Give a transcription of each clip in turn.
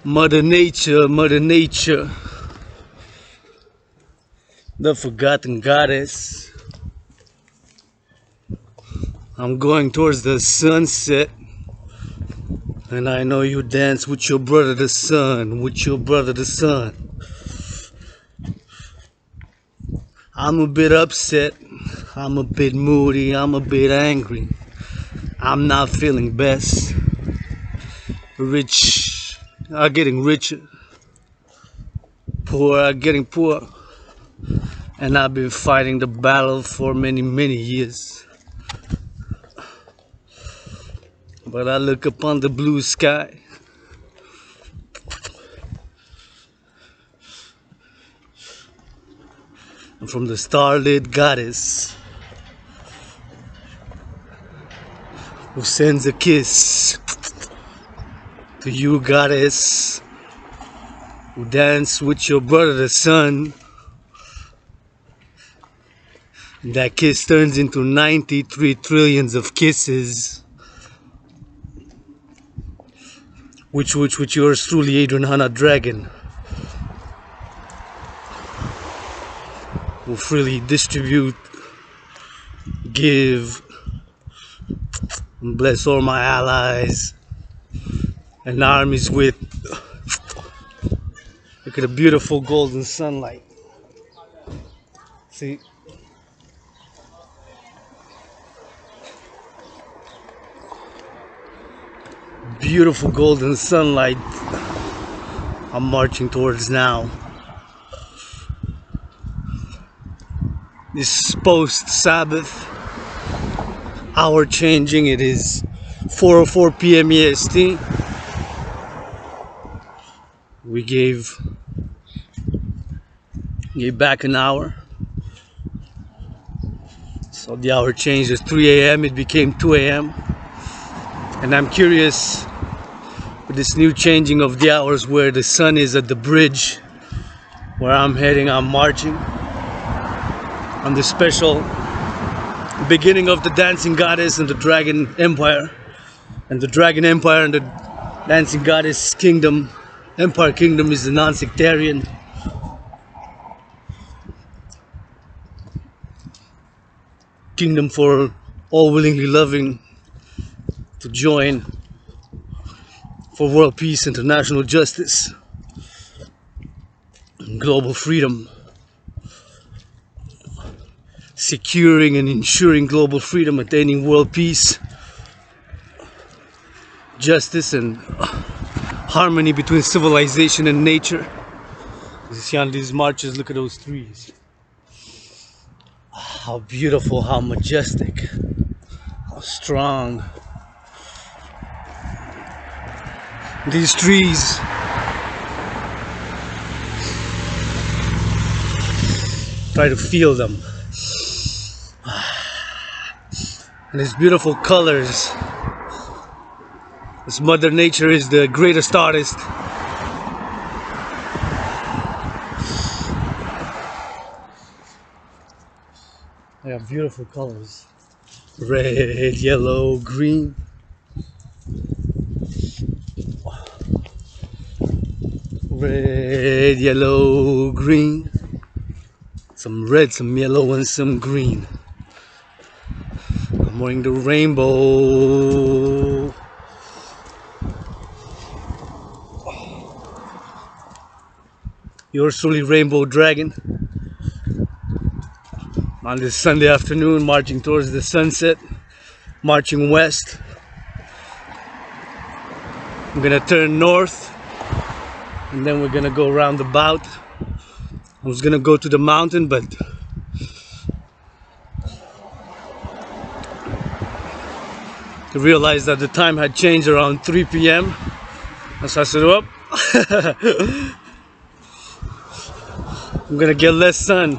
Mother Nature, Mother Nature, the forgotten goddess. I'm going towards the sunset, and I know you dance with your brother the sun, with your brother the sun. I'm a bit upset, I'm a bit moody, I'm a bit angry. I'm not feeling best. Rich are getting richer, poor are getting poor, and I've been fighting the battle for many, many years. But I look upon the blue sky, and from the starlit goddess who sends a kiss to you, goddess, who dance with your brother the sun. That kiss turns into 93 trillions of kisses. Which yours truly, Adrian Hanna Dragan, will freely distribute, give, and bless all my allies and armies with. Look at the beautiful golden sunlight. See? Beautiful golden sunlight I'm marching towards now. This post-Sabbath, hour changing, it is 4:04 p.m. EST. We gave back an hour. So the hour changed at 3 a.m. It became 2 a.m. And I'm curious with this new changing of the hours where the sun is at the bridge where I'm heading. I'm marching on the special beginning of the Dancing Goddess and the Dragon Empire. And the Dragon Empire and the Dancing Goddess Kingdom, Empire Kingdom, is the non-sectarian. Kingdom for all willingly loving to join for world peace, international justice, and global freedom. Securing and ensuring global freedom, attaining world peace, justice, and harmony between civilization and nature. You see on these marches, look at those trees. How beautiful, how majestic, how strong. These trees try to feel them. And these beautiful colors. This Mother Nature is the greatest artist. They have beautiful colors. Red, yellow, green. Red, yellow, green. Some red, some yellow, and some green. I'm wearing the rainbow. Yours truly, Rainbow Dragon. On this Sunday afternoon, marching towards the sunset, marching west. I'm gonna turn north, and then we're gonna go roundabout. I was gonna go to the mountain, but I realized that the time had changed around 3 p.m. So I said, "Well, I'm gonna get less sun."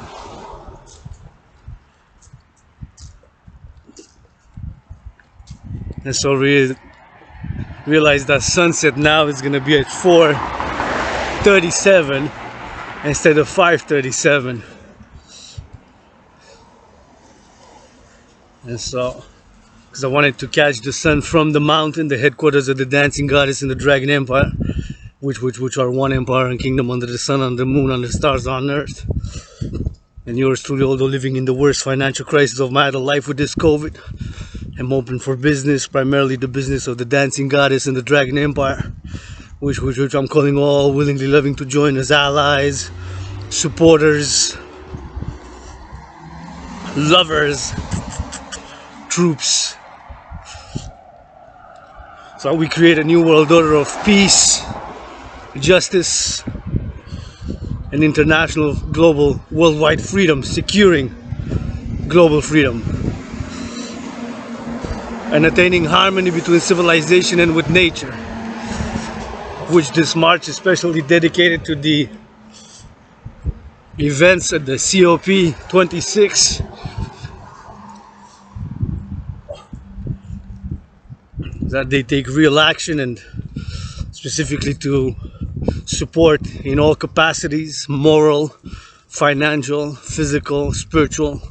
And so realized that sunset now is gonna be at 4:37 instead of 5:37. And so, because I wanted to catch the sun from the mountain, the headquarters of the Dancing Goddess in the Dragon Empire, which are one empire and kingdom under the sun, under the moon, under the stars, on earth. And yours truly, although living in the worst financial crisis of my adult life with this COVID, I'm open for business, primarily the business of the dancing goddess and the Dragan Empire, which I'm calling all willingly loving to join as allies, supporters, lovers, troops. So we create a new world order of peace, justice, and international, global, worldwide freedom, securing global freedom, and attaining harmony between civilization and with nature, which this March is especially dedicated to the events at the COP26, that they take real action, and specifically to support in all capacities, moral, financial, physical, spiritual,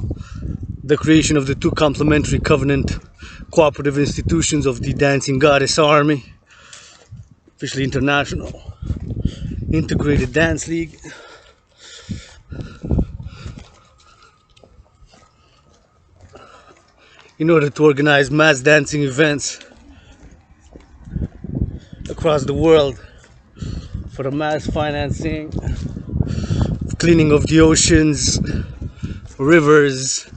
the creation of the two complementary covenant cooperative institutions of the Dancing Goddess Army, officially international, integrated dance league, in order to organize mass dancing events across the world for the mass financing, cleaning of the oceans, rivers,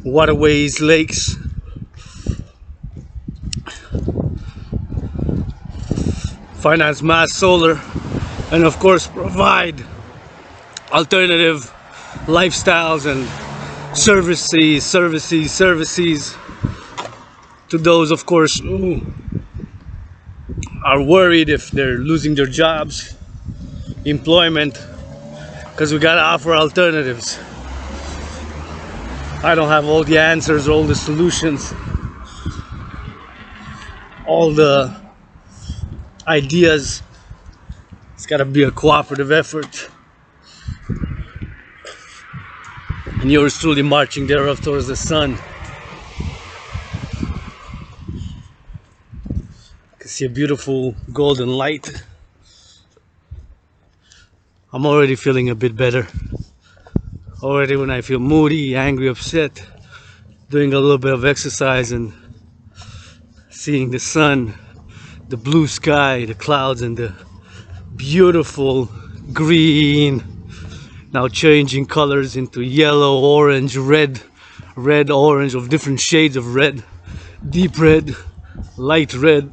waterways, lakes, finance mass solar, and of course provide alternative lifestyles and services to those, of course, who are worried if they're losing their jobs, employment, because we gotta offer alternatives. I don't have all the answers, all the solutions, all the ideas. It's gotta be a cooperative effort. And yours truly marching thereof towards the sun. I can see a beautiful golden light. I'm already feeling a bit better. Already when I feel moody, angry, upset, doing a little bit of exercise and seeing the sun, the blue sky, the clouds, and the beautiful green, now changing colors into yellow, orange, red, orange, of different shades of red, deep red, light red.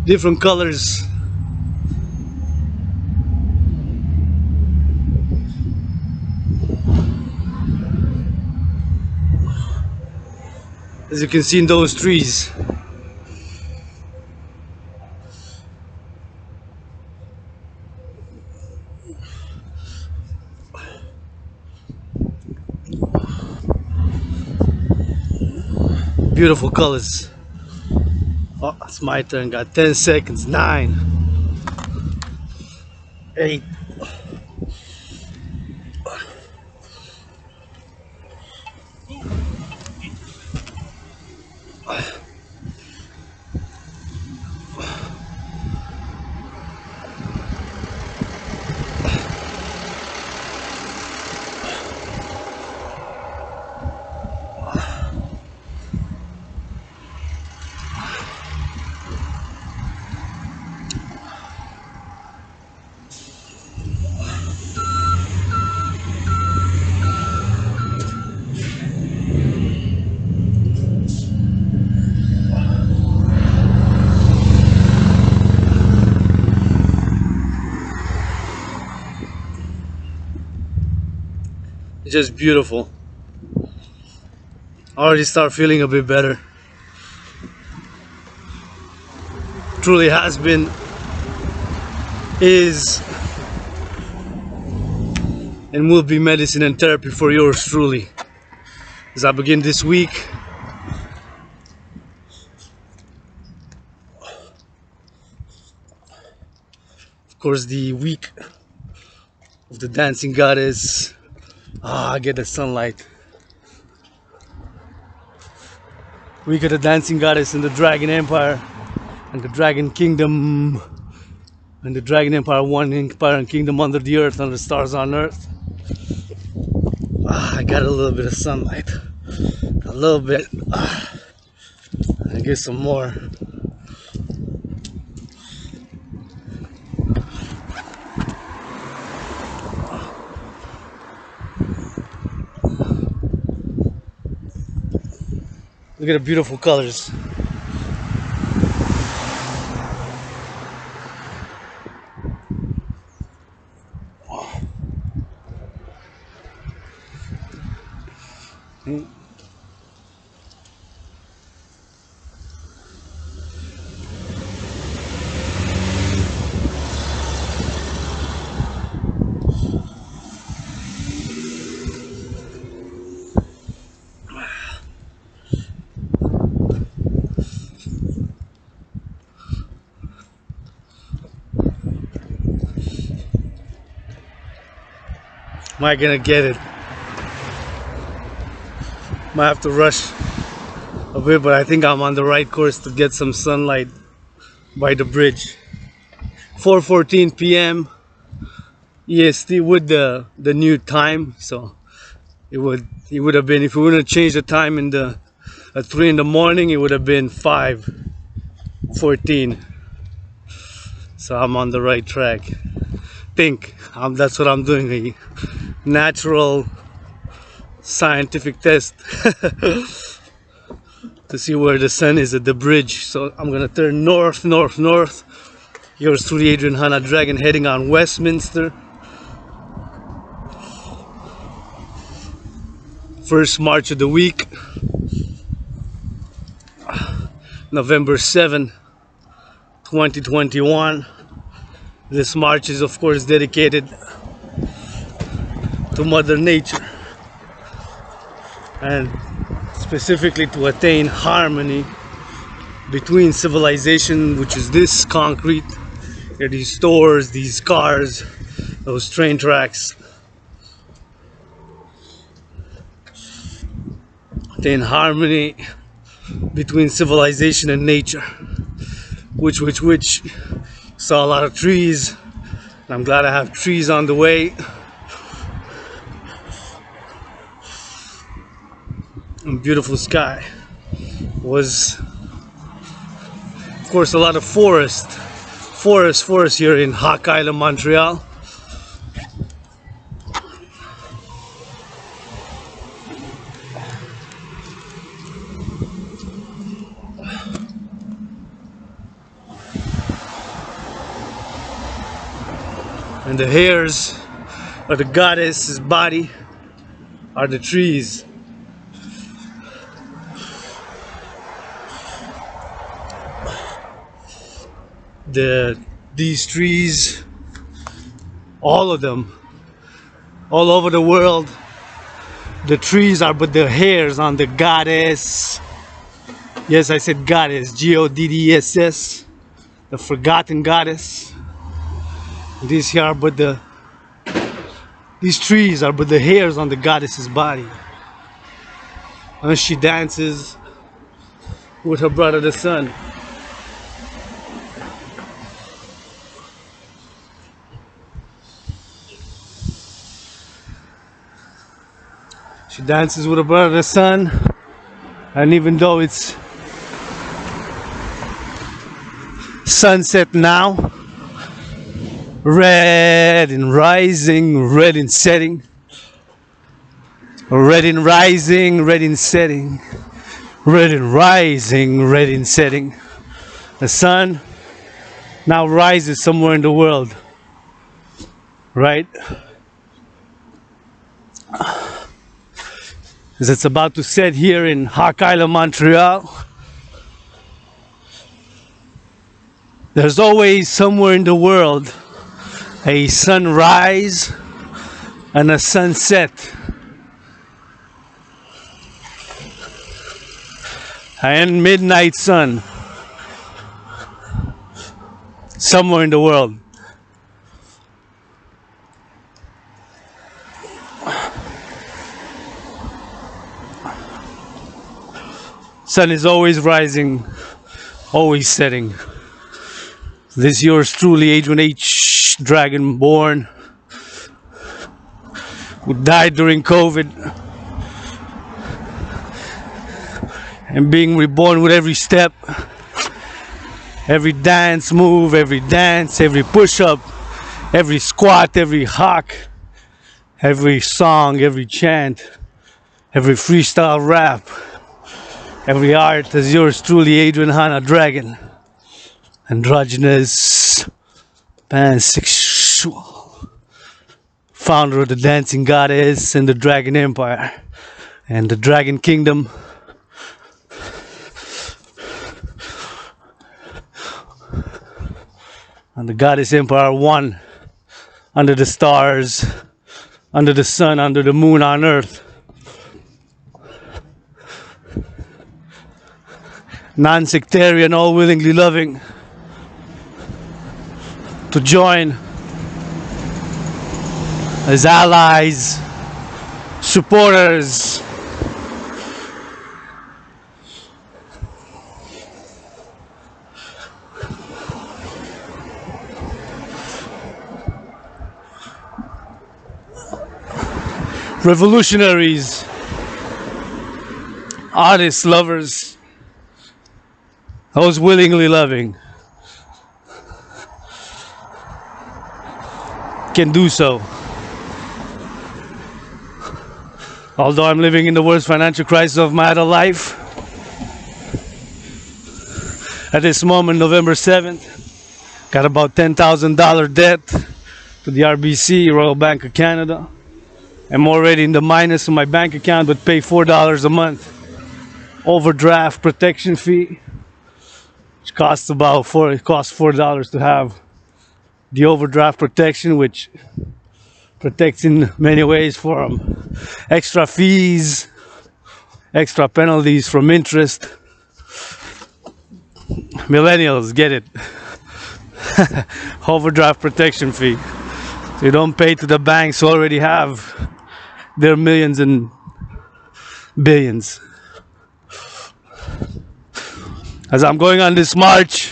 Different colors. As you can see in those trees. Beautiful colors. Oh, it's my turn. Got 10 seconds. 9, 8. Just beautiful. I already start feeling a bit better. truly has been, is, and will be medicine and therapy for yours truly. As I begin this week, of course, the week of the dancing goddess. I get the sunlight. Week of the dancing goddess in the Dragon Empire and the Dragon Kingdom. And the Dragon Empire, one empire and kingdom under the earth, and the stars on earth. I got a little bit of sunlight. A little bit. I get some more. Look at the beautiful colors. Am I gonna get it? Might have to rush a bit, but I think I'm on the right course to get some sunlight by the bridge. 4:14 p.m. EST with the new time, so it would have been, if we wouldn't have changed the time in the at 3 in the morning, it would have been 5:14. So I'm on the right track. That's what I'm doing, a natural scientific test to see where the sun is at the bridge. So I'm gonna turn north. Yours truly, Adrian Hanna Dragan, heading on Westminster. First march of the week, November 7, 2021. This march is, of course, dedicated to Mother Nature, and specifically to attain harmony between civilization, which is this concrete, these stores, these cars, those train tracks. Attain harmony between civilization and nature, which saw a lot of trees. I'm glad I have trees on the way. And beautiful sky. Was, of course, a lot of forest here in Hawk Island, Montreal. And the hairs of the goddess's body are the trees. These trees, all of them, all over the world, the trees are but the hairs on the goddess. Yes, I said goddess, Goddess, the forgotten goddess. These trees are but the hairs on the goddess's body. And she dances with her brother the sun. She dances with her brother the sun, and even though it's sunset now, red and rising, red and setting, red and rising, red and setting, red and rising, red and setting. The sun now rises somewhere in the world, right? As it's about to set here in Hawk Island, Montreal. There's always somewhere in the world a sunrise and a sunset. And midnight sun. Somewhere in the world. Sun is always rising, always setting. This yours truly, Adrian H. Dragan, born, who died during COVID, and being reborn with every step, every dance move, every dance, every push-up, every squat, every hawk, every song, every chant, every freestyle rap, every art is yours truly, Adrian Hanna Dragan. Androgynous, pansexual, founder of the Dancing Goddess and the Dragon Empire and the Dragon Kingdom. And the Goddess Empire won under the stars, under the sun, under the moon, on earth. Non-sectarian, all willingly loving. To join as allies, supporters, revolutionaries, artists, lovers, those willingly loving. Can do so. Although I'm living in the worst financial crisis of my adult life, at this moment, November 7th, got about $10,000 debt to the RBC, Royal Bank of Canada. I'm already in the minus on my bank account, but pay $4 a month overdraft protection fee, which costs about $4 to have the overdraft protection, which protects in many ways from extra fees, extra penalties from interest. Millennials get it. Overdraft protection fee. So you don't pay to the banks who already have their millions and billions. As I'm going on this march,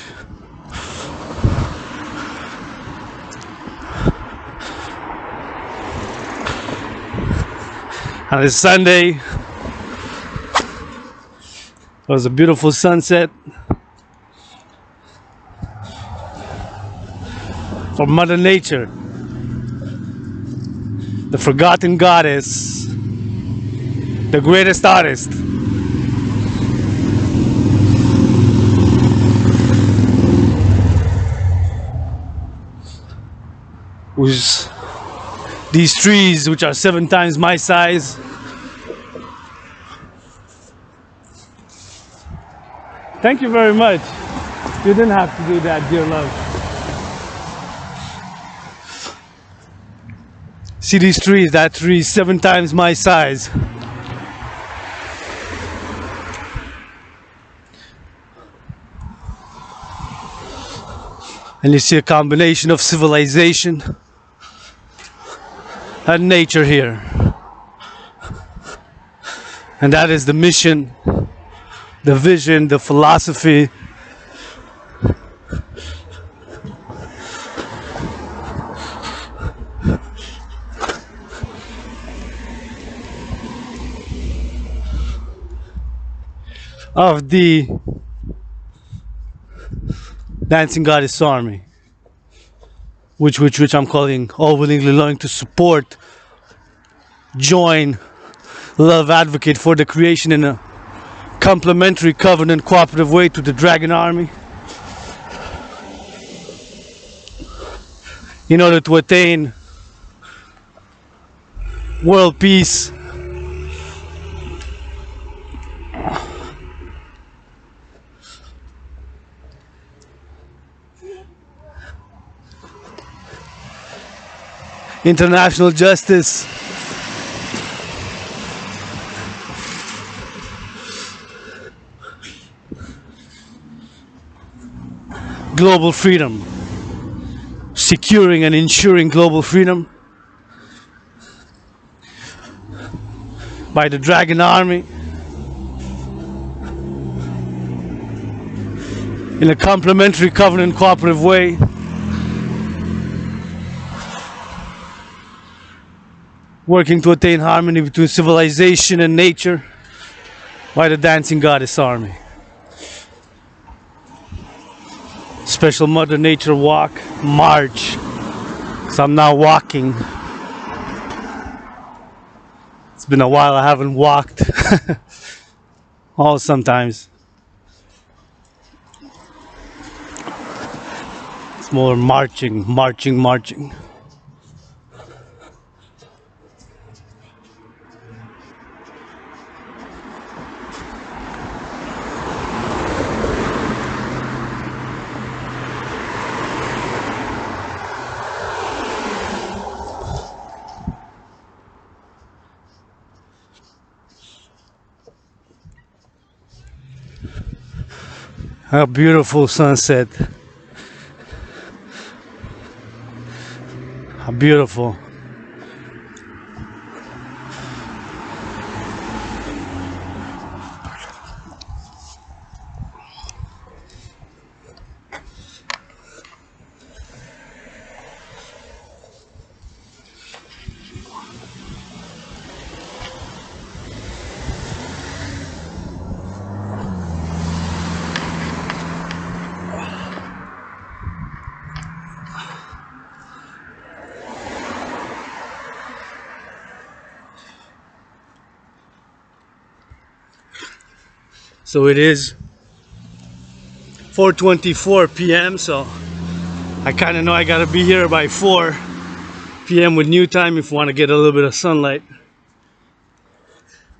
on this Sunday, it was a beautiful sunset for Mother Nature, the forgotten goddess, the greatest artist. Who's these trees, which are 7 times my size, thank you very much. You didn't have to do that, dear love. See these trees? That tree is 7 times my size. And you see a combination of civilization and nature here. And that is the mission, the vision, the philosophy of the Dancing Goddess Army, which I'm calling all willingly willing to support, join, love, advocate for the creation in a complementary, covenant, cooperative way to the Dragan Army, in order to attain world peace, international justice, global freedom, securing and ensuring global freedom by the Dragan army in a complementary covenant cooperative way, working to attain harmony between civilization and nature by the dancing goddess army. Special Mother Nature walk, march, because I'm now walking. It's been a while I haven't walked. Oh, sometimes. It's more marching, marching, marching. A beautiful sunset. How beautiful. So it is 4:24 p.m. so I kind of know I gotta be here by 4 p.m. with new time if you want to get a little bit of sunlight.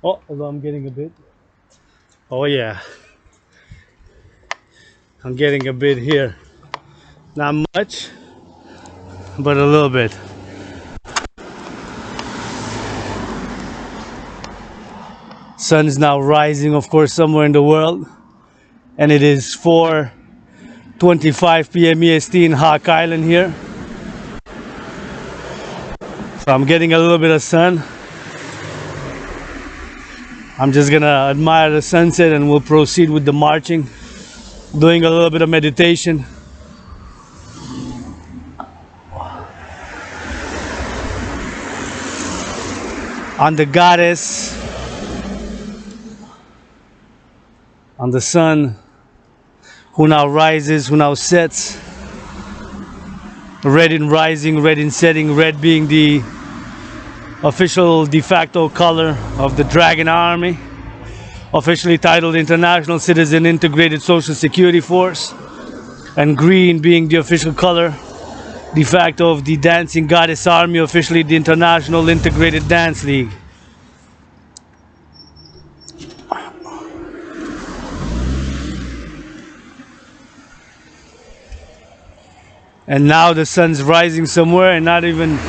Oh, although I'm getting a bit. Oh yeah, I'm getting a bit here. Not much, but a little bit. Sun is now rising, of course, somewhere in the world, and it is 4:25 p.m. EST in Hawk Island here. So I'm getting a little bit of sun. I'm just gonna admire the sunset and we'll proceed with the marching, doing a little bit of meditation. On the goddess, on the sun, who now rises, who now sets. Red in rising, red in setting, red being the official de facto color of the Dragan army, officially titled International Citizen Integrated Social Security Force, and green being the official color de facto of the Dancing Goddess Army, officially the International Integrated Dance League. And now the sun's rising somewhere, and not even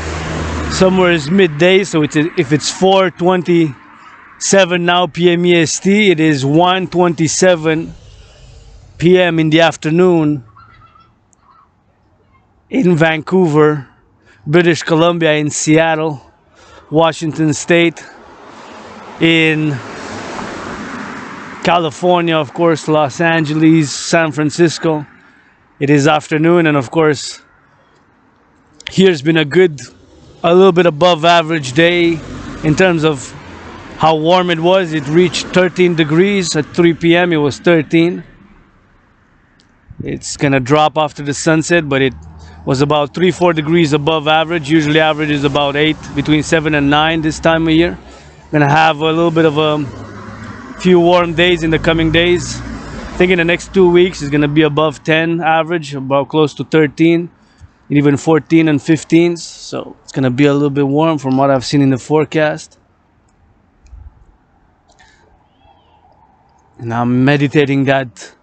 somewhere is midday, so if it's 4:27 now p.m. EST, it is 1:27 p.m. in the afternoon in Vancouver, British Columbia, in Seattle, Washington State, in California, of course, Los Angeles, San Francisco. It is afternoon, and of course, here's been a little bit above average day in terms of how warm it was. It reached 13 degrees at 3 p.m. It was 13. It's gonna drop after the sunset, but it was about 3-4 degrees above average. Usually average is about 8, between 7 and 9 this time of year. Gonna have a little bit of a few warm days in the coming days. I think in the next 2 weeks it's gonna be above 10 average, about close to 13, and even 14 and 15s. So it's gonna be a little bit warm from what I've seen in the forecast. And I'm meditating that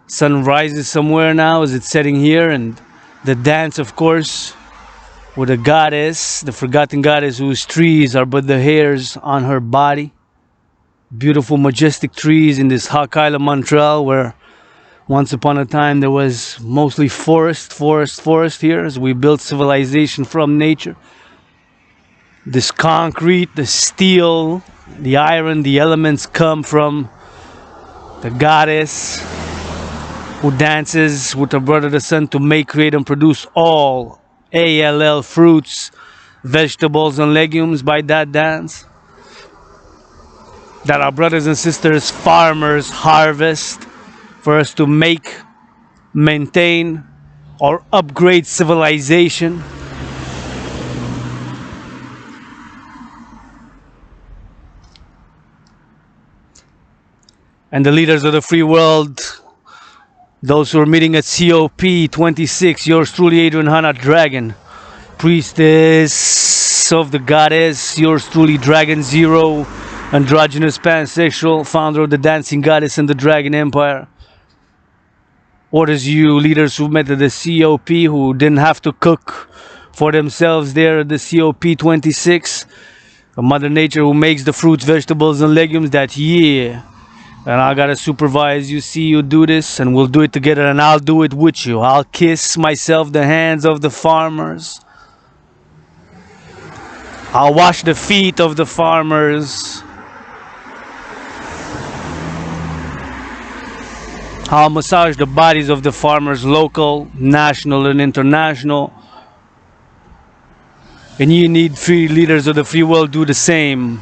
sun rises somewhere now as it's setting here, and the dance, of course, with a goddess, the forgotten goddess whose trees are but the hairs on her body. Beautiful, majestic trees in this hot island, Montreal, where once upon a time there was mostly forest here as we built civilization from nature. This concrete, the steel, the iron, the elements come from the goddess who dances with her brother the sun to make, create, and produce all ALL fruits, vegetables, and legumes by that dance that our brothers and sisters, farmers, harvest for us to make, maintain, or upgrade civilization. And the leaders of the free world, those who are meeting at COP26, yours truly, Adrian Hanna Dragan, Priestess of the Goddess, yours truly, Dragan Zero, androgynous pansexual, founder of the Dancing Goddess and the Dragon Empire. Orders you, leaders who met at the COP, who didn't have to cook for themselves there at the COP26, a Mother Nature who makes the fruits, vegetables, and legumes that year. And I gotta supervise you, see you do this, and we'll do it together, and I'll do it with you. I'll kiss myself the hands of the farmers. I'll wash the feet of the farmers. I'll massage the bodies of the farmers, local, national, and international. And you need free leaders of the free world do the same.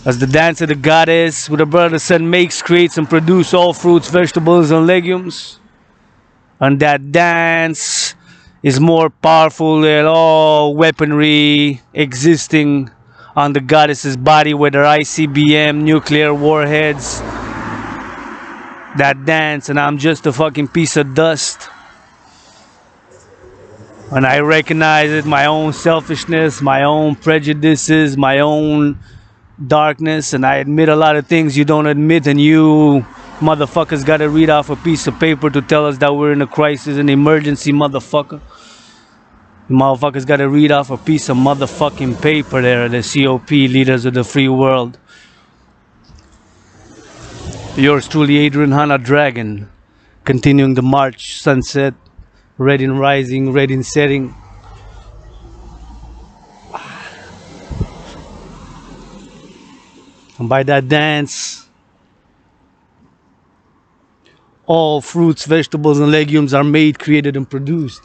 As the dance of the goddess with the brother the sun makes, creates, and produces all fruits, vegetables, and legumes. And that dance is more powerful than all weaponry existing on the goddess's body, whether ICBM, nuclear warheads. That dance, and I'm just a fucking piece of dust. And I recognize it, my own selfishness, my own prejudices, my own darkness, and I admit a lot of things you don't admit, and you motherfuckers gotta read off a piece of paper to tell us that we're in a crisis, an emergency, motherfucker. You motherfuckers gotta read off a piece of motherfucking paper there, the COP, leaders of the free world. Yours truly, Adrian Hanna Dragan, continuing the march, sunset, red in rising, red in setting. And by that dance, all fruits, vegetables, and legumes are made, created, and produced.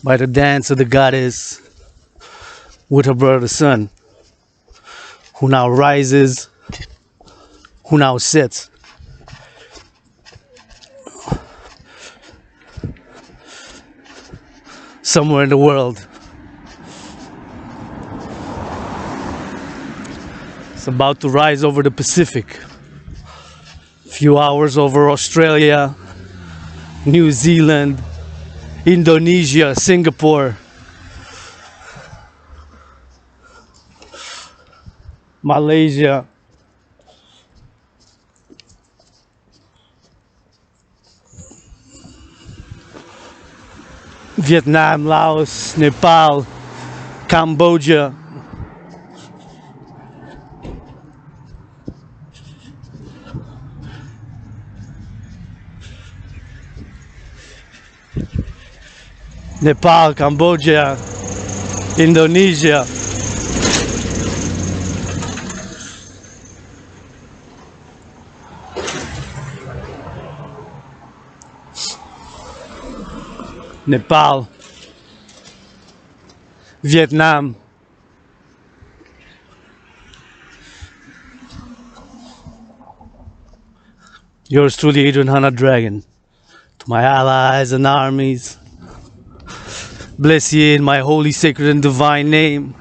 By the dance of the goddess with her brother the sun, who now rises, who now sits. Somewhere in the world. It's about to rise over the Pacific. A few hours over Australia, New Zealand, Indonesia, Singapore, Malaysia, Vietnam, Laos, Nepal, Cambodia, Nepal, Cambodia, Indonesia, Nepal, Vietnam, yours truly, Adrian Hanna Dragan. To my allies and armies, bless ye in my holy, sacred, and divine name.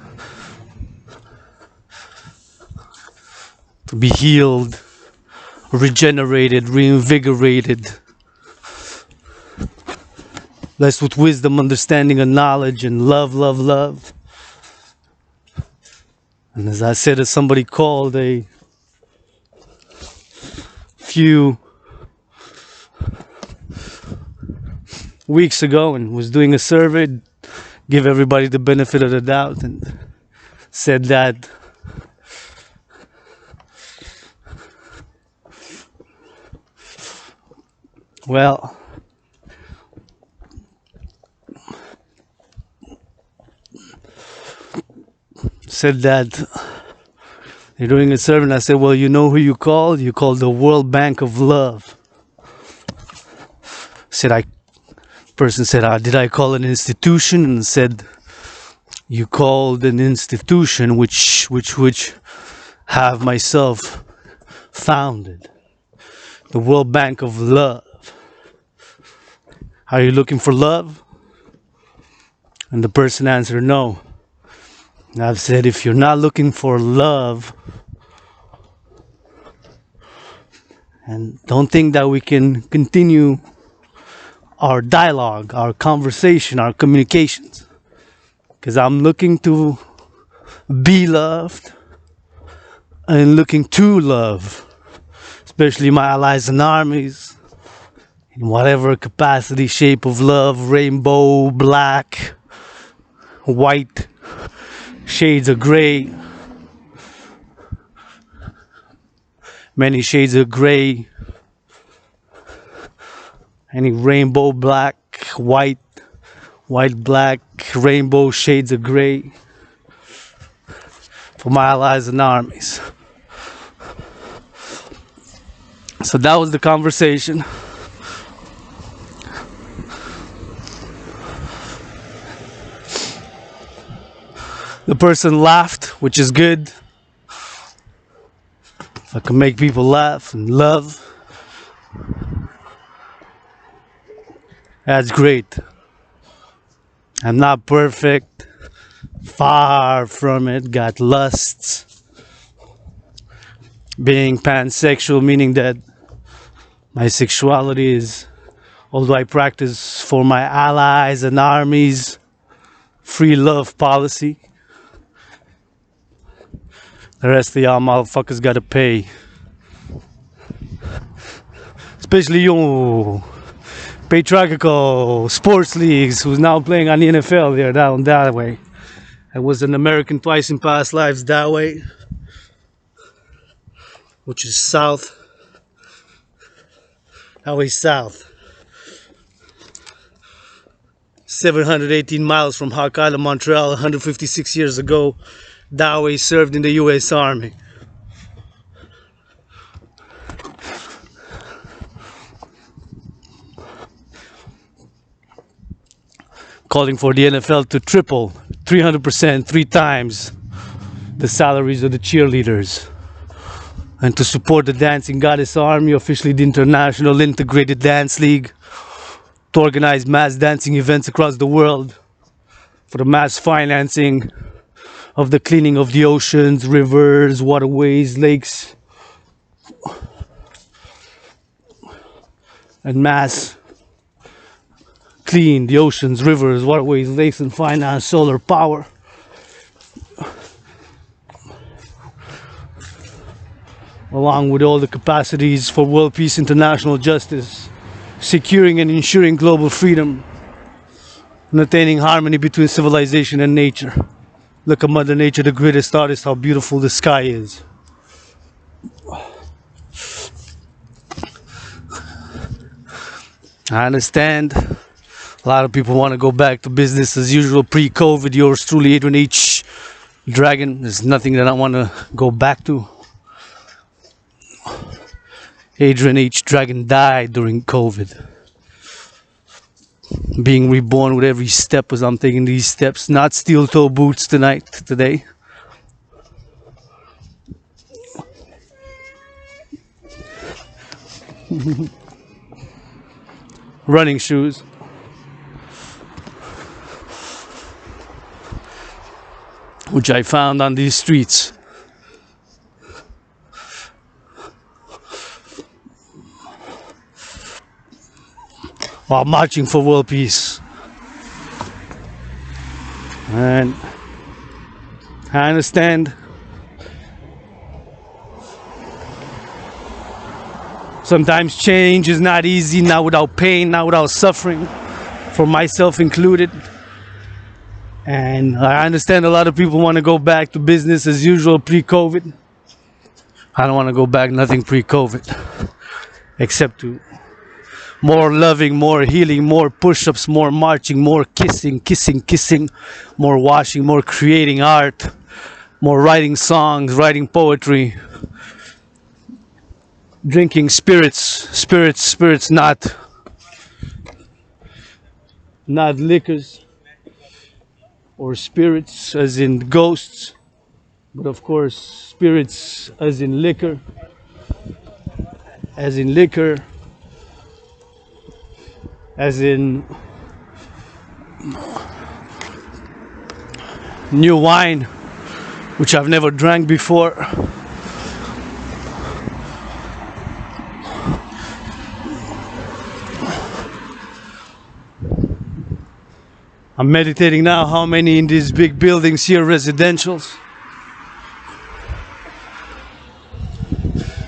To be healed, regenerated, reinvigorated, blessed with wisdom, understanding, and knowledge, and love, love, love. And as I said, as somebody called, a few weeks ago and was doing a survey, give everybody the benefit of the doubt, and said that well, said that they're doing a survey, and I said, well, you know who you called? You called the World Bank of Love. Person said, did I call an institution? And said, you called an institution which have myself founded. The World Bank of Love. Are you looking for love? And the person answered, no. And I've said, if you're not looking for love, and don't think that we can continue our dialogue, our conversation, our communications, because I'm looking to be loved and looking to love, especially my allies and armies, in whatever capacity, shape of love, rainbow, black, white, shades of gray, many shades of gray, any rainbow, black, white, black, rainbow, shades of gray, for my allies and armies. So that was the conversation. The person laughed, which is good. I can make people laugh and love. That's great. I'm not perfect. Far from it. Got lusts. Being pansexual, meaning that my sexuality is, although I practice for my allies and armies, free love policy. The rest of y'all motherfuckers gotta pay. Especially you patriarchal sports leagues who's now playing on the NFL. They're down that way. I was an American twice in past lives that way, which is south. That way south. 718 miles from Hawk Island, Montreal, 156 years ago. That way served in the U.S. Army. Calling for the NFL to triple, 300%, 3 times the salaries of the cheerleaders. And to support the Dancing Goddess Army, officially the International Integrated Dance League, to organize mass dancing events across the world for the mass financing of the cleaning of the oceans, rivers, waterways, lakes, and mass clean the oceans, rivers, waterways, lakes, and finance solar power. Along with all the capacities for world peace, international justice, securing and ensuring global freedom, and attaining harmony between civilization and nature. Look at Mother Nature, the greatest artist, how beautiful the sky is. I understand. A lot of people want to go back to business as usual pre-COVID. Yours truly, Adrian H. Dragan. There's nothing that I want to go back to. Adrian H. Dragan died during COVID. Being reborn with every step as I'm taking these steps. Not steel toe boots today. Running shoes. Which I found on these streets. While marching for world peace. And I understand sometimes change is not easy, not without pain, not without suffering. for myself included. And I understand a lot of people want to go back to business as usual pre-COVID. I don't want to go back nothing pre-COVID, except to more loving, more healing, more push-ups, more marching, more kissing, more washing, more creating art, more writing songs, writing poetry, drinking spirits, not liquors or spirits as in ghosts, but of course spirits as in liquor, as in new wine, which I've never drank before. I'm meditating now how many in these big buildings here, residentials,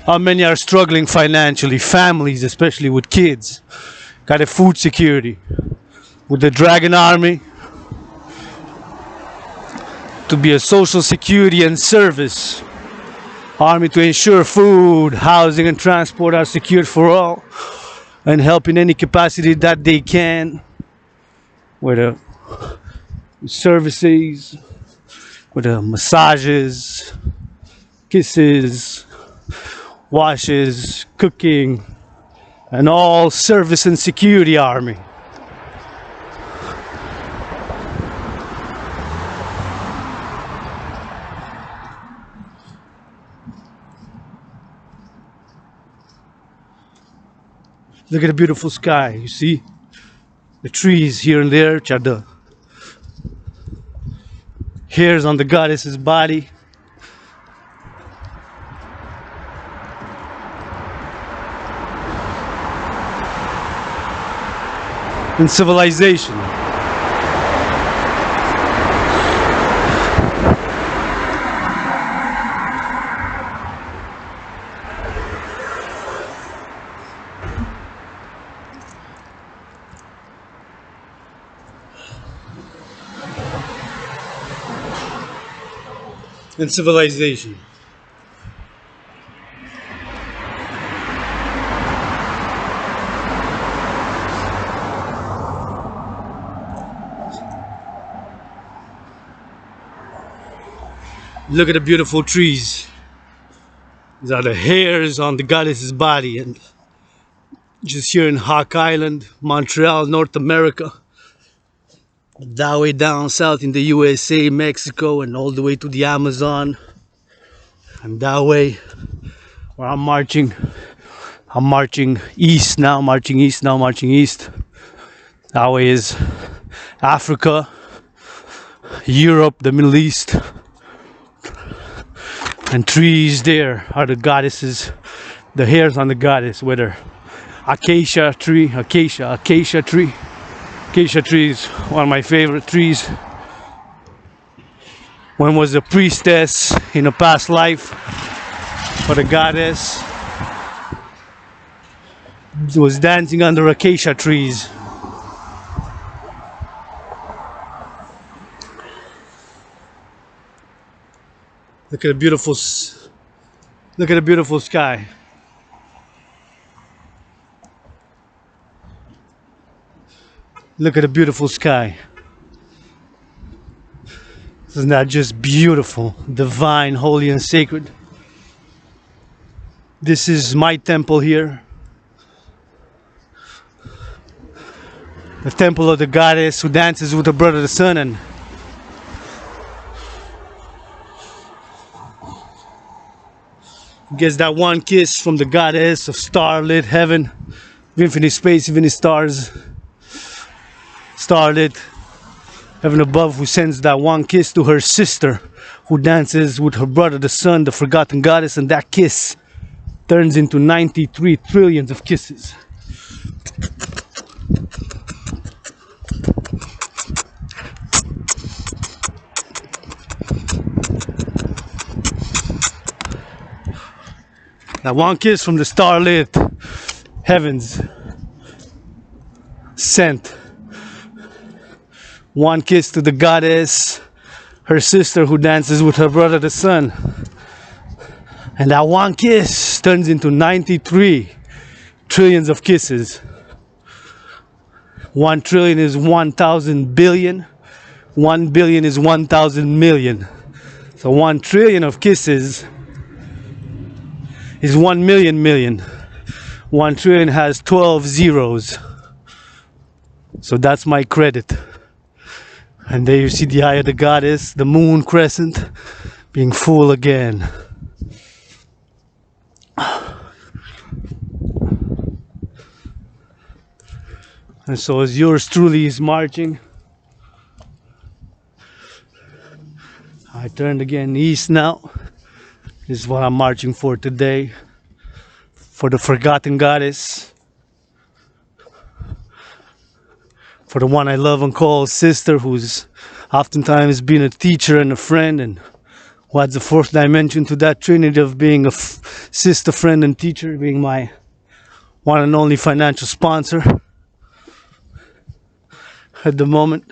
how many are struggling financially, families especially with kids, got a food security, with the Dragan army to be a social security and service army to ensure food, housing and transport are secured for all and help in any capacity that they can, with the services, with the massages, kisses, washes, cooking, and all service and security army. Look at the beautiful sky, you see? The trees here and there, which are the hairs on the goddess's body. In civilization. In civilization. Look at the beautiful trees. These are the hairs on the goddess's body, and just here in Hawk Island, Montreal, North America, that way down south in the USA, Mexico, and all the way to the Amazon, and that way where I'm marching east now, marching east. That way is Africa, Europe, the Middle East. And trees there are the goddesses, the hairs on the goddess, whether acacia tree. Acacia tree is one of my favorite trees. One was a priestess in a past life for the goddess. It was dancing under acacia trees. Look at the beautiful sky. Look at the beautiful sky. This is not just beautiful, divine, holy and sacred. This is my temple here. The temple of the goddess who dances with her brother the sun, and gets that one kiss from the goddess of starlit heaven, of infinite space, infinite stars, starlit heaven above, who sends that one kiss to her sister who dances with her brother the sun, the forgotten goddess, and that kiss turns into 93 trillions of kisses. That one kiss from the starlit heavens sent One kiss to the goddess, her sister who dances with her brother the sun. And that one kiss turns into 93 trillions of kisses. 1 trillion is 1,000 billion. 1 billion is 1,000 million. So 1 trillion of kisses is 1 million million. 1 trillion has 12 zeros. So that's my credit. And there you see the eye of the goddess, the moon crescent being full again. And so as yours truly is marching, I turned again east now. This is what I'm marching for today. For the forgotten goddess. For the one I love and call sister, who's oftentimes been a teacher and a friend, and who adds a fourth dimension to that trinity of being a sister, friend, and teacher, being my one and only financial sponsor at the moment.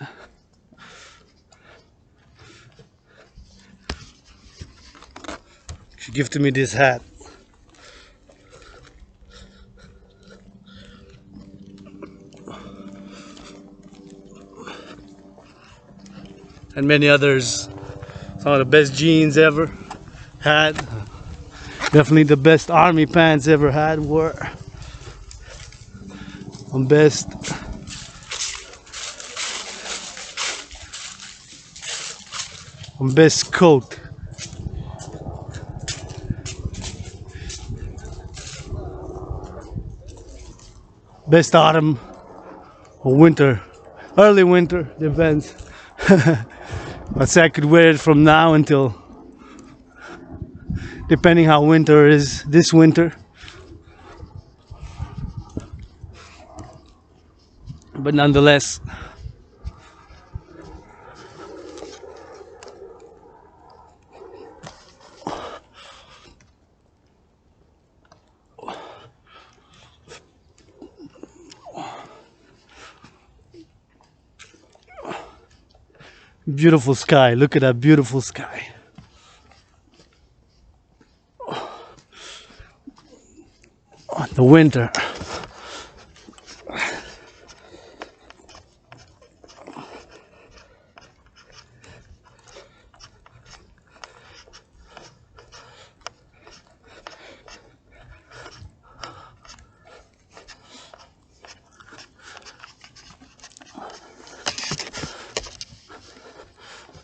She gifted me this hat. And many others. Some of the best jeans ever had. Definitely the best army pants ever had were. And best coat. Best autumn or winter, early winter, depends. I'd say I could wear it from now until, depending how winter is this winter. But nonetheless, beautiful sky. Look at that beautiful sky. The winter.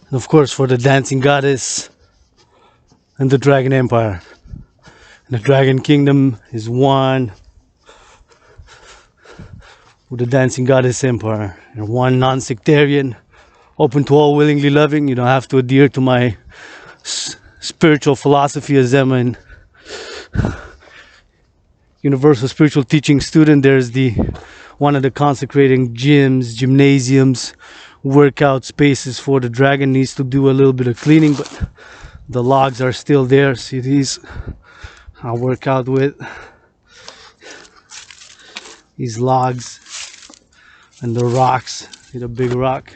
And of course, for the dancing goddess and the dragon empire. And the dragon kingdom is one with the dancing goddess empire. And one non-sectarian, open to all, willingly loving. You don't have to adhere to my spiritual philosophy as I'm an universal spiritual teaching student. There's one of the consecrating gyms, gymnasiums, workout spaces for the dragon. Needs to do a little bit of cleaning, but the logs are still there. See these? I work out with these logs and the rocks. See the big rock?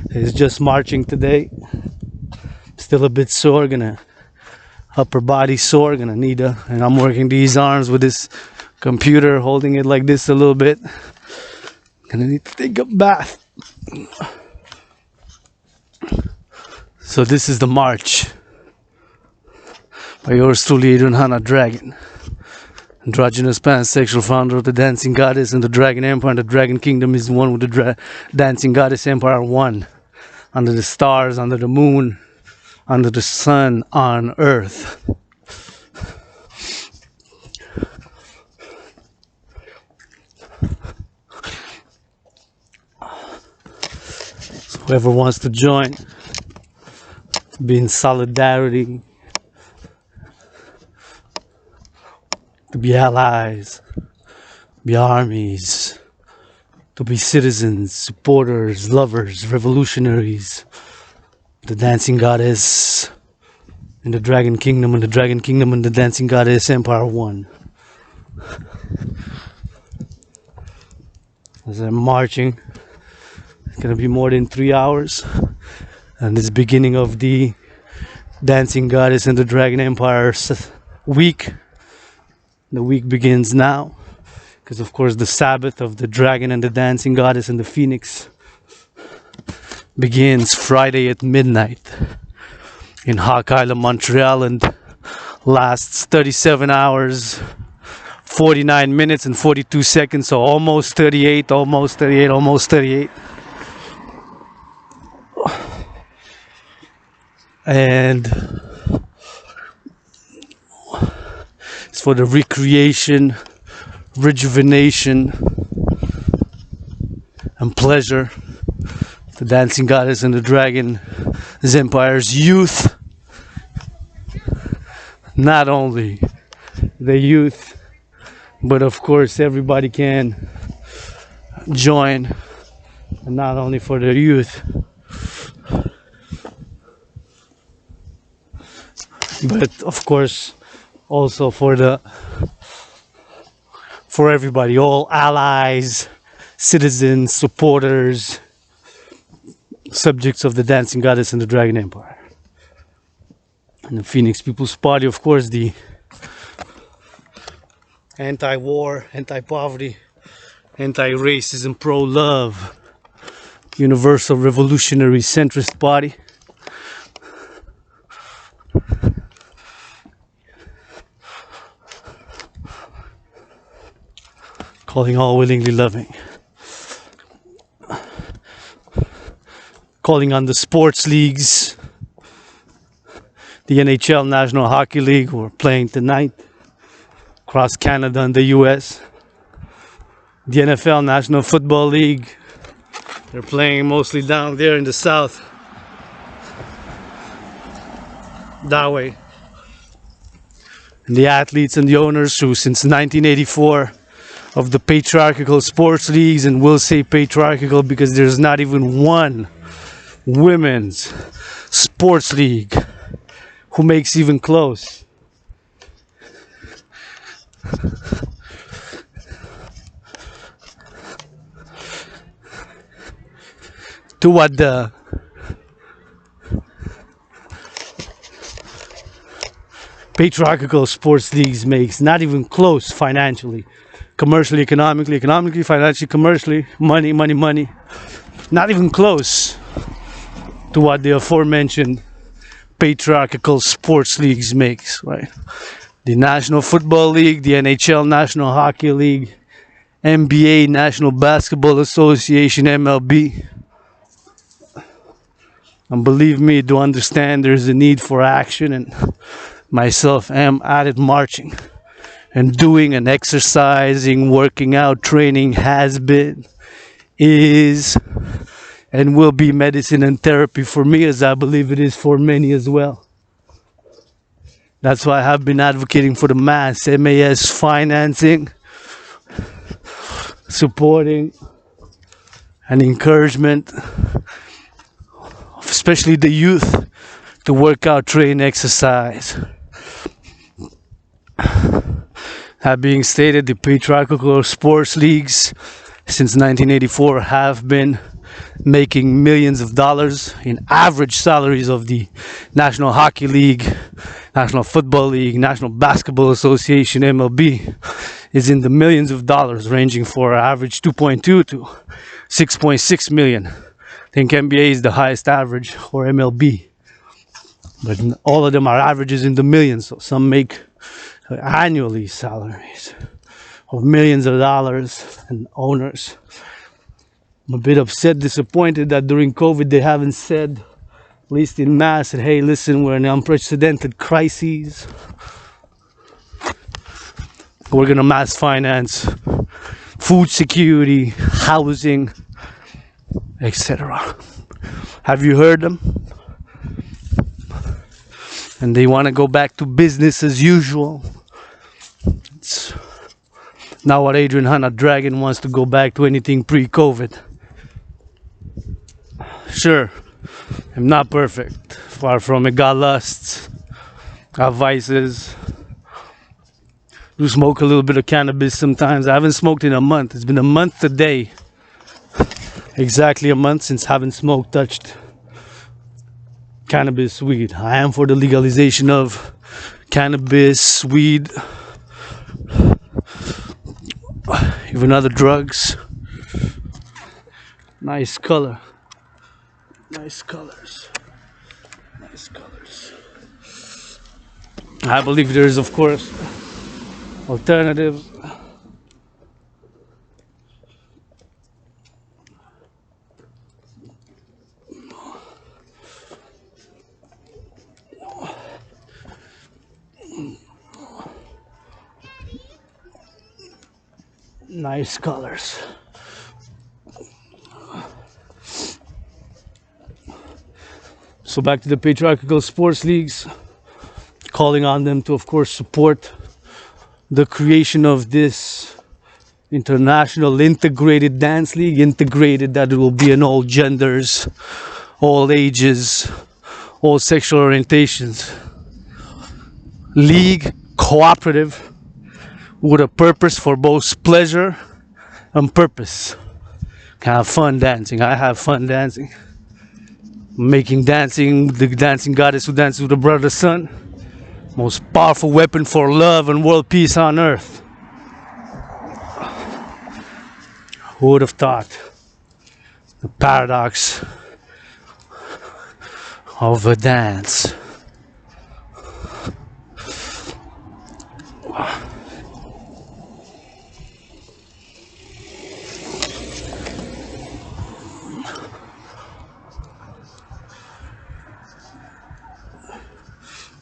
It's just marching today. Still a bit sore, upper body sore, and I'm working these arms with this computer, holding it like this a little bit. Gonna need to take a bath. So this is the march by yours truly, Adrian Hanna Dragan, androgynous pansexual founder of the dancing goddess and the dragon empire. And the dragon kingdom is one with the dancing goddess empire, one under the stars, under the moon, under the sun, on earth. Whoever wants to join, to be in solidarity, to be allies, be armies, to be citizens, supporters, lovers, revolutionaries, the dancing goddess in the dragon kingdom, and the dragon kingdom and the dancing goddess empire one. As I'm marching, It's gonna be more than 3 hours, and it's beginning of the Dancing Goddess and the Dragon Empire week. The week begins now, because of course the Sabbath of the Dragon and the Dancing Goddess and the Phoenix begins Friday at midnight in Hawk Island, Montreal, and lasts 37 hours, 49 minutes and 42 seconds, so almost 38, almost 38, almost 38. And it's for the recreation, rejuvenation, and pleasure. The Dancing Goddess and the Dragon Empire's youth. Not only the youth, but of course everybody can join, and not only for the youth, but of course also for everybody, all allies, citizens, supporters, subjects of the Dancing Goddess and the Dragon Empire. And the Phoenix People's Party, of course, the anti-war, anti-poverty, anti-racism, pro-love, universal revolutionary centrist party. Calling all willingly loving. Calling on the sports leagues. The NHL, National Hockey League, who are playing tonight across Canada and the US. The NFL, National Football League, they're playing mostly down there in the south. That way. And the athletes and the owners who since 1984 of the patriarchal sports leagues, and we'll say patriarchal because there's not even one women's sports league who makes even close. To what the patriarchal sports leagues makes, not even close financially, commercially, economically, financially, commercially, money, not even close to what the aforementioned patriarchal sports leagues makes, right? The National Football League, the NHL, National Hockey League, NBA, National Basketball Association, MLB. And believe me, to understand there's a need for action, and myself am at it, marching and doing and exercising, working out, training has been, is, and will be medicine and therapy for me, as I believe it is for many as well. That's why I have been advocating for the mass financing, supporting, and encouragement, especially the youth, to work out, train, exercise. That being stated, the patriarchal sports leagues since 1984 have been making millions of dollars in average salaries of the National Hockey League, National Football League, National Basketball Association, MLB, is in the millions of dollars, ranging for average 2.2 to 6.6 million. I think NBA is the highest average, or MLB. But all of them are averages in the millions, so some make annually salaries of millions of dollars, and owners. I'm a bit upset, disappointed that during COVID they haven't said, at least in mass, that hey, listen, we're in unprecedented crises. We're gonna mass finance food security, housing, etc. Have you heard them? And they want to go back to business as usual. It's not what Adrian Hanna Dragan wants to go back to anything pre-COVID. Sure, I'm not perfect. Far from it. Got lusts, got vices. Do smoke a little bit of cannabis sometimes. I haven't smoked in a month. It's been a month today. exactly a month since haven't smoked, touched cannabis, weed. I am for the legalization of cannabis, weed, even other drugs. Nice color. Nice colors. Nice colors. I believe there is, of course, alternatives. Nice colors. So back to the patriarchal sports leagues, calling on them to, of course, support the creation of this international integrated dance league. Integrated, that it will be in all genders, all ages, all sexual orientations. League, cooperative, with a purpose for both pleasure and purpose. Can have fun dancing. I have fun dancing. Making dancing the dancing goddess who dances with the brother sun. Most powerful weapon for love and world peace on earth. Who would have thought? The paradox of a dance.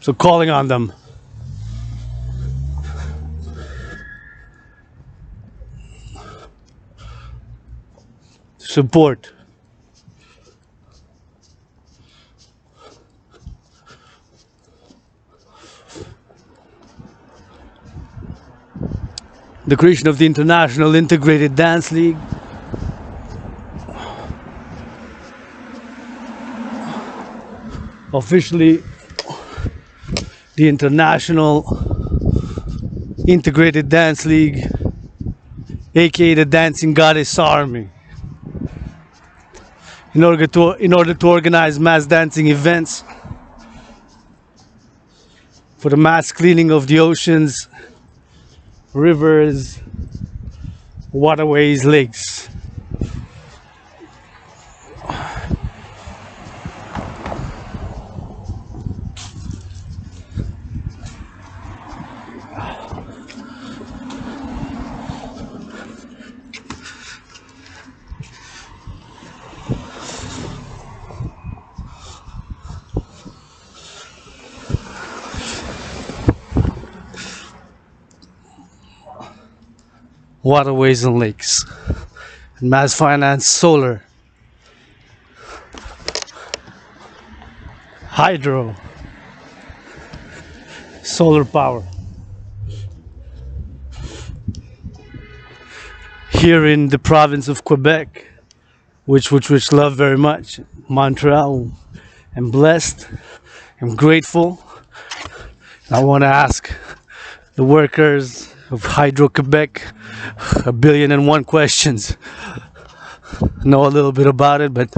So calling on them to support the creation of the International Integrated Dance League. Officially the International Integrated Dance League, aka the Dancing Goddess Army. In order to organize mass dancing events for the mass cleaning of the oceans, rivers, waterways, lakes. Waterways and lakes, and mass finance, solar, hydro, solar power. Here in the province of Quebec, which love very much, Montreal, I'm blessed, I'm grateful. I want to ask the workers of Hydro Quebec 1,000,001 questions. Know a little bit about it, but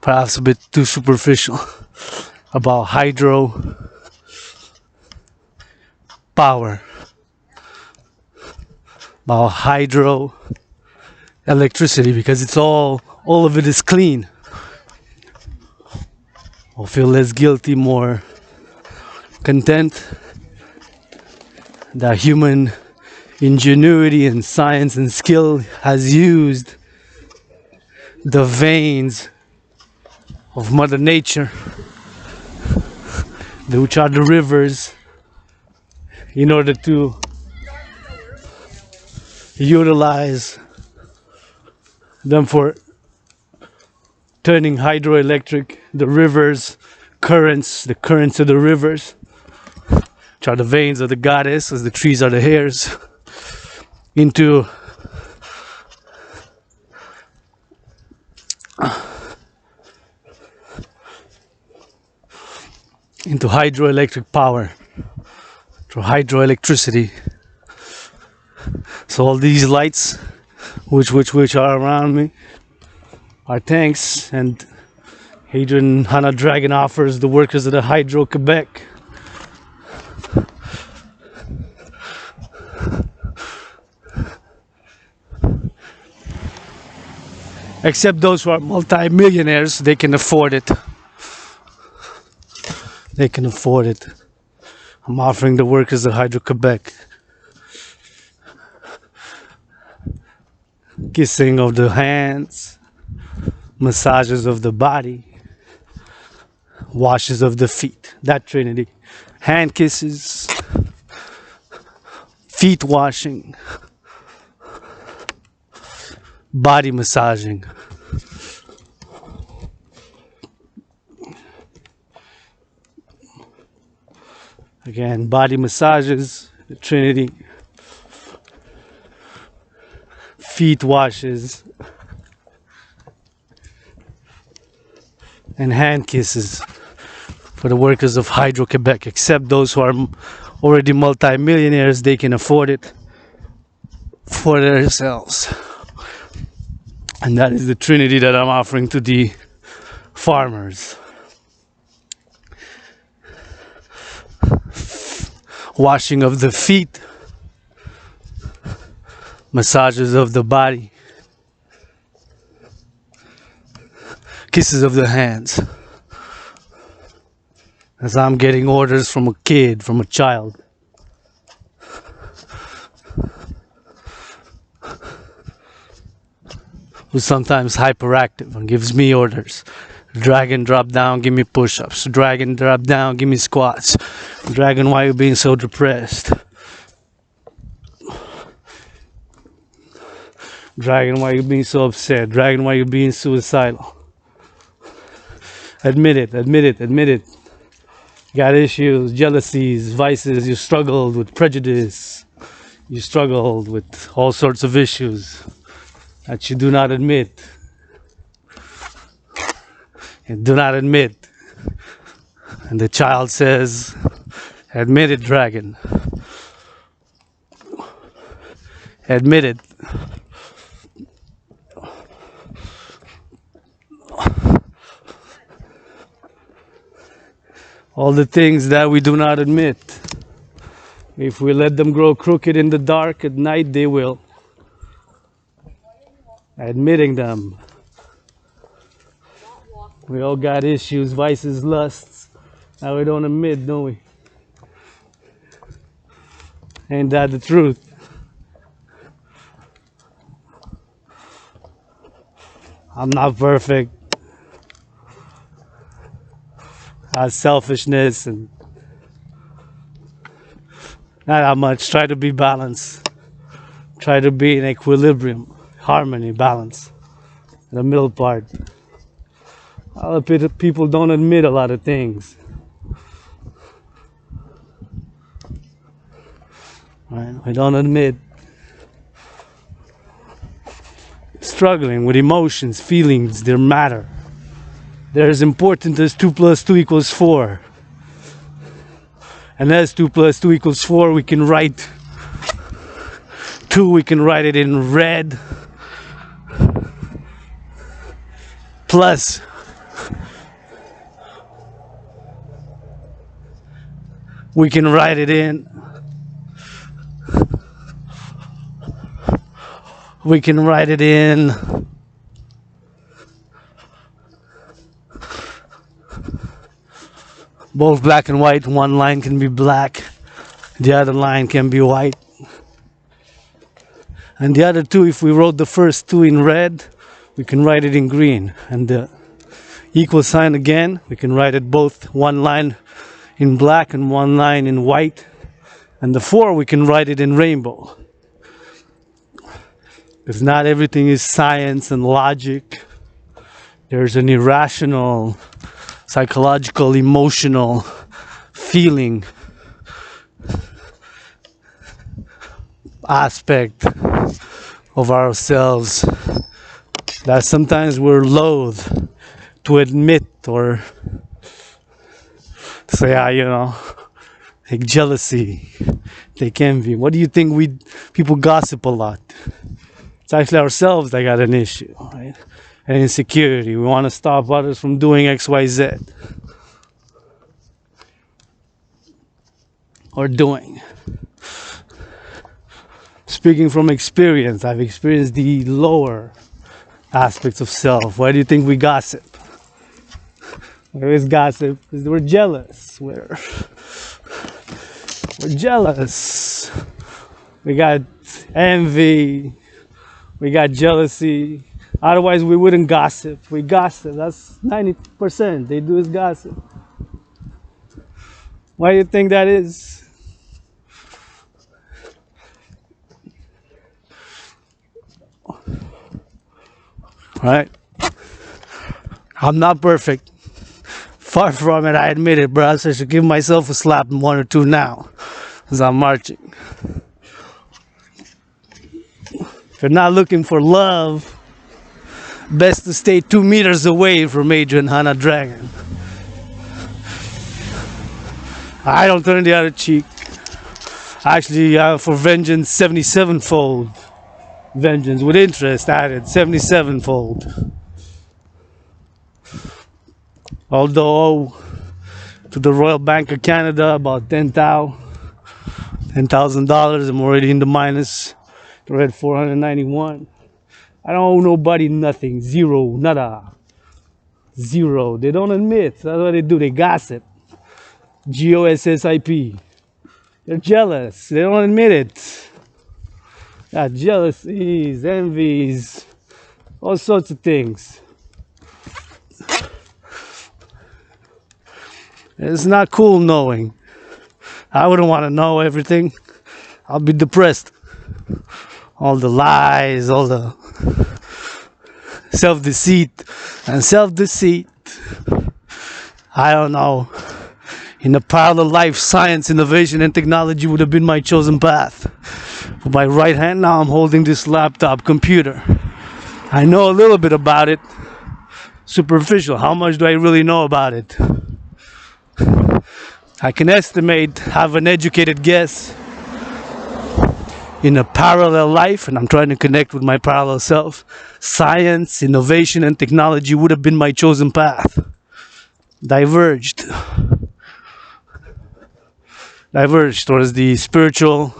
perhaps a bit too superficial about hydro power, about hydro electricity, because it's all of it is clean. I'll feel less guilty, more content that human ingenuity and science and skill has used the veins of Mother Nature, which are the rivers, in order to utilize them for turning hydroelectric, the rivers, currents, the currents of the rivers, which are the veins of the goddess, as the trees are the hairs, into hydroelectric power, through hydroelectricity. So all these lights which are around me, our tanks, and Hadrian Hana Dragan offers the workers of the Hydro Quebec except those who are multi-millionaires, they can afford it. They can afford it. I'm offering the workers of Hydro Quebec kissing of the hands, massages of the body, washes of the feet. That trinity. Hand kisses, feet washing, body massaging. Again, body massages, the trinity, feet washes, and hand kisses for the workers of Hydro Quebec, except those who are already multi-millionaires. They can afford it for themselves. And that is the trinity that I'm offering to the farmers. Washing of the feet, massages of the body, kisses of the hands. As I'm getting orders from a kid, from a child. Who's sometimes hyperactive and gives me orders. Dragan, drop down, give me push-ups. Dragan, drop down, give me squats. Dragan, why are you being so depressed? Dragan, why are you being so upset? Dragan, why are you being suicidal? Admit it, admit it, admit it. You got issues, jealousies, vices. You struggled with prejudice. You struggled with all sorts of issues that you do not admit. You do not admit. And the child says, admit it, Dragan. Admit it. All the things that we do not admit. If we let them grow crooked in the dark, at night they will. Admitting them. We all got issues, vices, lusts. Now we don't admit, don't we? Ain't that the truth? I'm not perfect. I have selfishness and not that much. Try to be balanced. Try to be in equilibrium, harmony, balance. The middle part. A lot of people don't admit a lot of things. Right? We don't admit struggling with emotions, feelings, their matter. They're as important as 2 + 2 = 4. And as 2 + 2 = 4, we can write 2, we can write it in red. Plus we can write it in. We can write it in. Both black and white. One line can be black, the other line can be white. And the other two, if we wrote the first two in red, we can write it in green. And the equal sign again, we can write it both one line in black and one line in white. And the 4, we can write it in rainbow. Because not everything is science and logic. There's an irrational, psychological, emotional feeling aspect of ourselves that sometimes we're loath to admit or to say, like jealousy, take envy. What do you think people gossip a lot? It's actually ourselves that got an issue, right? and insecurity. We want to stop others from doing X, Y, Z. Or doing. Speaking from experience, I've experienced the lower aspects of self. Why do you think we gossip? We always gossip because we're jealous. We're jealous. We got envy. We got jealousy. Otherwise, we wouldn't gossip. We gossip. That's 90%. They do is gossip. Why do you think that is? Right? I'm not perfect. Far from it, I admit it, bro. So I should give myself a slap in 1 or 2 now as I'm marching. If you're not looking for love, best to stay 2 meters away from Adrian Hannah Dragan. I don't turn the other cheek. Actually, for vengeance, 77-fold. Vengeance with interest added, 77-fold. Although to the Royal Bank of Canada about $10,000, I'm already in the minus. They're at 491. I don't owe nobody nothing. Zero, nada. Zero. They don't admit. That's what they do. They gossip. GOSSIP. They're jealous. They don't admit it. Got jealousies, envies, all sorts of things. It's not cool knowing. I wouldn't want to know everything. I'll be depressed. All the lies, all the self-deceit and self-deceit. I don't know. In a parallel life, science, innovation, and technology would have been my chosen path. With my right hand now, I'm holding this laptop computer. I know a little bit about it. Superficial. How much do I really know about it? I can estimate, have an educated guess. In a parallel life, and I'm trying to connect with my parallel self, science, innovation, and technology would have been my chosen path. Diverged towards the spiritual,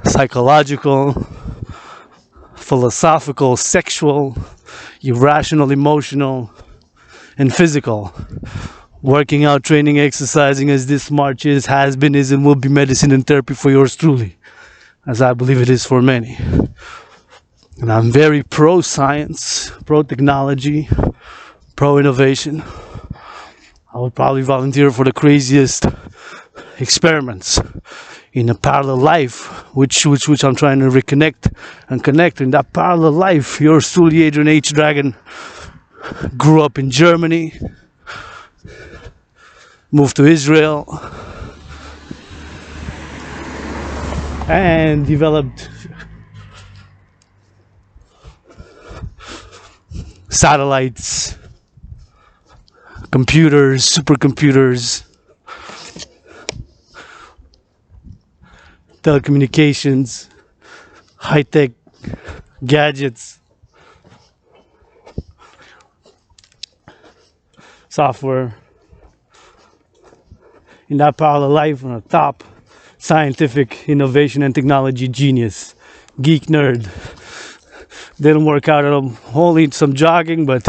psychological, philosophical, sexual, irrational, emotional, and physical. Working out, training, exercising as this march is, has been, is, and will be medicine and therapy for yours truly, as I believe it is for many. And I'm very pro-science, pro-technology, pro-innovation. I would probably volunteer for the craziest experiments in a parallel life, which I'm trying to reconnect and connect. In that parallel life, yours truly, Adrian H. Dragan, grew up in Germany, moved to Israel, and developed satellites, computers, supercomputers, telecommunications, high-tech gadgets, software. In that parallel life, I'm a top scientific innovation and technology genius, geek nerd. Didn't work out at all, only some jogging, but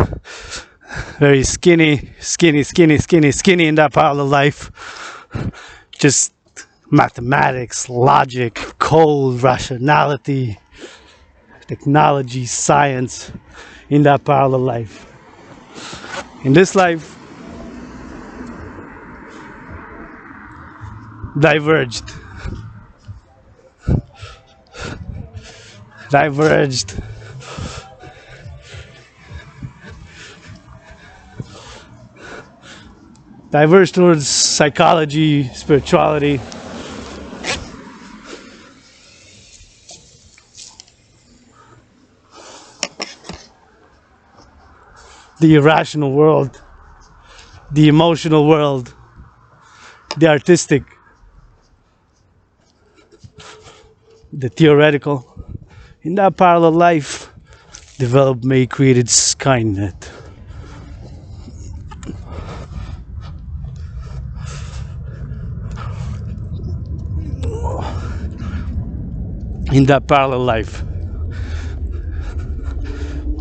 very skinny in that parallel life. Just mathematics, logic, code, rationality, technology, science in that parallel life. In this life, diverged. Diverged towards psychology, spirituality. The irrational world, the emotional world, the artistic, the theoretical. In that parallel life, developed, made, created Skynet. In that parallel life,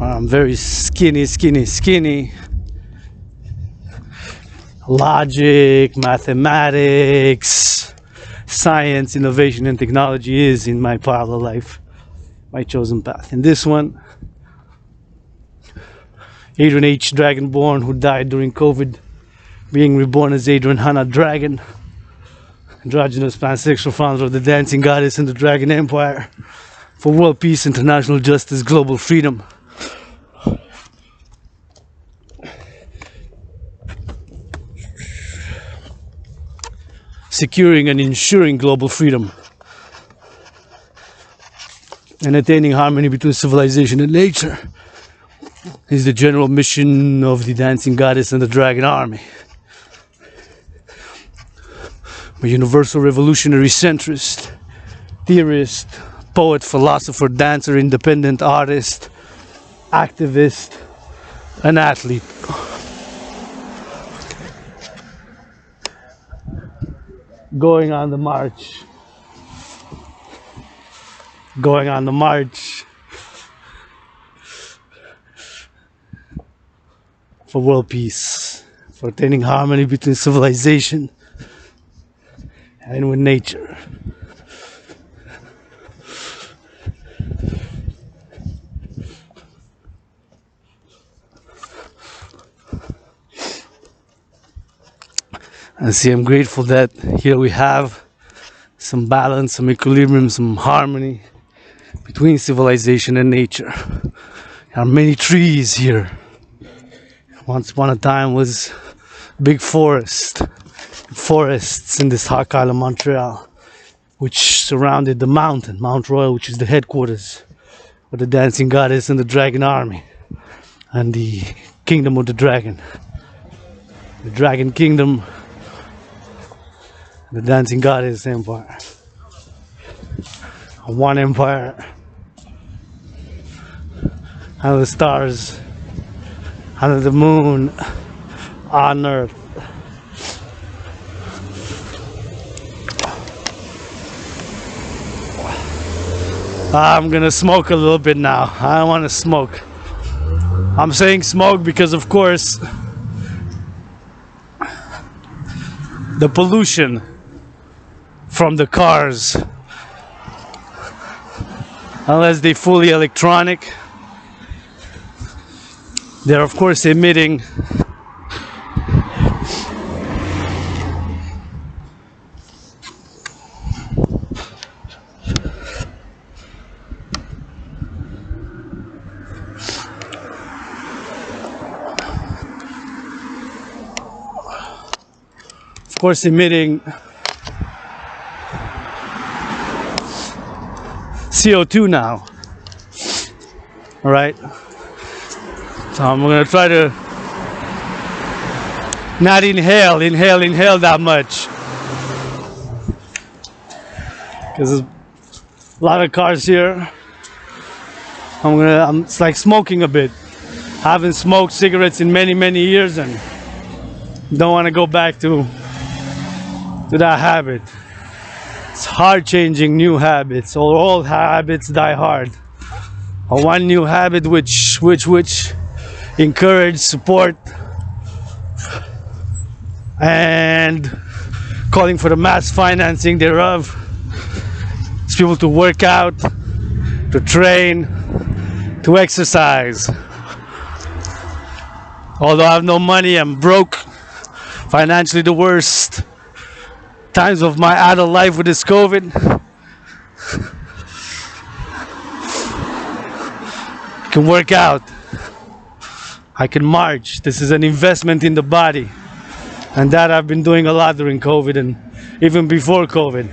I'm very skinny. Logic, mathematics, science, innovation, and technology is in my parallel life, my chosen path. In this one, Adrian H. Dragonborn, who died during COVID, being reborn as Adrian Hannah Dragan, androgynous pansexual founder of the Dancing Goddess and the Dragon Empire, for world peace, international justice, global freedom. Securing and ensuring global freedom and attaining harmony between civilization and nature is the general mission of the Dancing Goddess and the Dragon Army. A universal revolutionary centrist, theorist, poet, philosopher, dancer, independent artist, activist, and athlete. Going on the march for world peace, for attaining harmony between civilization and with nature. And see, I'm grateful that here we have some balance, some equilibrium, some harmony between civilization and nature. There are many trees here. Once upon a time was big forests in this hot island, Montreal, which surrounded the mountain, Mount Royal, which is the headquarters of the Dancing Goddess and the Dragon Army and the Kingdom of the Dragon. The Dragon Kingdom, the Dancing Goddess Empire. One empire. Under the stars, under the moon, on earth. I'm gonna smoke a little bit now. I don't want to smoke. I'm saying smoke because, of course, the pollution from the cars, unless they're fully electronic, they're of course emitting CO2 now. All right, so I'm gonna try to not inhale that much, because there's a lot of cars here. It's like smoking a bit. I haven't smoked cigarettes in many years and don't want to go back to that habit. It's hard changing new habits, or old habits die hard. Or one new habit which encourage, support, and calling for the mass financing thereof. It's people to work out, to train, to exercise. Although I have no money, I'm broke, financially the worst times of my adult life with this COVID. I can work out, I can march. This is an investment in the body, and that I've been doing a lot during COVID and even before COVID.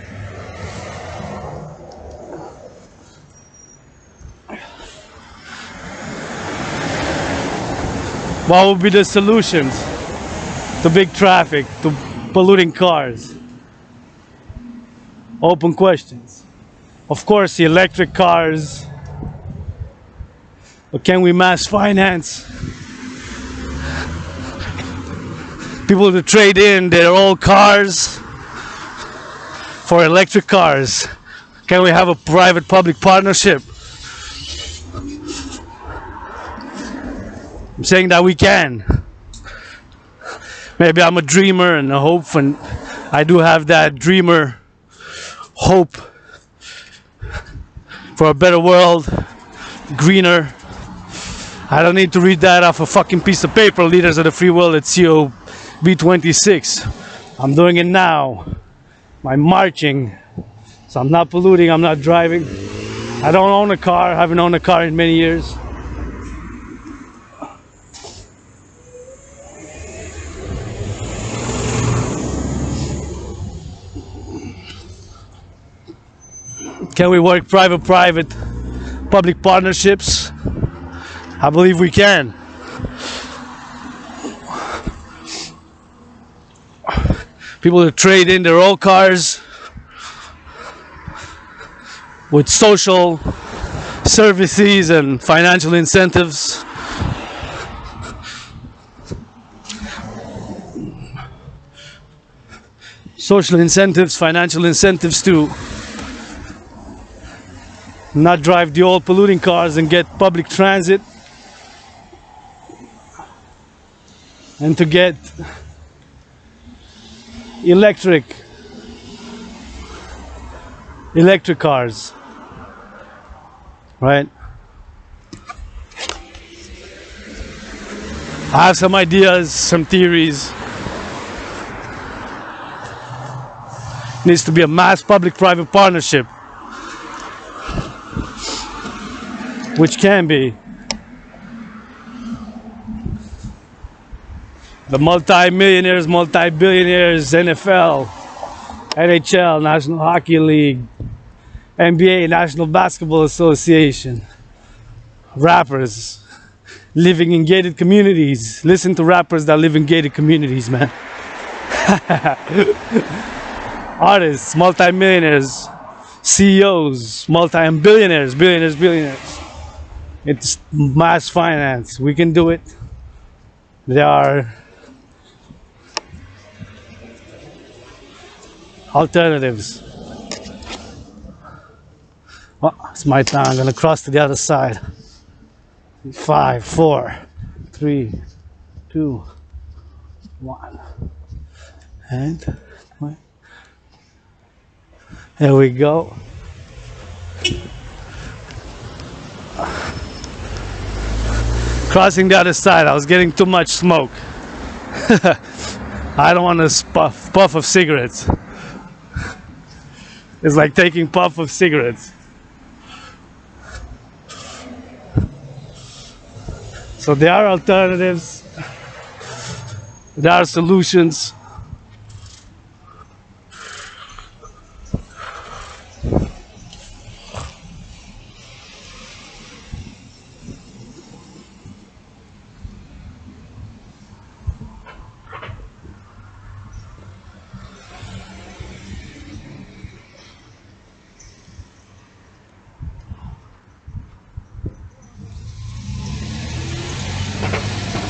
What would be the solutions to big traffic, to polluting cars? Open questions. Of course, the electric cars, Or can we mass finance people to trade in their old cars for electric cars? Can we have a private-public partnership? I'm saying that we can. Maybe I'm a dreamer and a hope, and I do have that dreamer hope for a better world, greener. I don't need to read that off a fucking piece of paper, Leaders of the Free World at COB26. I'm doing it now. I'm marching. So I'm not polluting, I'm not driving. I don't own a car, I haven't owned a car in many years. Can we work private, public partnerships? I believe we can. People to trade in their old cars with social services and financial incentives. Social incentives, financial incentives to not drive the old polluting cars and get public transit, and to get electric cars, right? I have some ideas, some theories. Needs to be a mass public-private partnership, which can be the multi-millionaires, multi-billionaires, NFL, NHL, National Hockey League, NBA, National Basketball Association, rappers living in gated communities. Listen to rappers that live in gated communities, man. Artists, multi-millionaires, CEOs, multi-billionaires, billionaires. It's mass finance. We can do it. There are alternatives. Well, it's my time. I'm gonna cross to the other side. 5, 4, 3, 2, 1. And there we go. Crossing the other side. I was getting too much smoke. I don't want to puff of cigarettes. It's like taking puff of cigarettes. So there are alternatives. There are solutions.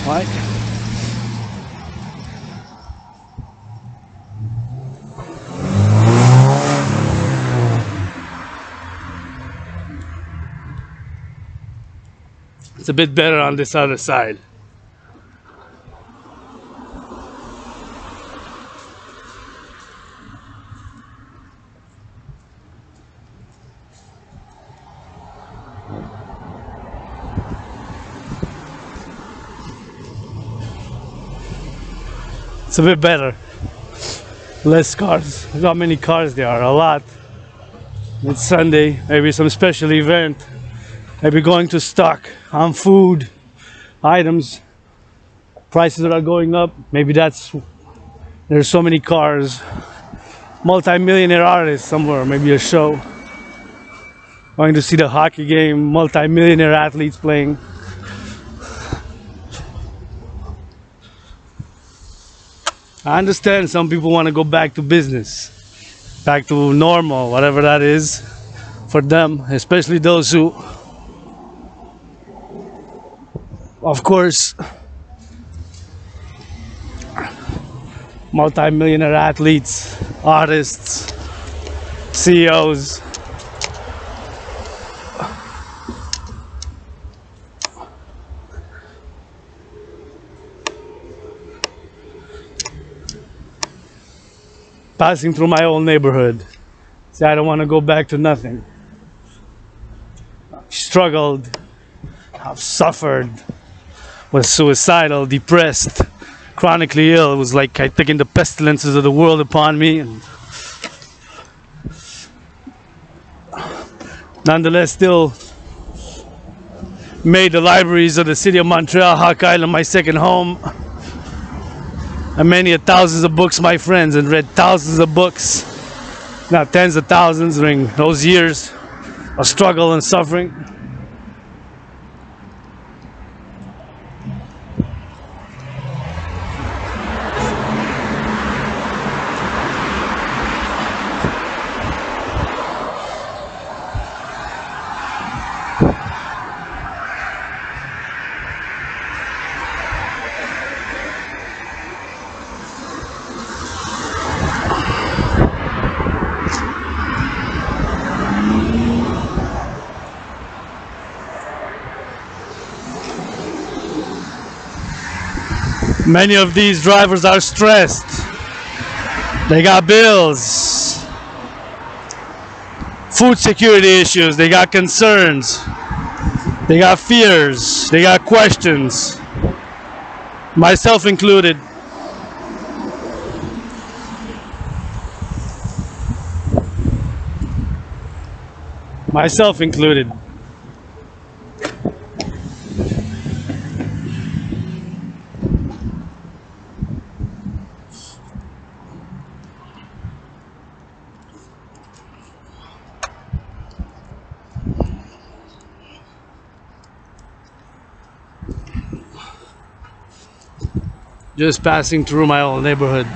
Right? It's a bit better on this other side. It's a bit better. Less cars. Look how many cars there are. A lot. It's Sunday. Maybe some special event. Maybe going to stock on food items. Prices are going up. Maybe that's. There's so many cars. Multi-millionaire artists somewhere. Maybe a show. Going to see the hockey game. Multi-millionaire athletes playing. I understand some people want to go back to business, back to normal, whatever that is for them, especially those who Of course, multi-millionaire athletes, artists, CEOs. Passing through my old neighborhood. See, I don't want to go back to nothing. I've struggled, I've suffered, was suicidal, depressed, chronically ill. It was like I taking the pestilences of the world upon me, and nonetheless still made the libraries of the city of Montreal, Hawk Island, my second home. And many thousands of books, my friends, and read thousands of books, now tens of thousands during those years of struggle and suffering. Many of these drivers are stressed. They got bills, food security issues, they got concerns, they got fears, they got questions, myself included. Myself included. Just passing through my old neighborhood.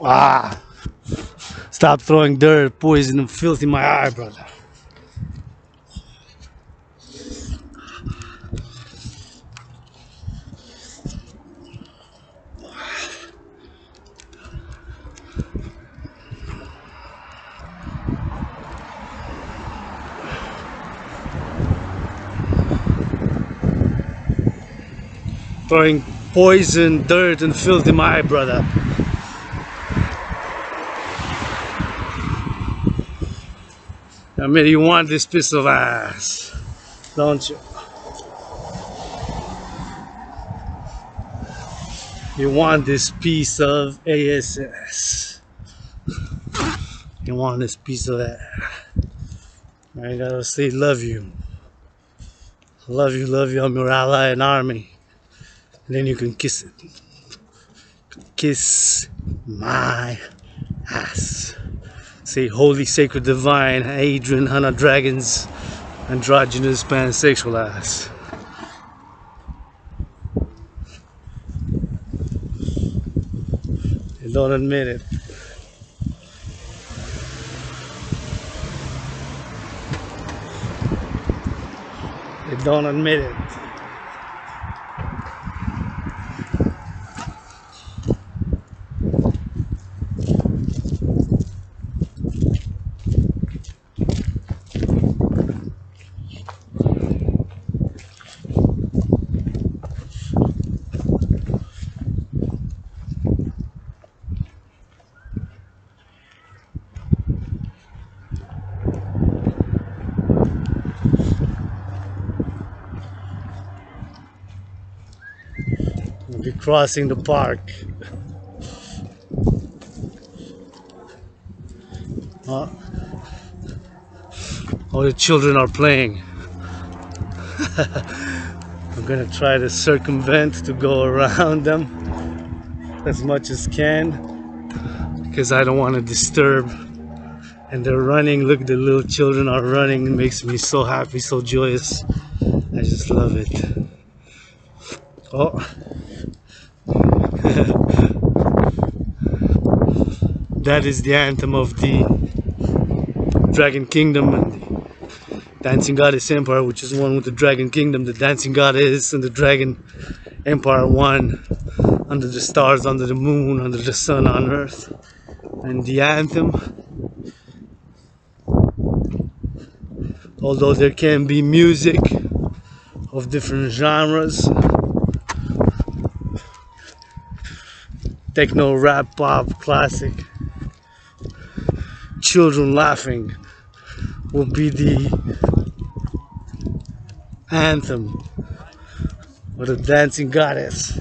Ah, stop throwing dirt, poison, and filth in my eye, brother. Throwing poison, dirt, and filth in my eye, brother. I mean, you want this piece of ass, don't you? You want this piece of ASS. You want this piece of that. I gotta say, love you. Love you, love you. I'm your ally and army. And then you can kiss it. Kiss my ass. Say, holy, sacred, divine, Adrian, Hannah, Dragan's androgynous, pansexual ass. You don't admit it. You don't admit it. We'll be crossing the park. all the children are playing. I'm gonna try to circumvent to go around them as much as can because I don't want to disturb. And they're running. Look, the little children are running. It makes me so happy, so joyous. I just love it. Oh. That is the anthem of the Dragon Kingdom and the Dancing Goddess Empire, which is one with the Dragon Kingdom. The Dancing Goddess and the Dragon Empire, one under the stars, under the moon, under the sun on earth. And the anthem, although there can be music of different genres, techno, rap, pop, classic, children laughing will be the anthem of the Dancing Goddess.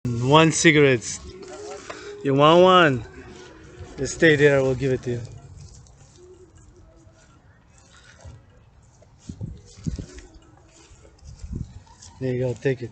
One cigarette. You want one? Just stay there, we'll give it to you. There you go, take it.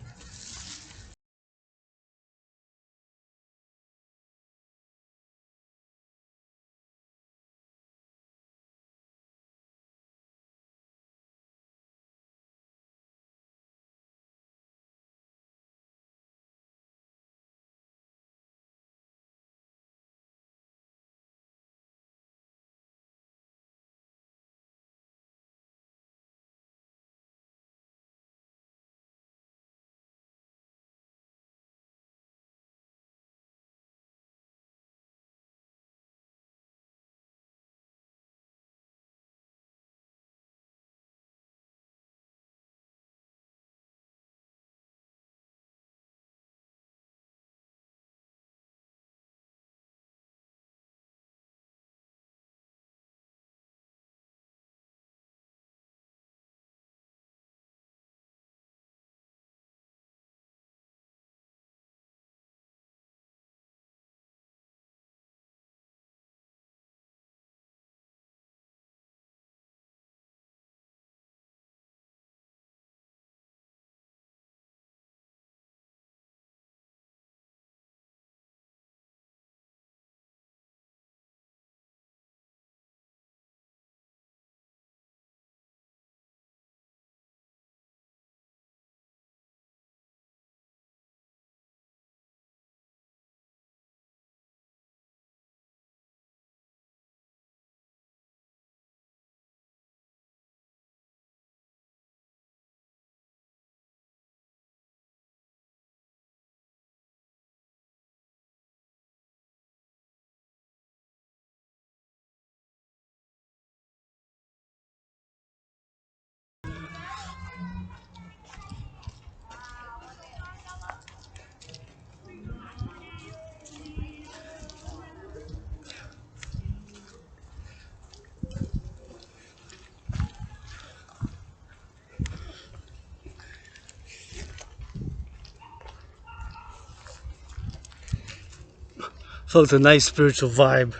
Felt a nice spiritual vibe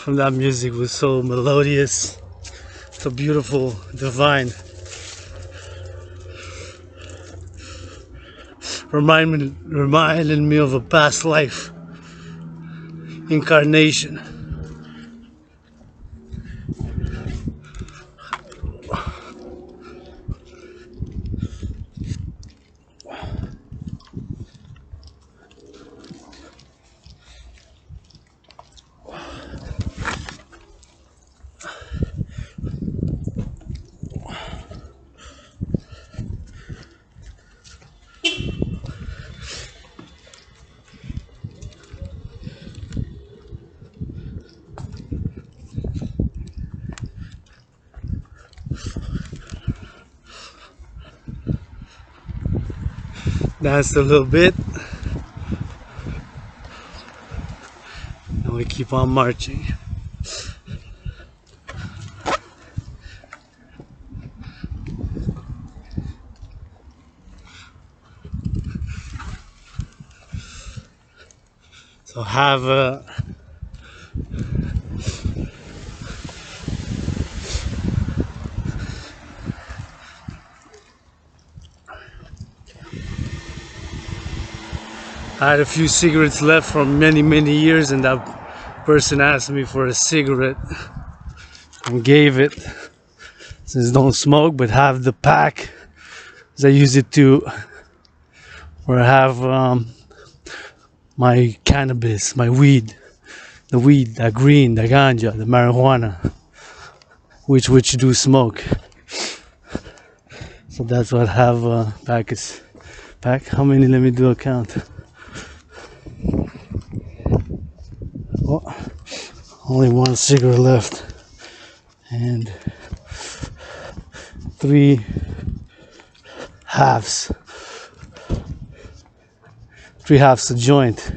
from that music was so melodious, so beautiful, divine. Reminding me of a past life, incarnation. Danced a little bit, and we keep on marching. So have I had a few cigarettes left from many years, and that person asked me for a cigarette and gave it. Says don't smoke, but have the pack. I use it to, or have my cannabis, my weed, the weed, the green, the ganja, the marijuana, which do smoke. So that's what I have pack. How many? Let me do a count. Oh, only one cigarette left, and 3 halves. 3 halves a joint.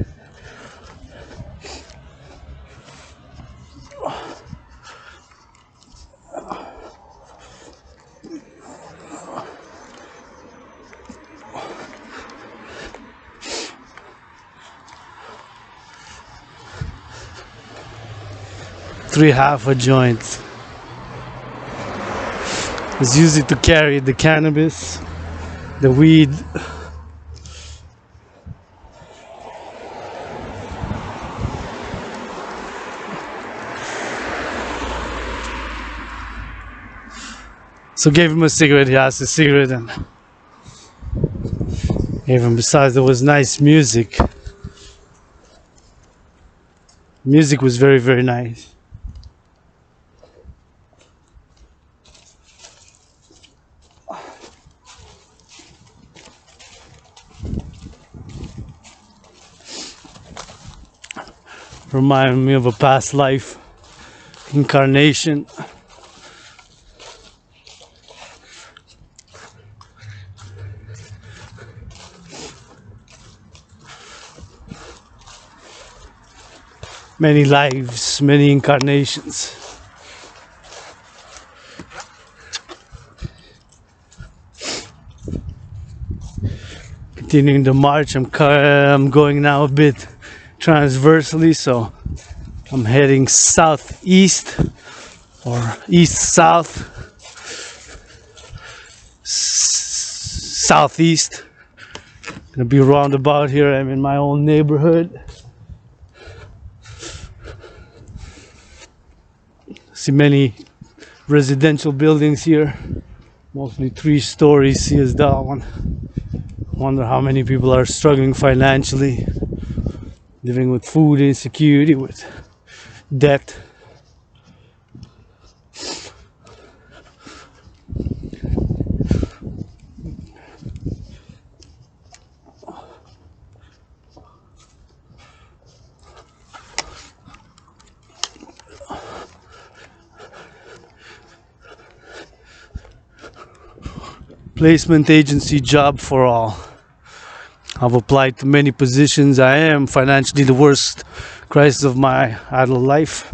Three half a joint. It's used to carry the cannabis, the weed. So gave him a cigarette. He asked a cigarette and gave him. Besides, there was nice music. Music was very nice. Remind me of a past life, incarnation. Many lives, many incarnations. Continuing the march, I'm going now a bit transversely, so I'm heading southeast or east-south, southeast. Gonna be roundabout here. I'm in my own neighborhood. See many residential buildings here, mostly 3 stories. See as that one. Wonder how many people are struggling financially, living with food insecurity, with debt. Placement agency job for all. I've applied to many positions. I am financially the worst crisis of my adult life.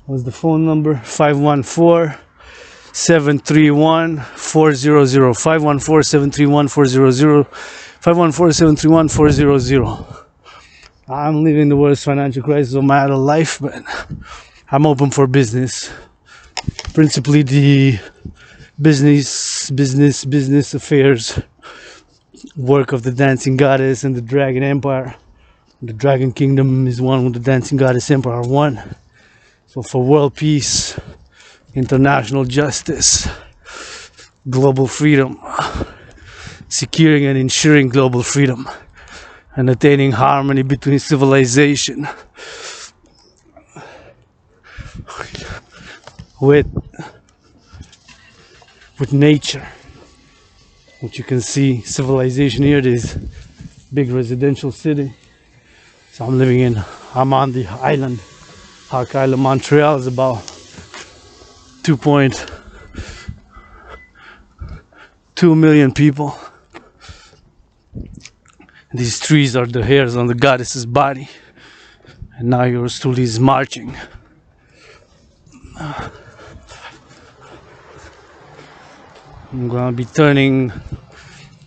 What's the phone number? 514-731-400. 514-731-400. 514-731-400. I'm living the worst financial crisis of my adult life, but I'm open for business. Principally the business affairs work of the Dancing Goddess and the Dragon Empire. The Dragon Kingdom is one with the Dancing Goddess Empire one. So for world peace, international justice, global freedom, securing and ensuring global freedom, and attaining harmony between civilization with nature. Which you can see civilization here. This big residential city. So I'm on the island, Hawk Island. Montreal is about 2.2 million people. These trees are the hairs on the goddess's body. And now yours truly is marching. I'm gonna be turning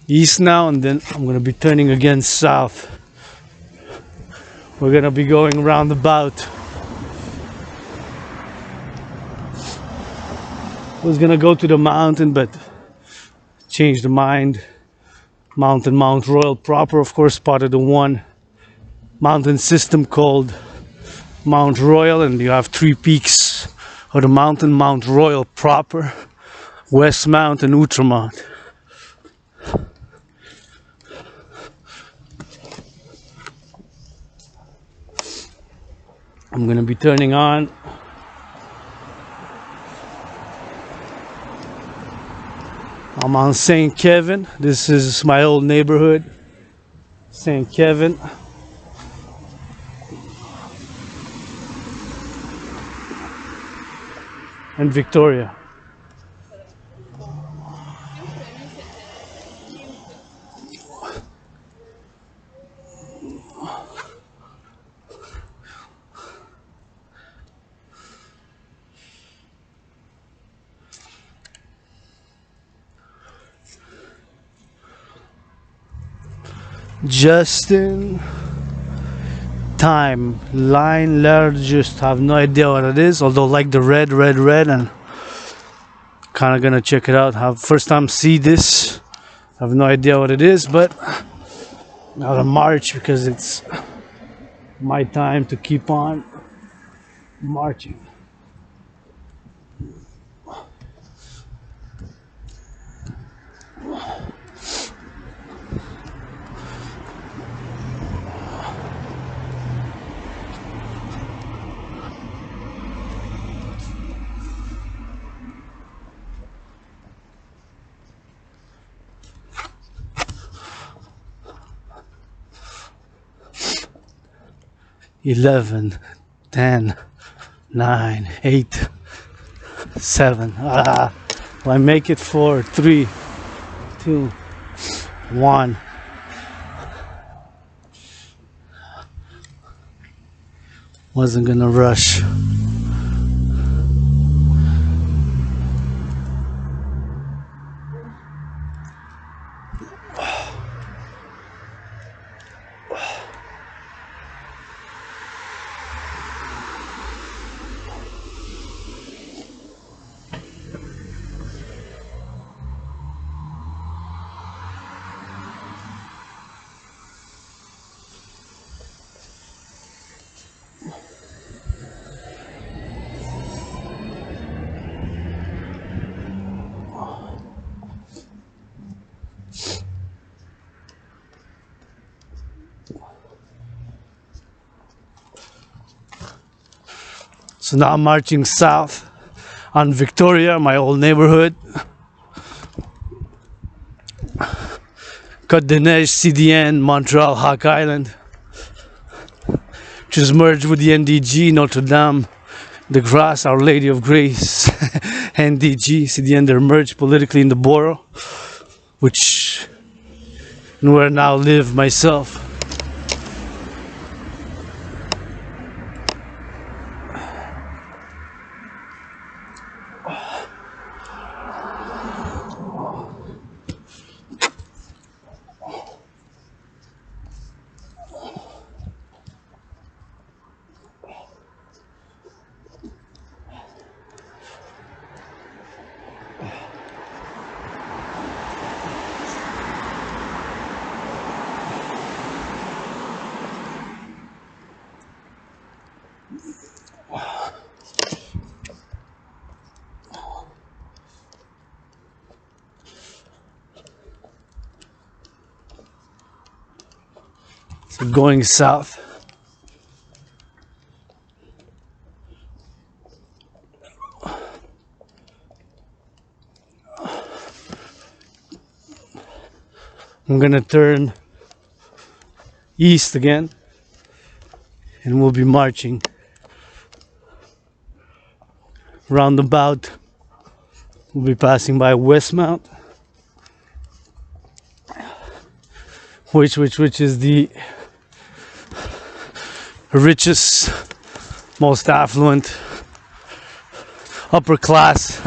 east now, and then I'm gonna be turning again south. We're gonna be going roundabout. Was gonna go to the mountain, but changed the mind. Mount Royal proper, of course, part of the one mountain system called Mount Royal, and you have 3 peaks of the mountain: Mount Royal proper, West Mount, and Outremont. I'm gonna be turning on. I'm on St. Kevin. This is my old neighborhood, St. Kevin. And Victoria. Just in time. Line largest, have no idea what it is, although like the red, and kind of gonna check it out. Have first time see this, have no idea what it is, but now to march because it's my time to keep on marching. Eleven, 10, 9, 8, 7. Well, I make it 4, 3, 2, 1. Wasn't gonna rush. So now I'm marching south on Victoria, my old neighborhood. Côte des Neiges, CDN, Montreal, Hawk Island, which is merged with the NDG, Notre Dame, the Grasse, Our Lady of Grace, NDG, CDN. They're merged politically in the borough, which where I now live myself. So going south. I'm gonna turn east again, and we'll be marching roundabout. We'll be passing by Westmount, which is the richest, most affluent, upper class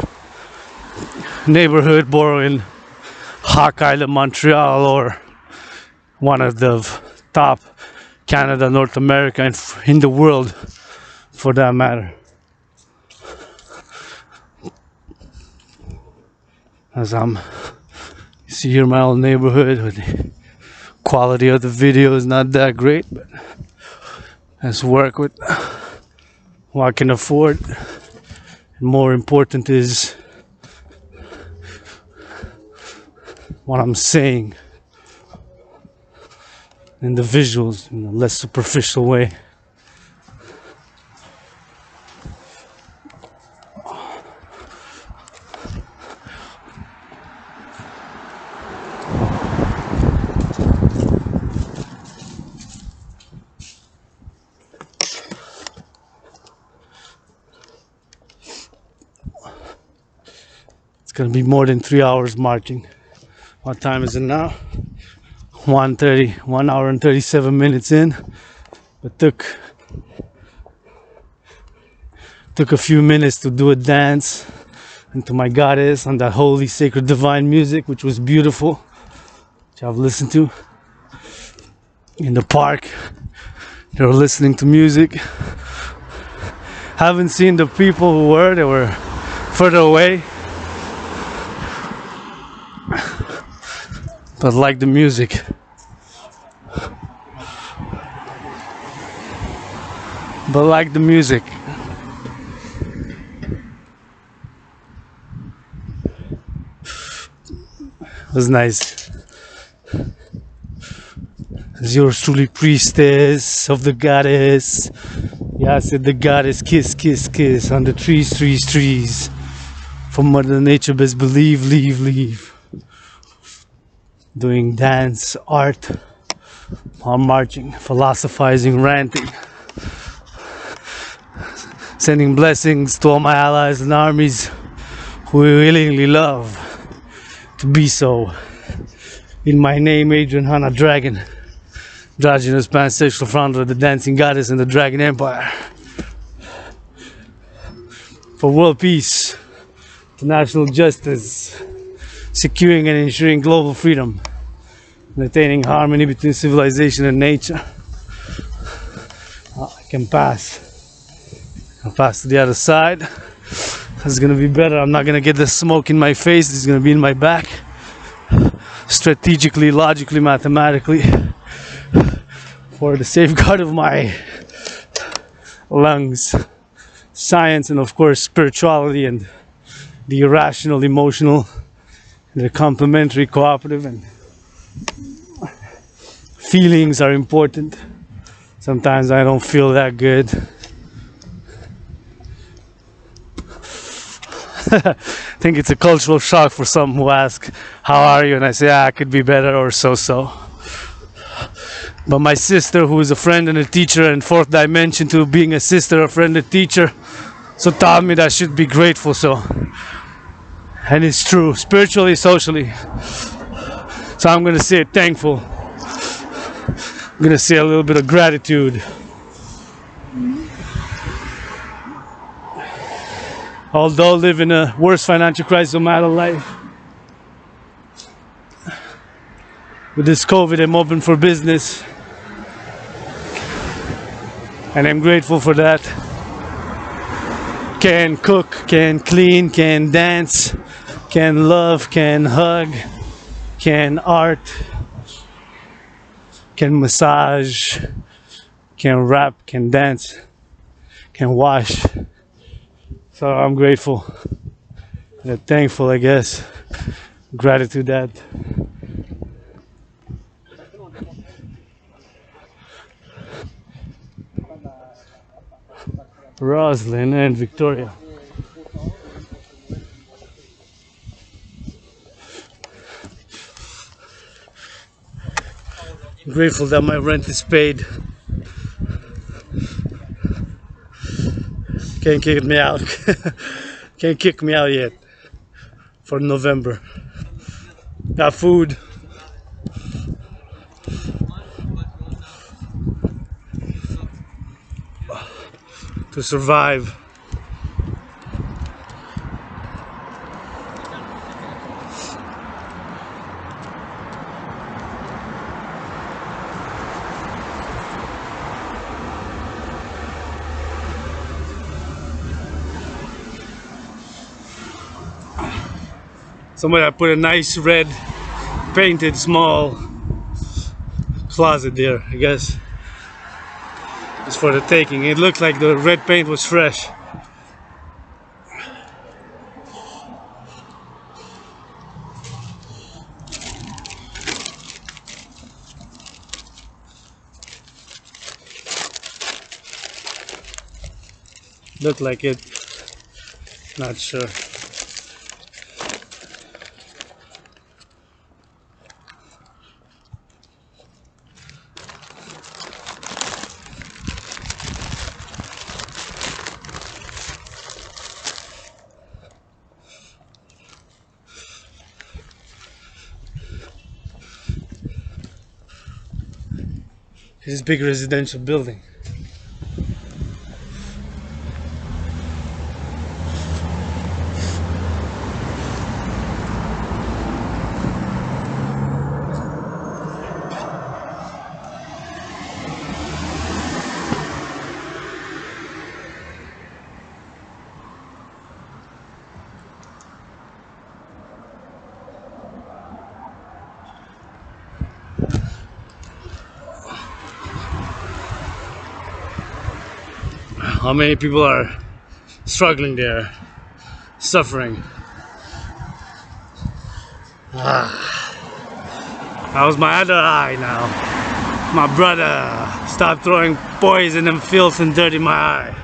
neighborhood, borrowing Hawk Island, Montreal, or one of the top Canada, North America, and in the world for that matter. As you see here, my old neighborhood, with the quality of the video is not that great, but let's work with what I can afford. And more important is what I'm saying in the visuals, in a less superficial way. It's gonna be more than 3 hours marching. What time is it now? 1:30, 1 hour and 37 minutes in. But took a few minutes to do a dance and to my goddess on that holy, sacred, divine music, which was beautiful, which I've listened to in the park. They were listening to music. Haven't seen the people who were. They were further away. But like the music. But like the music. It was nice. As yours truly, Priestess of the goddess. Yeah, I said the goddess, kiss, kiss, kiss on the trees, trees, trees. From Mother Nature, best believe, leave, leave. Doing dance, art, while marching, philosophizing, ranting. Sending blessings to all my allies and armies who willingly love to be so. In my name, Adrian Hanna Dragan, androgynous pansexual founder of the Dancing Goddess and the Dragon Empire. For world peace, for national justice, securing and ensuring global freedom, and attaining harmony between civilization and nature. I can pass. I'll pass to the other side. It's gonna be better. I'm not gonna get the smoke in my face. It's gonna be in my back. Strategically, logically, mathematically, for the safeguard of my lungs. Science and of course spirituality and the irrational, emotional, the complementary, cooperative, and feelings are important. Sometimes I don't feel that good. I think it's a cultural shock for some who ask, how are you? And I say, I could be better or so-so. But my sister, who is a friend and a teacher, and fourth dimension to being a sister, a friend, a teacher, so taught me that I should be grateful. So, and it's true, spiritually, socially. So I'm gonna say thankful. I'm gonna say a little bit of gratitude. Although live in a worst financial crisis of my life, with this COVID, I'm open for business, and I'm grateful for that. Can cook, can clean, can dance, can love, can hug, can art, can massage, can rap, can dance, can wash. So I'm grateful and thankful, I guess. Gratitude that Roslyn and Victoria. I'm grateful that my rent is paid. Can't kick me out. Can't kick me out yet for November. Got food. To survive. Somebody put a nice red painted small closet there, I guess. It's for the taking. It looked like the red paint was fresh. Looked like it. Not sure. This is a big residential building. How many people are struggling there, suffering? How's my other eye now? My brother, stop throwing poison and filth and dirt in my eye.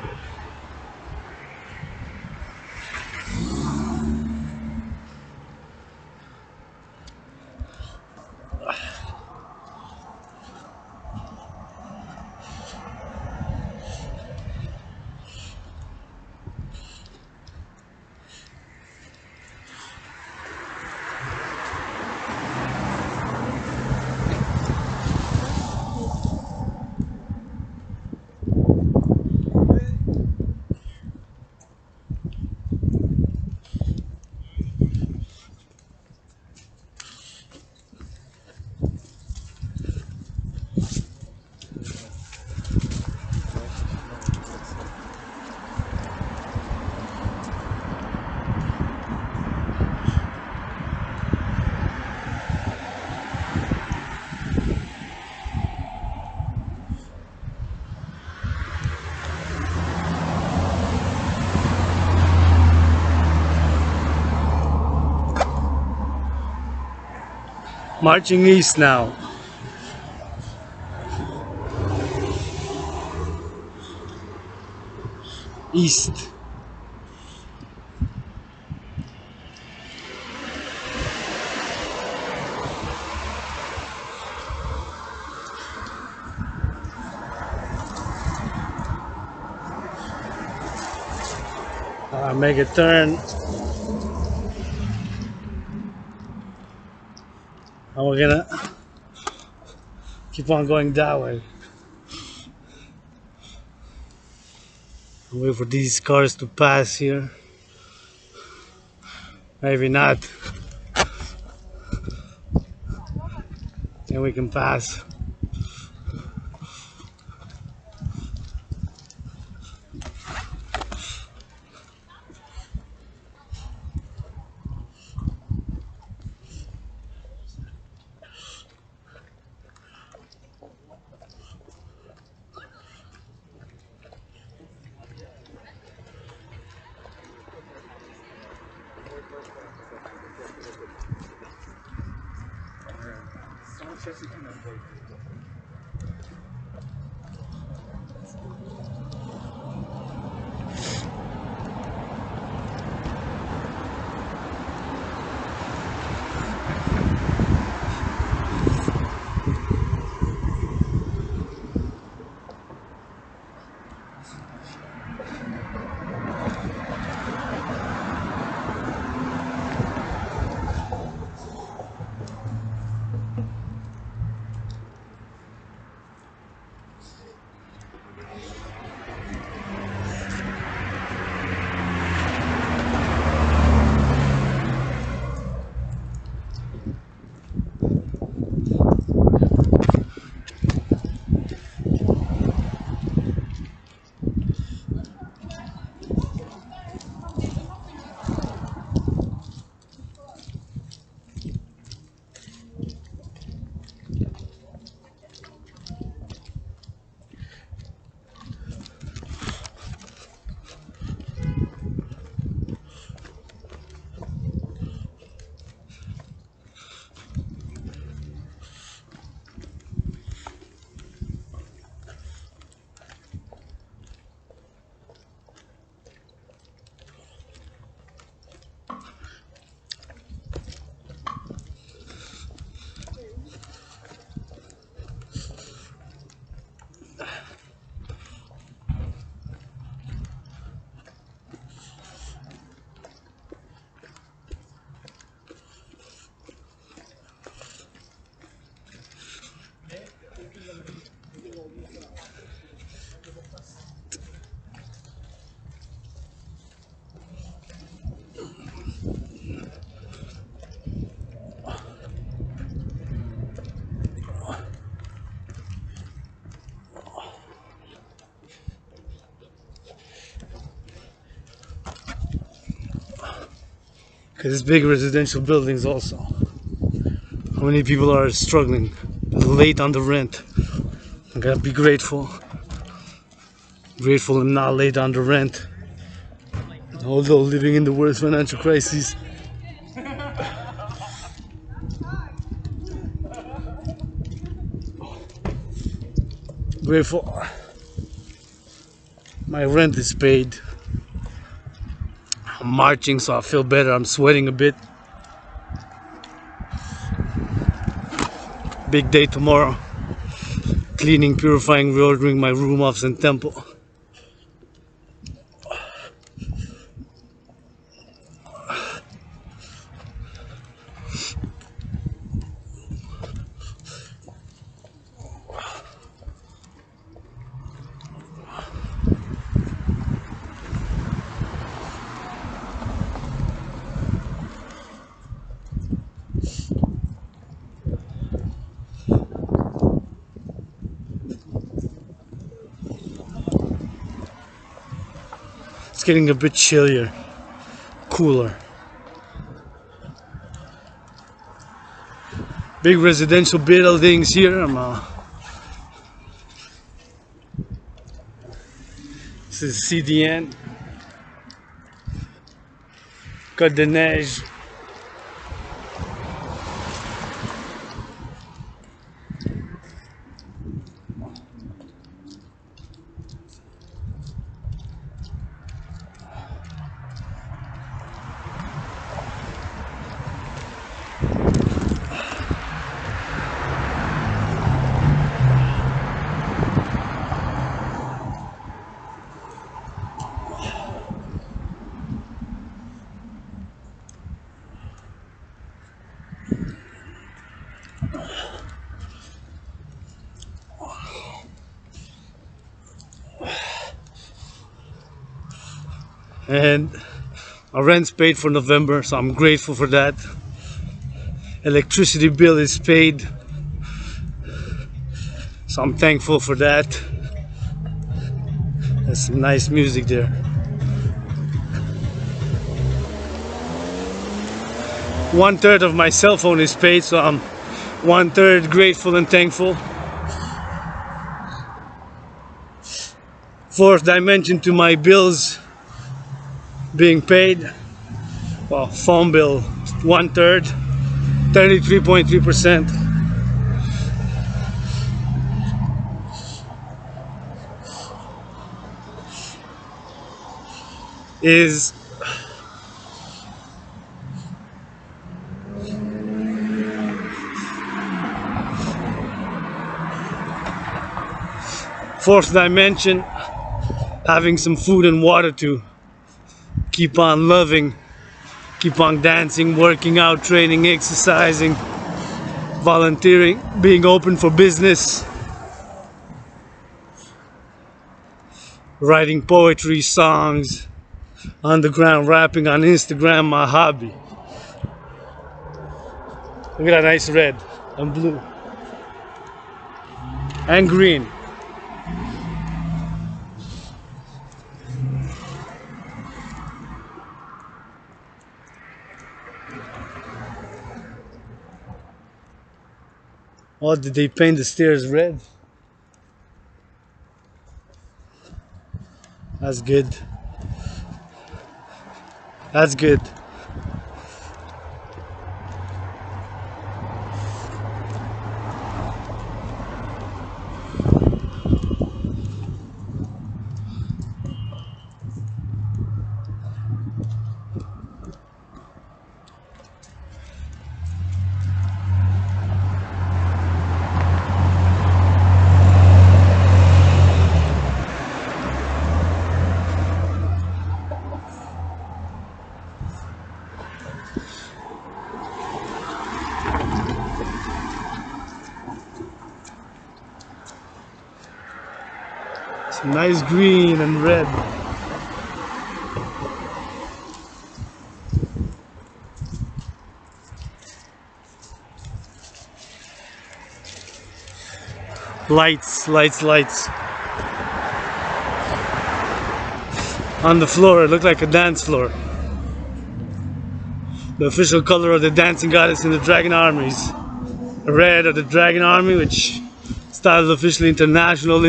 Marching east now. East. Make a turn. And we're gonna keep on going that way. Wait for these cars to pass here. Maybe not. Then we can pass. Because it's big residential buildings also. How many people are struggling, late on the rent? I gotta be grateful. Grateful I'm not late on the rent. Although living in the worst financial crisis. Grateful my rent is paid. I'm marching, so I feel better. I'm sweating a bit. Big day tomorrow. Cleaning, purifying, reordering my room, office and temple. It's getting a bit chillier, cooler. Big residential buildings here. This is CDN. Côte de Neige. And our rent's paid for November, so I'm grateful for that. Electricity bill is paid, so I'm thankful for that. There's some nice music there. One third of my cell phone is paid, so I'm 1/3 grateful and thankful. Fourth dimension to my bills being paid. Well, phone bill 1/3, 33.3%. Is fourth dimension, having some food and water to keep on loving, keep on dancing, working out, training, exercising, volunteering, being open for business, writing poetry, songs, underground rapping on Instagram, my hobby. Look at that nice red and blue and green. Oh, did they paint the stairs red? That's good. That's good. Some nice green and red. Lights, lights, lights. On the floor, it looked like a dance floor. The official color of the dancing goddess in the Dragan armies. Red of the Dragan army, which styled officially International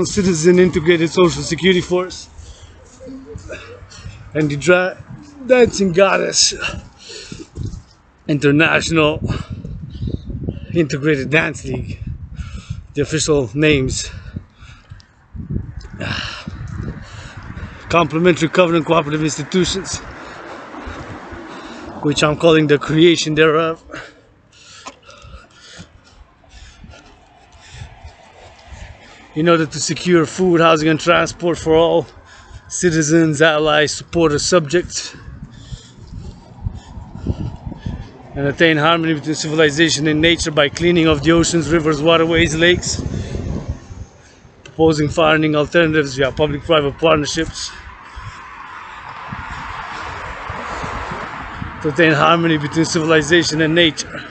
Citizen Integrated Social Security Force. And the dancing goddess International Integrated Dance League. The official names. Complementary Covenant Cooperative Institutions, which I'm calling the creation thereof. In order to secure food, housing, and transport for all citizens, allies, supporters, subjects, and attain harmony between civilization and nature by cleaning of the oceans, rivers, waterways, lakes, proposing farming alternatives via public-private partnerships, to attain harmony between civilization and nature.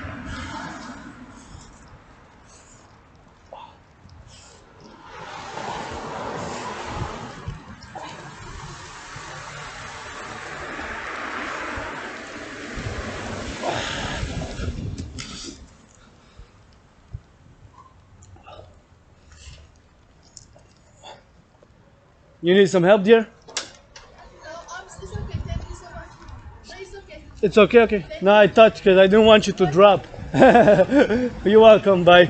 You need some help, dear? No, it's okay. Thank you so much. No, it's okay. It's okay, okay. No, I touched because I didn't want you to drop. You're welcome, bye.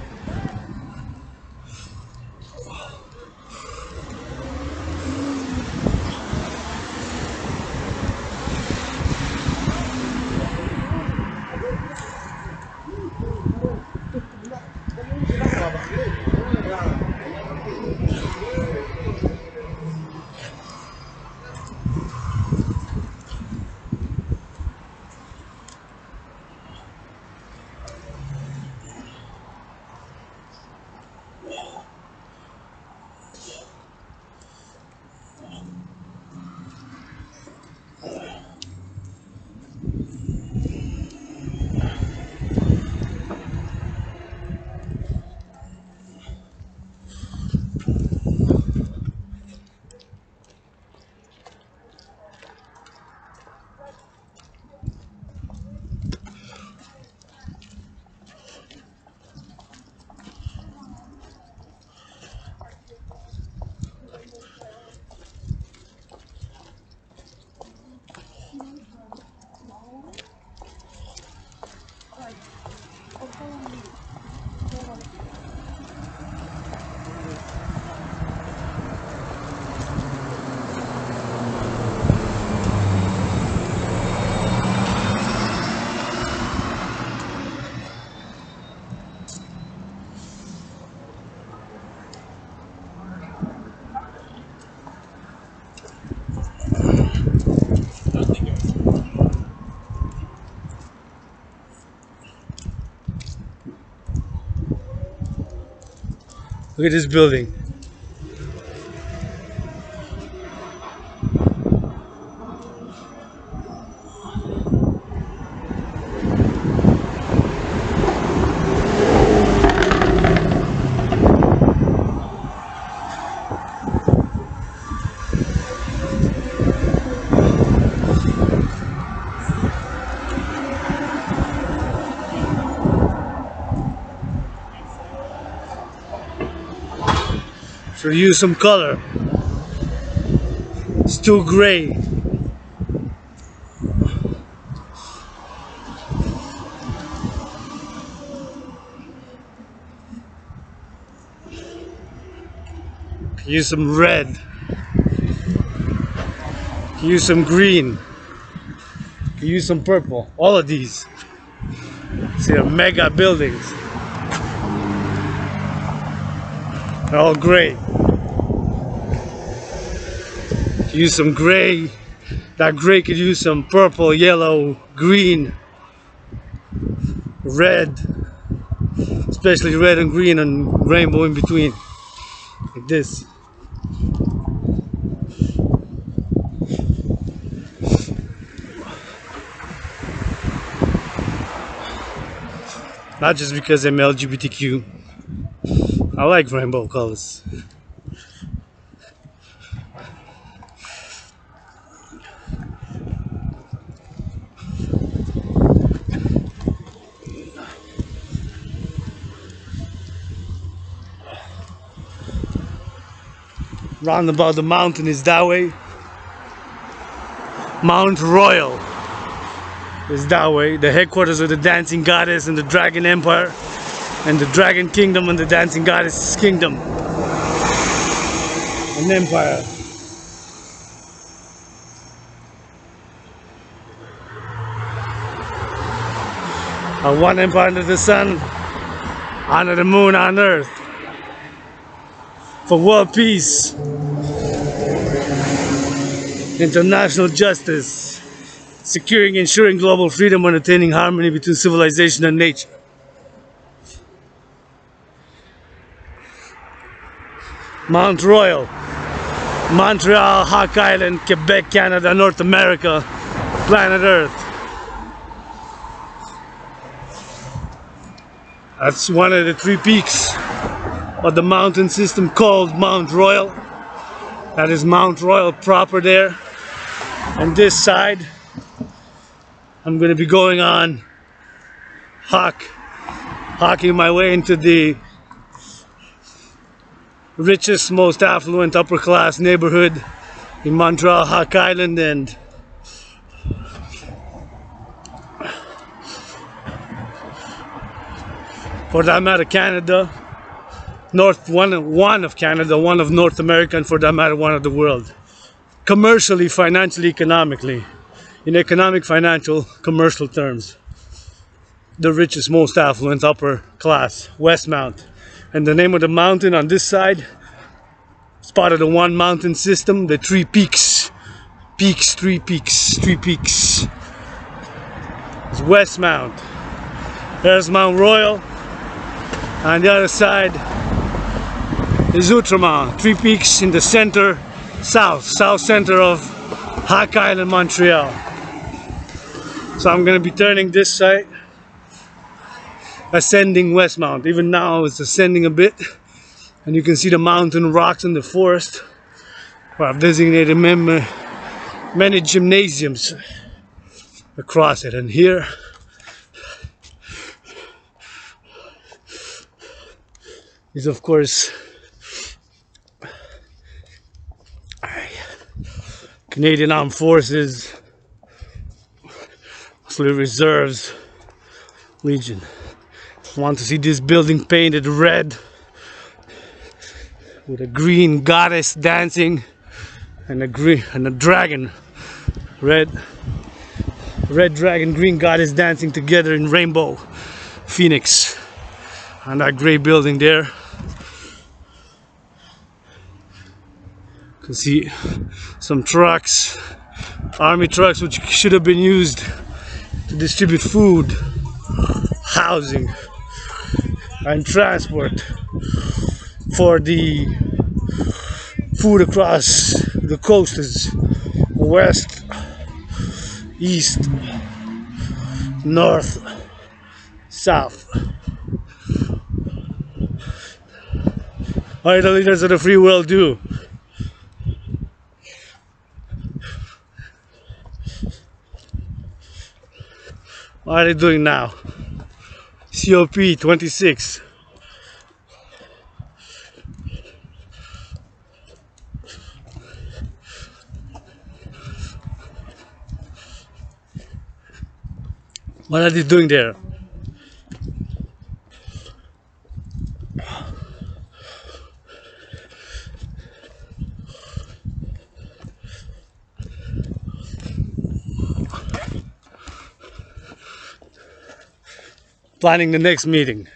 Look at this building. So use some color. It's too gray. Use some red. Use some green. Use some purple. All of these. See, they're mega buildings. They're all gray. Use some gray. That gray could use some purple, yellow, green, red, especially red and green and rainbow in between, like this. Not just because I'm LGBTQ. I like rainbow colors. Round about the mountain is that way. Mount Royal is that way. The headquarters of the dancing goddess and the Dragan Empire, and the Dragon Kingdom and the dancing goddess kingdom and empire. One empire under the sun, under the moon, on earth. For world peace, international justice, securing, ensuring global freedom, and attaining harmony between civilization and nature. Mount Royal, Montreal, Hawk Island, Quebec, Canada, North America, planet Earth. That's one of the 3 peaks of the mountain system called Mount Royal. That is Mount Royal proper there. And this side, I'm going to be going on hawking my way into the richest, most affluent, upper class neighborhood in Montreal, Hawk Island, and for that matter Canada, one of Canada, one of North America, and for that matter one of the world. Commercially, financially, economically, in economic, financial, commercial terms, the richest, most affluent, upper class, Westmount. And the name of the mountain on this side is part of the one mountain system, the 3 peaks. 3 peaks. It's Westmount. There's Mount Royal. On the other side is Outremont, 3 peaks in the center, south center of Hawk Island, Montreal. So I'm going to be turning this side, ascending Westmount. Even now it's ascending a bit, and you can see the mountain rocks in the forest, where I've designated many gymnasiums across it. And here is, of course, Canadian Armed Forces, mostly reserves, Legion. I want to see this building painted red with a green goddess dancing and a dragon, red dragon, green goddess dancing together in rainbow phoenix on that gray building there. You can see some trucks, army trucks, which should have been used to distribute food, housing, and transport for the food across the coasts, west, east, north, south. What do the leaders of the free world do? What are they doing now? COP 26. What are they doing there? Planning the next meeting.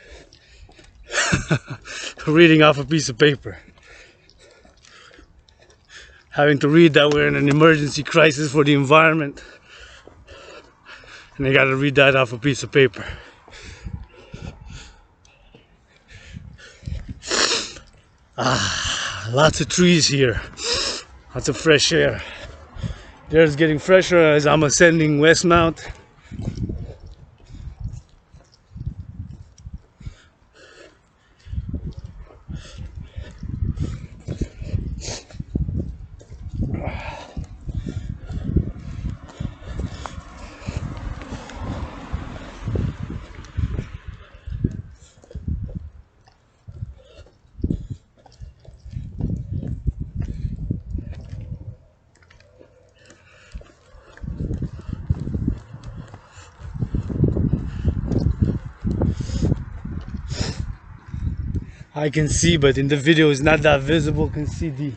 Reading off a piece of paper. Having to read that we're in an emergency crisis for the environment. And I gotta read that off a piece of paper. Lots of trees here. Lots of fresh air. The air is getting fresher as I'm ascending Westmount. I can see, but in the video it's not that visible. Can see the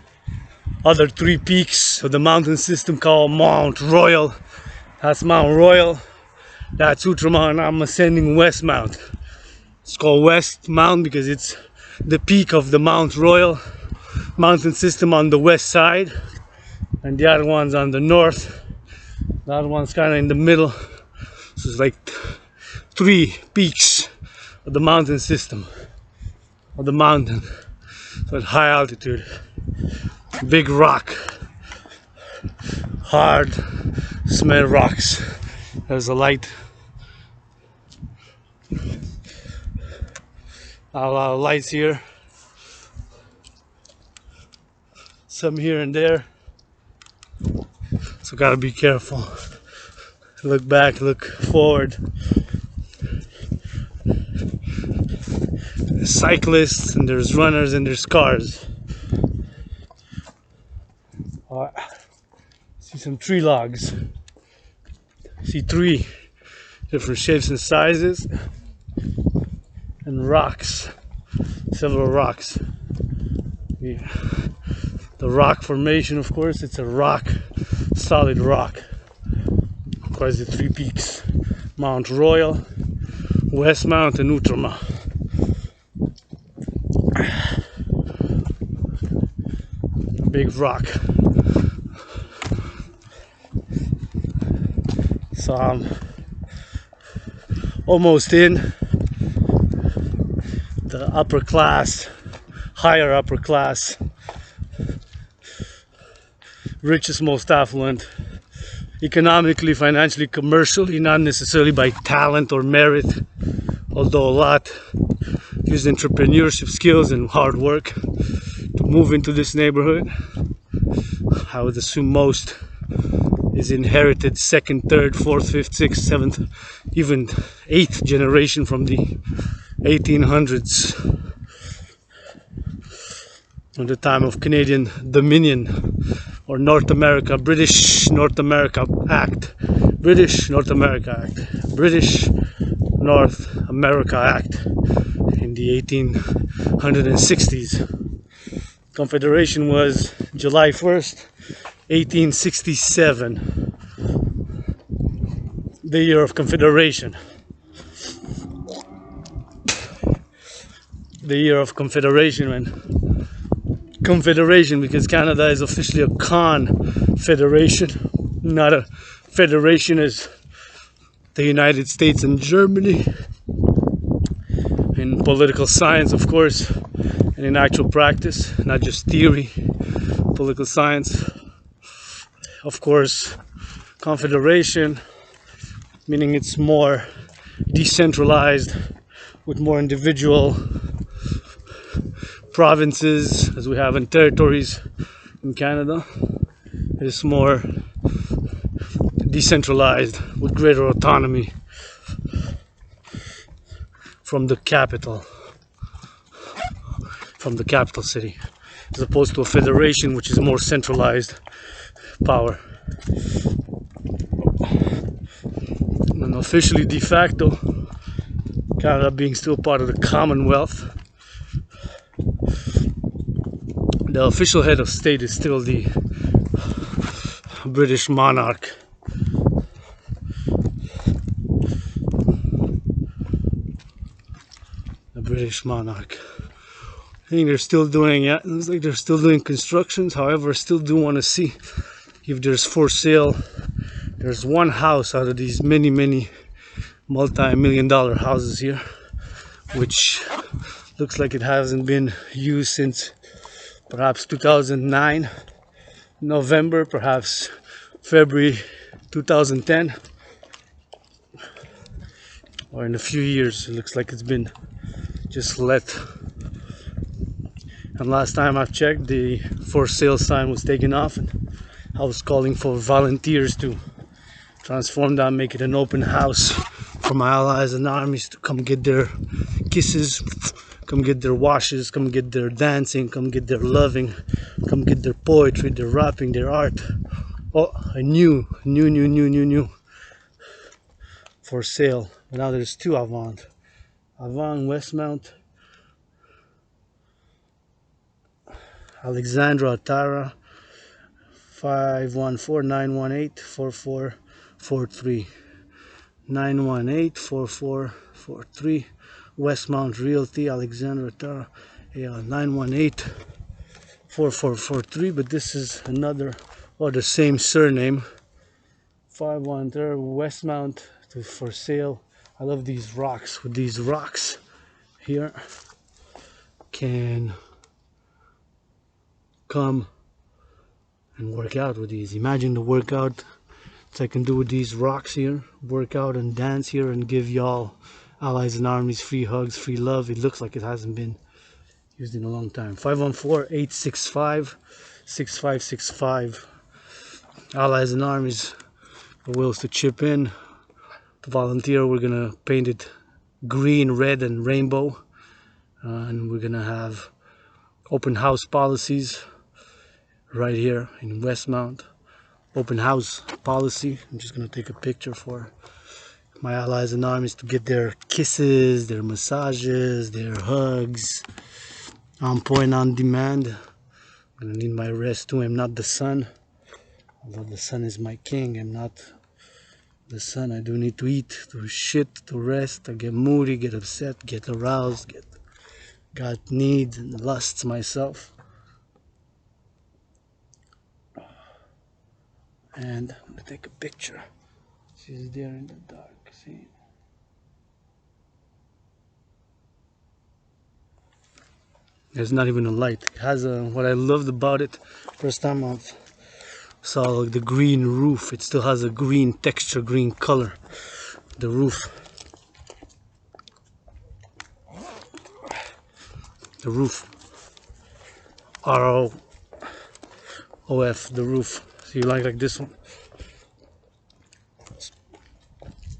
other three peaks of the mountain system called Mount Royal. That's Mount Royal. That's Outremer, and I'm ascending West Mount. It's called West Mount because it's the peak of the Mount Royal mountain system on the west side, and the other one's on the north. The other one's kind of in the middle. So it's like three peaks of the mountain system, of the mountain. So at high altitude, big rock, hard, smell rocks. There's a light. A lot of lights here. Some here and there. So gotta be careful. Look back, look forward. There's cyclists and there's runners and there's cars. See some tree logs. See three different shapes and sizes, and rocks, several rocks. Yeah. The rock formation, of course, it's a rock, solid rock. Of course, the three peaks: Mount Royal, West Mount, and Outremer. A big rock. So I'm almost in the upper class, higher upper class, richest, most affluent, economically, financially, commercially, not necessarily by talent or merit, although a lot use entrepreneurship skills and hard work to move into this neighborhood. I would assume most is inherited second, third, fourth, fifth, sixth, seventh, even eighth generation from the 1800s, at the time of Canadian Dominion, or North America, British North America Act, British North America Act, British North America Act in the 1860s. Confederation was July 1st, 1867, the year of Confederation. The year of Confederation, when Confederation, because Canada is officially a confederation, not a federation as the United States and Germany. In political science, of course, and in actual practice, not just theory, political science. Of course, confederation, meaning it's more decentralized, with more individual provinces, as we have in territories in Canada. It's more decentralized, with greater autonomy from the capital city, as opposed to a federation, which is more centralized power. And officially, de facto, Canada being still part of the Commonwealth, the official head of state is still the British monarch. The British monarch. I think they're still doing it. Looks like they're still doing constructions. However, I still do want to see if there's for sale. There's one house out of these many multi-million-dollar houses here, which looks like it hasn't been used since perhaps 2009 November, perhaps February 2010, or in a few years. It looks like it's been just let. And last time I checked, the for sale sign was taken off, and I was calling for volunteers to transform that, make it an open house for my allies and armies to come get their kisses, come get their washes, come get their dancing, come get their loving, come get their poetry, their rapping, their art. Oh, a new for sale. But now there's two Avant Westmount, Alexandra Tara 514-918-4443. 918-4443. Westmount Realty, Alexandra Tara. Yeah, 918-4443. But this is another, or the same surname. 513 Westmount for sale. I love these rocks. With these rocks here, can come and work out with these. Imagine the workout I can do with these rocks here. Work out and dance here and give y'all Allies and Armies free hugs, free love. It looks like it hasn't been used in a long time. 514-865-6565. Allies and Armies are wills to chip in, to volunteer. We're gonna paint it green, red, and rainbow, and we're gonna have open house policies right here in Westmount. Open house policy. I'm just gonna take a picture for my Allies and Armies to get their kisses, their massages, their hugs on point, on demand. I'm gonna need my rest too. I'm not the sun, although the sun is my king. I'm not the sun. I do need to eat, to shit, to rest. I get moody, get upset, get aroused, got needs and lusts myself. And I'm gonna take a picture. She's there in the dark. See? There's not even a light. It has a, what I loved about it, first time I saw like the green roof. It still has a green texture, green color. The roof. The roof. ROOF, the roof. So you like this one?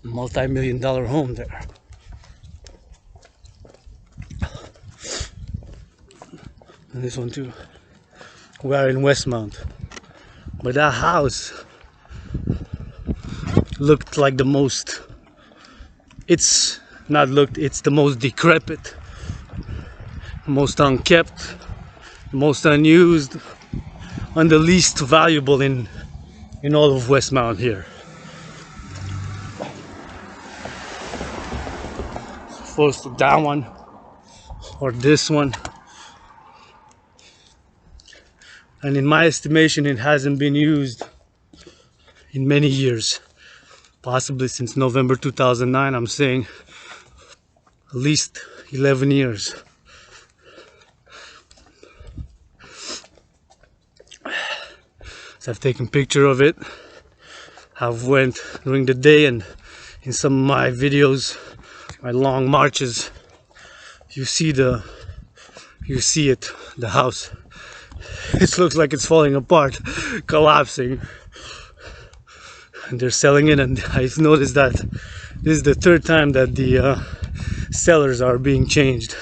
Multi-million-dollar home there. And this one too. We are in Westmount. But that house looked like the most, it's not looked, it's the most decrepit, most unkept, most unused, and the least valuable in all of Westmount here. Supposed to that one or this one. And in my estimation, it hasn't been used in many years, possibly since November 2009. I'm saying at least 11 years. So I've taken picture of it. I've went during the day, and in some of my videos, my long marches, you see it, the house. It looks like it's falling apart, collapsing. And they're selling it, and I've noticed that this is the third time that the sellers are being changed.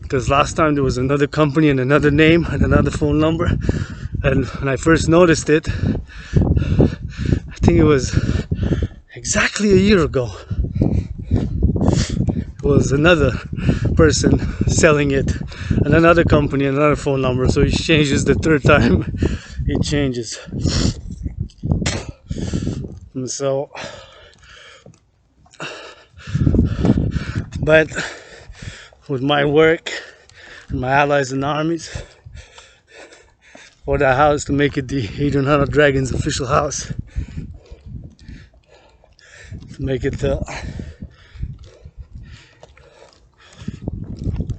Because last time there was another company and another name and another phone number. And when I first noticed it, I think it was exactly a year ago. It was another person selling it, and another company, and another phone number. So it changes the third time it changes. And so, but with my work and my Allies and Armies, for that house to make it the Adrian Dragan's official house, to make it the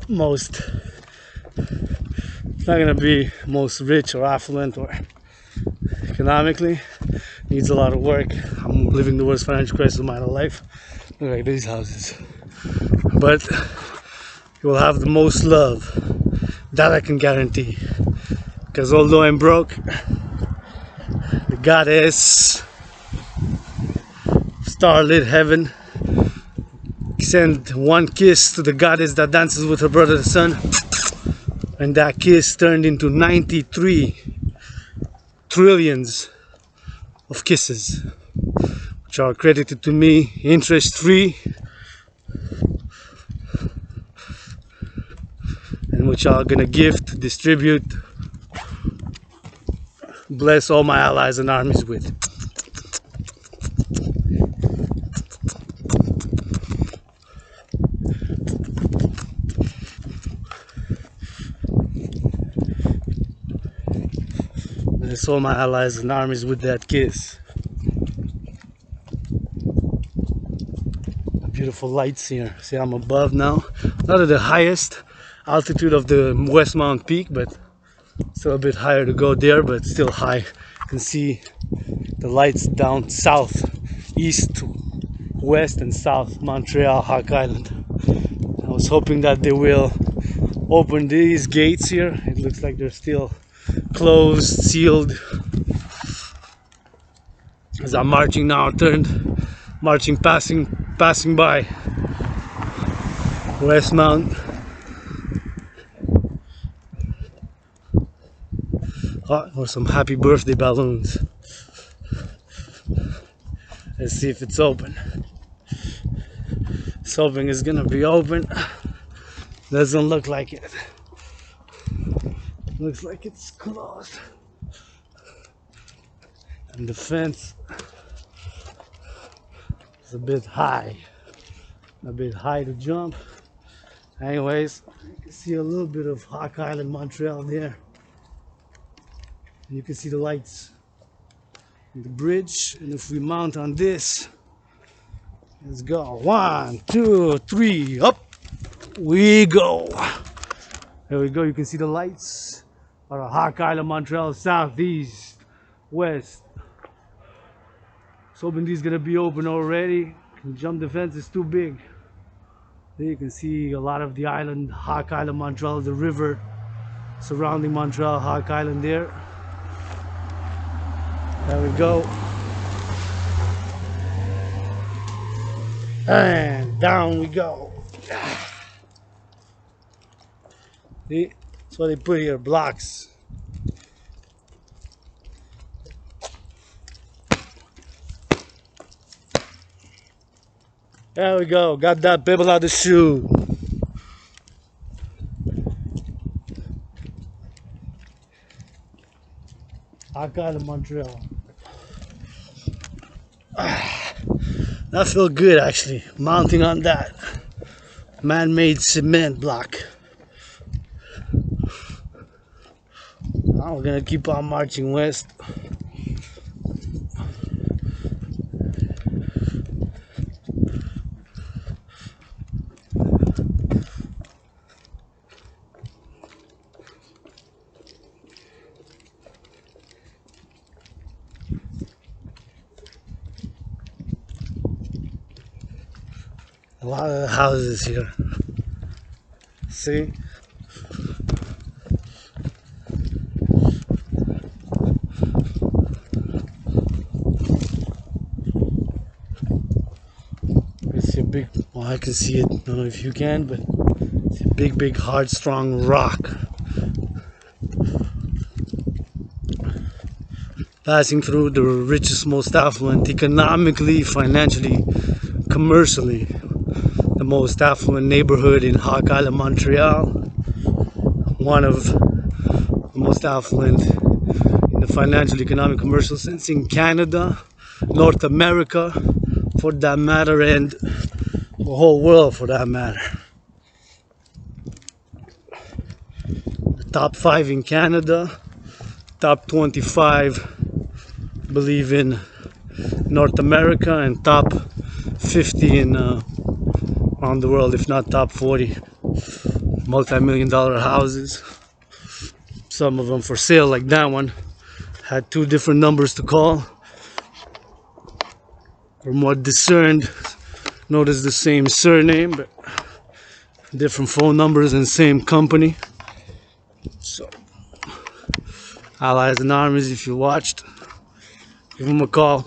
most, it's not gonna be most rich or affluent or economically, needs a lot of work. I'm living the worst financial crisis of my life. Look like these houses, but you will have the most love, that I can guarantee. Because although I'm broke, the goddess, starlit heaven, send one kiss to the goddess that dances with her brother the sun, and that kiss turned into 93 trillions of kisses, which are credited to me interest-free, and which are gonna gift, distribute, bless all my allies and armies with. Bless all my allies and armies with that kiss. Beautiful lights here. See, I'm above now. Not at the highest altitude of the West Mount Peak, but still a bit higher to go there, but still high. You can see the lights down south, east, west, and south Montreal, Hawk Island. I was hoping that they will open these gates here. It looks like they're still closed, sealed. As I'm marching now, passing by Westmount. Oh, or some happy birthday balloons. Let's see if it's open. It's hoping it's gonna be open. Doesn't look like it. Looks like it's closed. And the fence is a bit high to jump. Anyways, you can see a little bit of Hawk Island, Montreal there. And you can see the lights in the bridge. And if we mount on this, let's go. 1, 2, 3, up we go. There we go. You can see the lights are Hawk Island, Montreal, south, east, west. So hoping these gonna be open already. Jump the fence is too big. There you can see a lot of the island, Hawk Island, Montreal, the river surrounding Montreal, Hawk Island there. There we go. And down we go. See, that's what they put here, blocks. There we go, got that pebble out of the shoe. Hawk Island, Montreal. That felt good actually, mounting on that man-made cement block. Now we're gonna keep on marching west. A lot of houses here. See? It's a big, well, I can see it, I don't know if you can, but it's a big, hard, strong rock. Passing through the richest, most affluent, economically, financially, commercially, the most affluent neighborhood in Hawk Island, Montreal. One of the most affluent in the financial, economic, commercial sense in Canada, North America for that matter, and the whole world for that matter. The top 5 in Canada, top 25 I believe in North America, and top 50 in around the world, if not top 40. Multi-million-dollar houses, some of them for sale, like that one had 2 different numbers to call. From what discerned, notice the same surname but different phone numbers and same company. So Allies and Armies, if you watched, give them a call.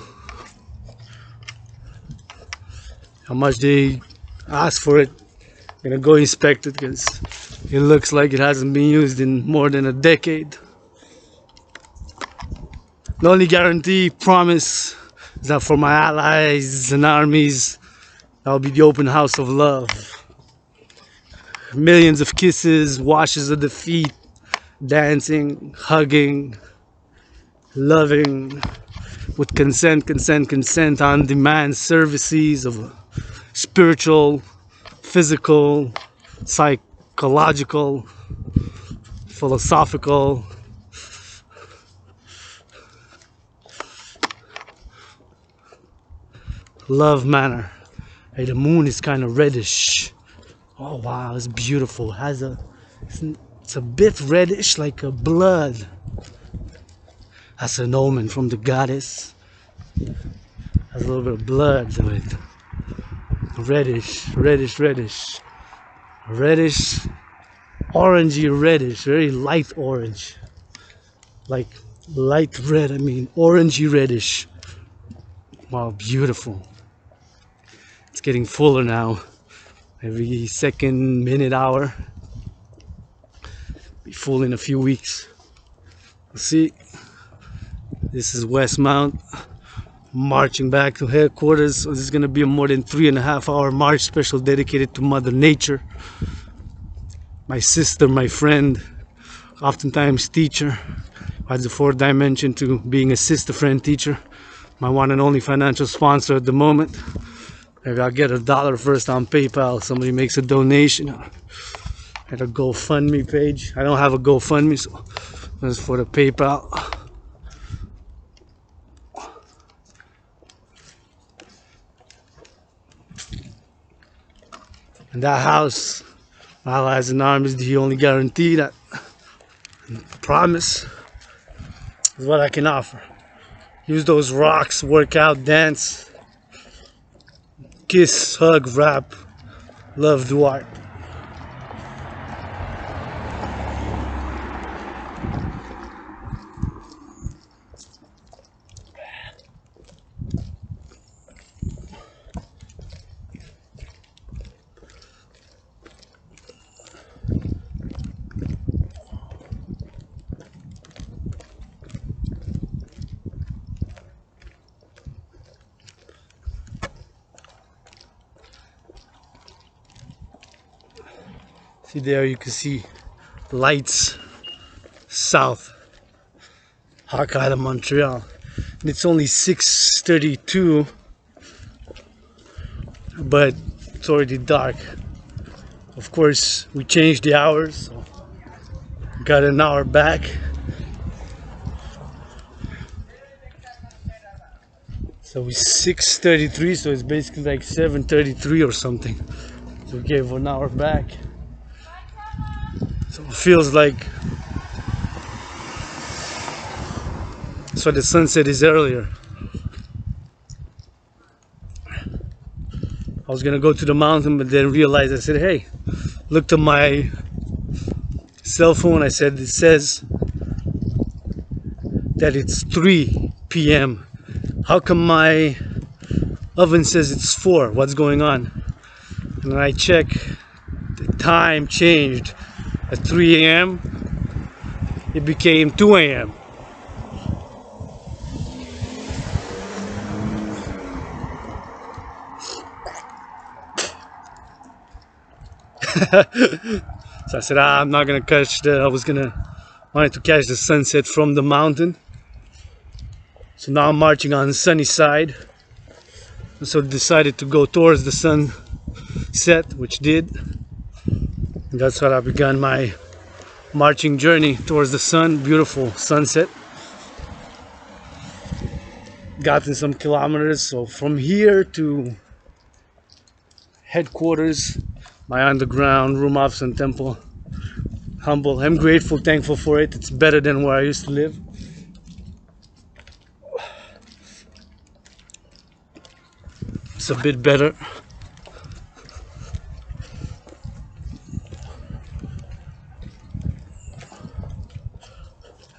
How much they ask for it, I'm gonna go inspect it because it looks like it hasn't been used in more than a decade. The only guarantee, promise, is that for my allies and armies, that'll be the open house of love. Millions of kisses, washes of the feet, dancing, hugging, loving with consent on demand services of spiritual, physical, psychological, philosophical, love manner. Hey, the moon is kind of reddish. Oh wow, it's beautiful. It has it's a bit reddish, like a blood. That's an omen from the goddess. Has a little bit of blood to it. Reddish, orangey reddish, very light orange. Like light red, I mean orangey reddish. Wow, beautiful. It's getting fuller now. Every second, minute, hour. Be full in a few weeks. See, this is Westmount, marching back to headquarters. So this is gonna be a more than 3.5 hour march, special dedicated to Mother Nature. My sister, my friend, oftentimes teacher, adds the fourth dimension to being a sister, friend, teacher. My one and only financial sponsor at the moment. Maybe I'll get $1 first on PayPal. Somebody makes a donation at a GoFundMe page. I don't have a GoFundMe, so this is for the PayPal. And that house, Allies and Armies, the only guarantee, that promise is what I can offer. Use those rocks, work out, dance, kiss, hug, rap, love, Duarte. See there, you can see lights south, Hawkeye to Montreal. And it's only 6:32, but it's already dark. Of course, we changed the hours, so got an hour back. So it's 6:33, so it's basically like 7:33 or something. So we gave 1 hour back. So it feels like, so the sunset is earlier. I was gonna go to the mountain, but then realized, I said, hey, looked at my cell phone. I said, it says that it's 3 p.m. How come my oven says it's 4? What's going on? And then I check, the time changed. At 3 a.m. it became 2 a.m. So I said, I'm not gonna catch I wanted to catch the sunset from the mountain. So now I'm marching on the sunny side. So decided to go towards the sunset, which did. And that's how I began my marching journey towards the sun. Beautiful sunset. Gotten some kilometers. So from here to headquarters, my underground room, office, and temple. Humble. I'm grateful, thankful for it. It's better than where I used to live. It's a bit better.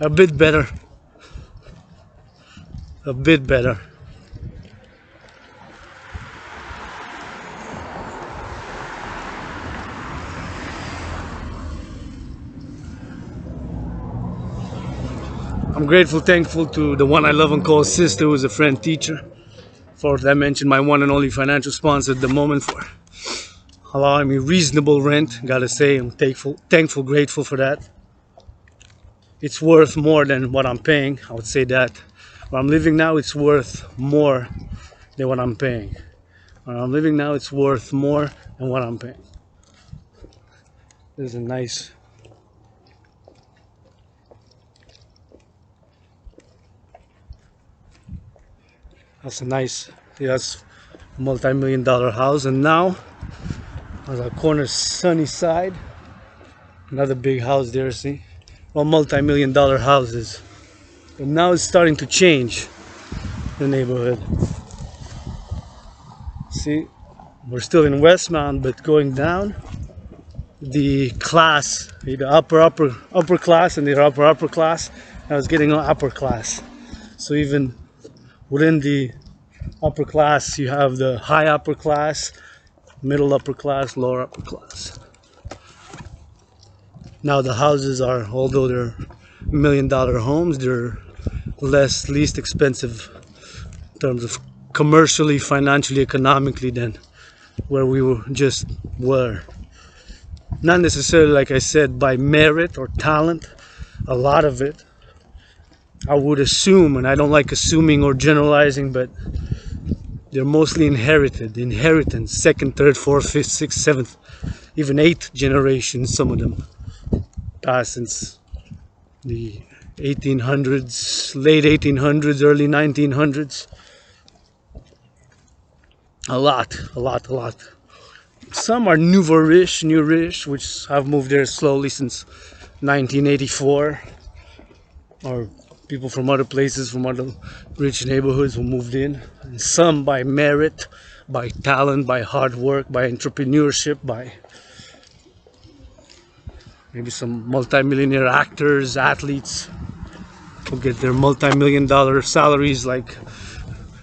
A bit better. A bit better. I'm grateful, thankful to the one I love and call sister, who is a friend, teacher. Fourth, I mentioned my one and only financial sponsor at the moment for allowing me reasonable rent. Gotta say, I'm thankful, grateful for that. it's worth more than what I'm paying. I would say that where I'm living now, it's worth more than what I'm paying. Where I'm living now, it's worth more than what I'm paying. This is a nice. That's a nice. See, that's a multi-million-dollar house, and now on the corner sunny side, another big house there. See, well, multi-million-dollar houses, but now it's starting to change the neighborhood. See, we're still in Westmount, but going down, the class, the upper class and the upper class, I was getting upper class. So even within the upper class, you have the high upper class, middle upper class, lower upper class. Now the houses are, although they're $1 million homes, they're least expensive in terms of commercially, financially, economically than where we were. Not necessarily, like I said, by merit or talent. A lot of it, I would assume, and I don't like assuming or generalizing, but they're mostly inheritance, second, third, fourth, fifth, sixth, seventh, even eighth generation, some of them passed since the 1800s, late 1800s, early 1900s. A lot. Some are newish, which have moved there slowly since 1984, or people from other places, from other rich neighborhoods who moved in. And some by merit, by talent, by hard work, by entrepreneurship, by maybe some multi-millionaire actors, athletes who get their multi-million-dollar salaries like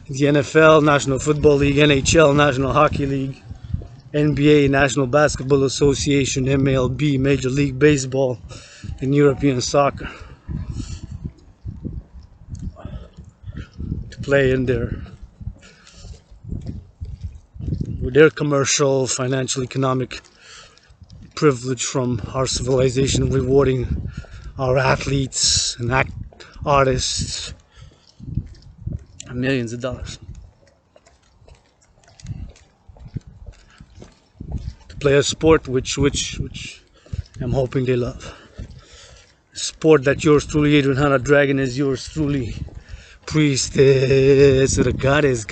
the NFL, National Football League, NHL, National Hockey League, NBA, National Basketball Association, MLB, Major League Baseball, and European soccer. To play in with their commercial, financial, economic privilege from our civilization, rewarding our athletes and artists millions of dollars to play a sport which I'm hoping they love. A sport that yours truly, Adrian Hanna Dragan, is yours truly, Priestess, the goddess,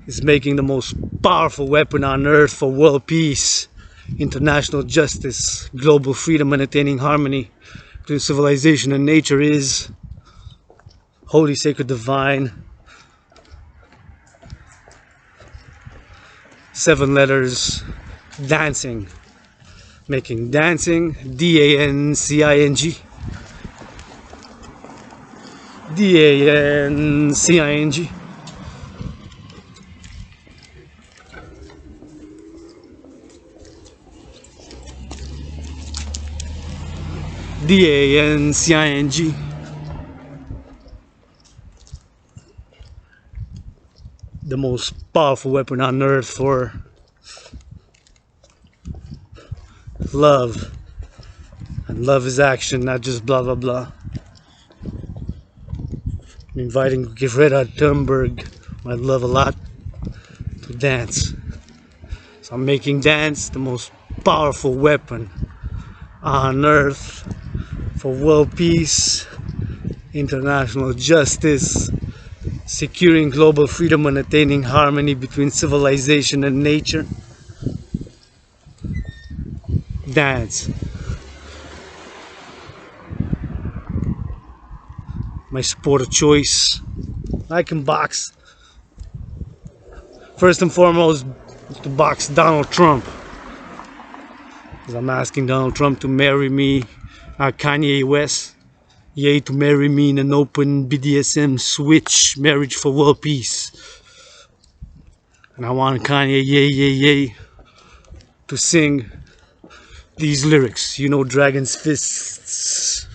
is making the most powerful weapon on earth for world peace, international justice, global freedom, and attaining harmony between civilization and nature is holy, sacred, divine. 7 letters, dancing. Making dancing, D-A-N-C-I-G. D-A-N-C-I-N-G. D-A-N-C-I-N-G. The most powerful weapon on earth for love. And love is action, not just blah blah blah. I'm inviting Greta Thunberg, who I love a lot, to dance. So I'm making dance the most powerful weapon on earth for world peace, international justice, securing global freedom, and attaining harmony between civilization and nature. Dance. My sport of choice. I can box. First and foremost, to box Donald Trump. Because I'm asking Donald Trump to marry me, Kanye West. Yay, to marry me in an open BDSM switch marriage for world peace. And I want Kanye, yay, to sing these lyrics. You know, Dragon's fists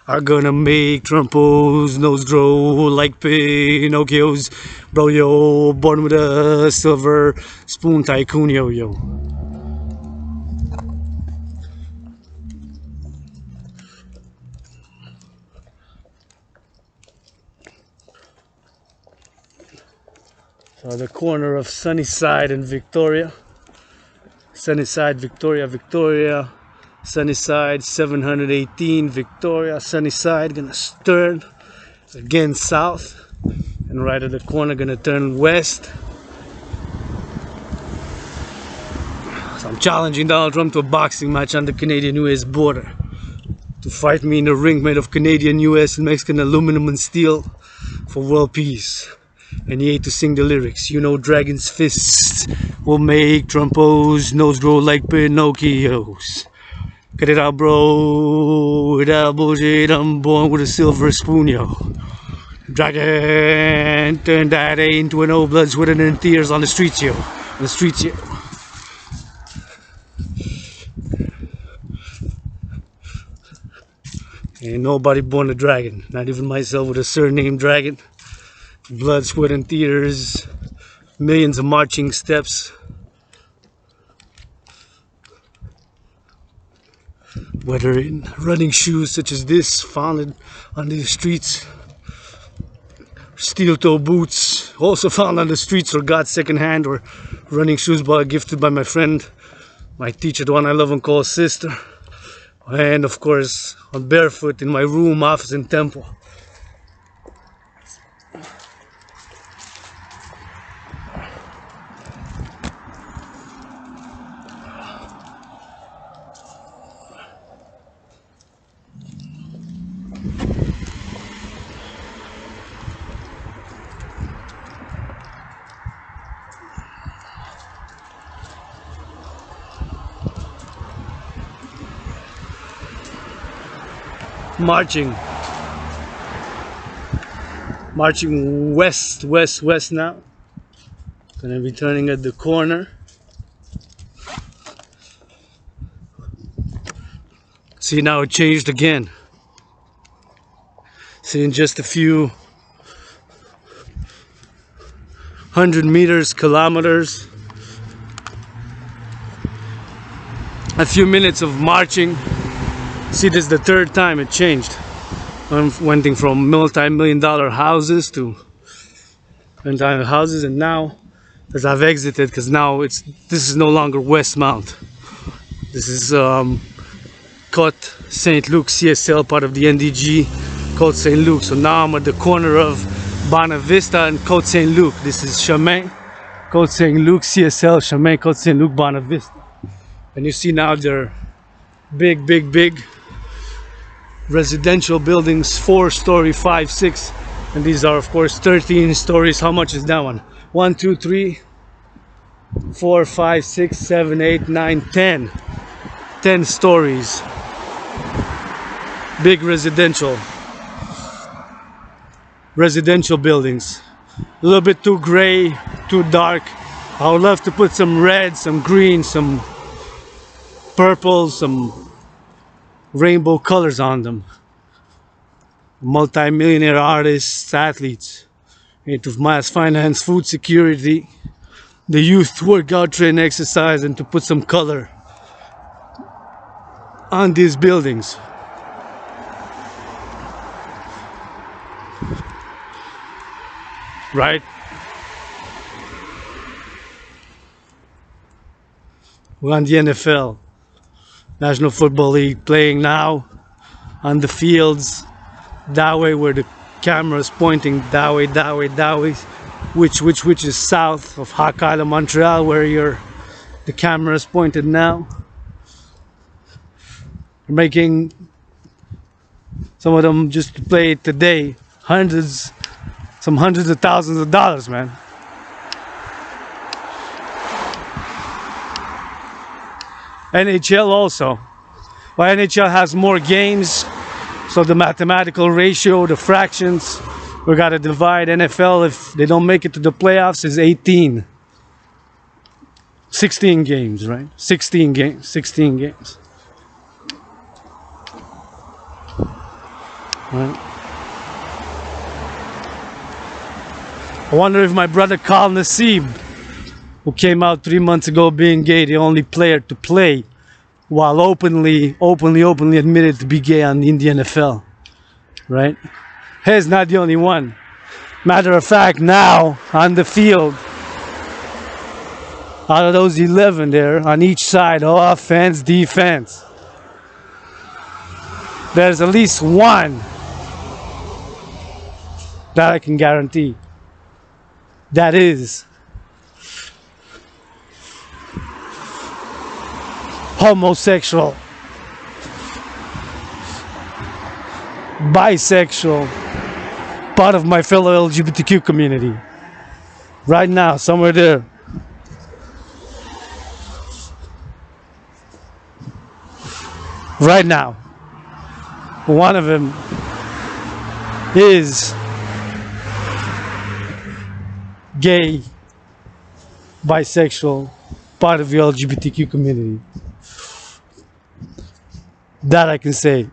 are gonna make Trumpo's nose grow like Pinocchio's. Bro, yo, born with a silver spoon tycoon, yo. So the corner of Sunnyside and Victoria. Sunnyside, Victoria, Victoria. Sunnyside, 718, Victoria. Sunnyside, gonna turn again south. And right at the corner, gonna turn west. So I'm challenging Donald Trump to a boxing match on the Canadian-US border. To fight me in a ring made of Canadian, US, and Mexican aluminum and steel for world peace. And he ate to sing the lyrics. You know, Dragan's fists will make Trumpo's nose grow like Pinocchio's. Cut it out, bro. Without bullshit, I'm born with a silver spoon, yo. Dragan turned that A into an old blood, sweating and tears on the streets, yo. On the streets, yo. Ain't nobody born a dragon. Not even myself with a surname Dragon. Blood, sweat, and tears. Millions of marching steps. Whether in running shoes such as this, found on the streets. Steel toe boots, also found on the streets or got secondhand, or running shoes gifted by my friend, my teacher, the one I love and call sister. And of course, I'm barefoot in my room, office, and temple. Marching west now. Gonna be turning at the corner. See, now it changed again. See, in just a few 100 meters, kilometers, a few minutes of marching. See, this is the third time it changed. Went from multi-million-dollar houses to entire houses, and now, as I've exited, because now this is no longer Westmount. This is Côte St. Luc CSL, part of the NDG, Côte St. Luc. So now I'm at the corner of Bonavista and Côte St. Luc. This is Chemin, Côte St. Luc CSL, Chemin, Côte St. Luc, Bonavista. And you see now they're big residential buildings, 4-story, 5, 6, and these are of course 13 stories. How much is that one? 1, 2, 3, 4, 5, 6, 7, 8, 9, 10 stories. Big residential buildings. A little bit too gray, too dark. I would love to put some red, some green, some purple, some rainbow colors on them. Multi-millionaire artists, athletes, into mass finance, food security, the youth workout, train, exercise, and to put some color on these buildings. Right? We're on the NFL. National Football League, playing now on the fields that way where the camera is pointing, that way, which is south of Hawk Island, Montreal, where the camera is pointed now. We're making some of them just to play today, some hundreds of thousands of dollars, man. NHL also. But NHL has more games, so the mathematical ratio, the fractions, we gotta divide. NFL, if they don't make it to the playoffs, is 18. 16 games, right? 16 games. Right. I wonder if my brother Carl Nassib, who came out 3 months ago being gay, the only player to play, while openly admitted to be gay in the NFL, right? He's not the only one. Matter of fact, now on the field, Out of those 11 there on each side, offense, defense, there's at least one that I can guarantee. That is homosexual, bisexual, part of my fellow LGBTQ community. Right now, somewhere there. Right now. One of them is gay, bisexual, part of the LGBTQ community. That I can say.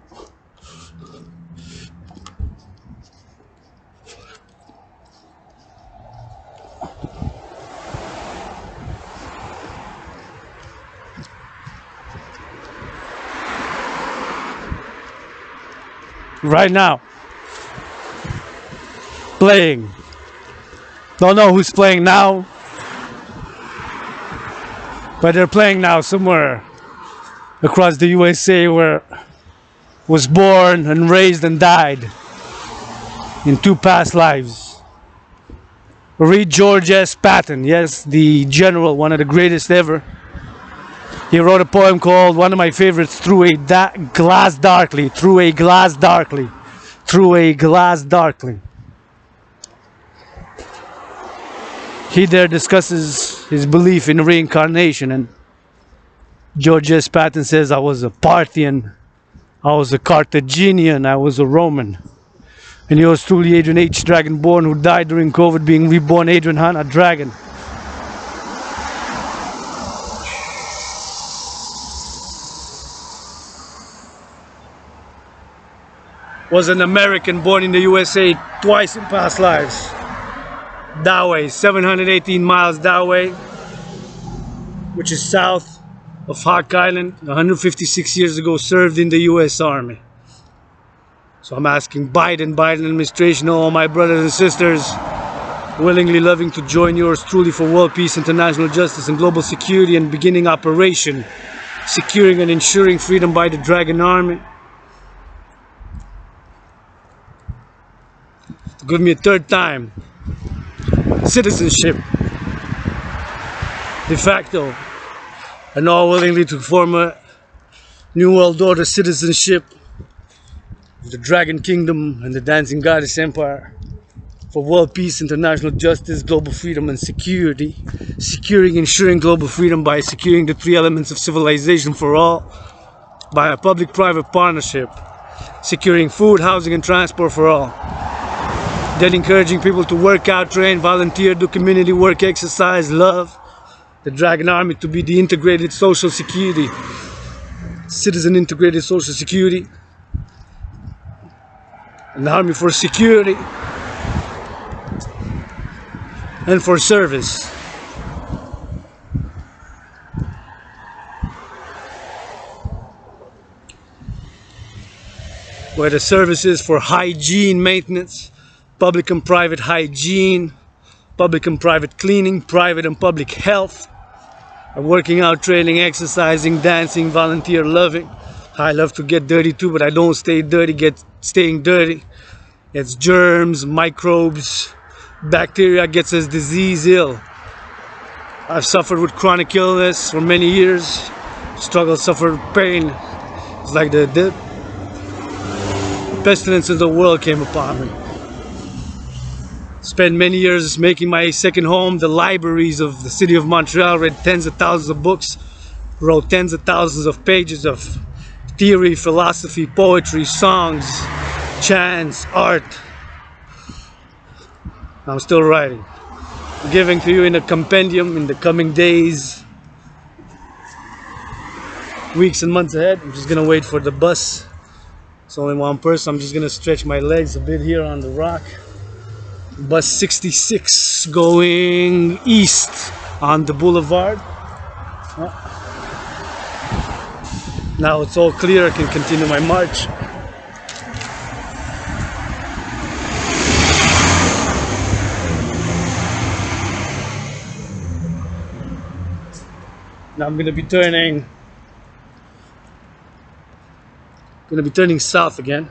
Right now. Playing. Don't know who's playing now. But they're playing now somewhere across the USA where was born and raised and died in 2 past lives. Read George S. Patton, yes, the general, one of the greatest ever. He wrote a poem called, one of my favorites, Through a Glass Darkly. Through a Glass Darkly. Through a Glass Darkly. He there discusses his belief in reincarnation, and George S. Patton says, I was a Parthian, I was a Carthaginian, I was a Roman. And yours truly, Adrian H. Dragan, born, who died during COVID, being reborn Adrian Hanna Dragan. Was an American born in the USA twice in past lives. That way, 718 miles that way, which is south of Hawk Island. 156 years ago, served in the US Army. So I'm asking Biden administration, all my brothers and sisters, willingly loving to join yours truly for world peace, international justice, and global security, and beginning operation securing and ensuring freedom by the Dragan Army. To give me a third time citizenship de facto, and all willingly to form a new world order citizenship of the Dragan Kingdom and the Dancing Goddess Empire for world peace, international justice, global freedom, and security. Securing, ensuring global freedom by securing the 3 elements of civilization for all by a public-private partnership. Securing food, housing, and transport for all. Then encouraging people to work out, train, volunteer, do community work, exercise, love. The Dragan Army to be the integrated social security, citizen integrated social security. An army for security and for service. Where the service is for hygiene maintenance, public and private hygiene, public and private cleaning, private and public health, working out, training, exercising, dancing, volunteer, loving. I love to get dirty too, but I don't stay dirty, staying dirty. It's germs, microbes, bacteria gets us disease ill. I've suffered with chronic illness for many years, struggled, suffered pain. It's like the pestilence of the world came upon me. Spent many years making my second home the libraries of the city of Montreal, read tens of thousands of books, wrote tens of thousands of pages of theory, philosophy, poetry, songs, chants, art. I'm still writing. I'm giving to you in a compendium in the coming days, weeks and months ahead. I'm just gonna wait for the bus. It's only one person. I'm just gonna stretch my legs a bit here on the rock. Bus 66 going east on the boulevard. Now it's all clear, I can continue my march. Now I'm gonna be turning south again.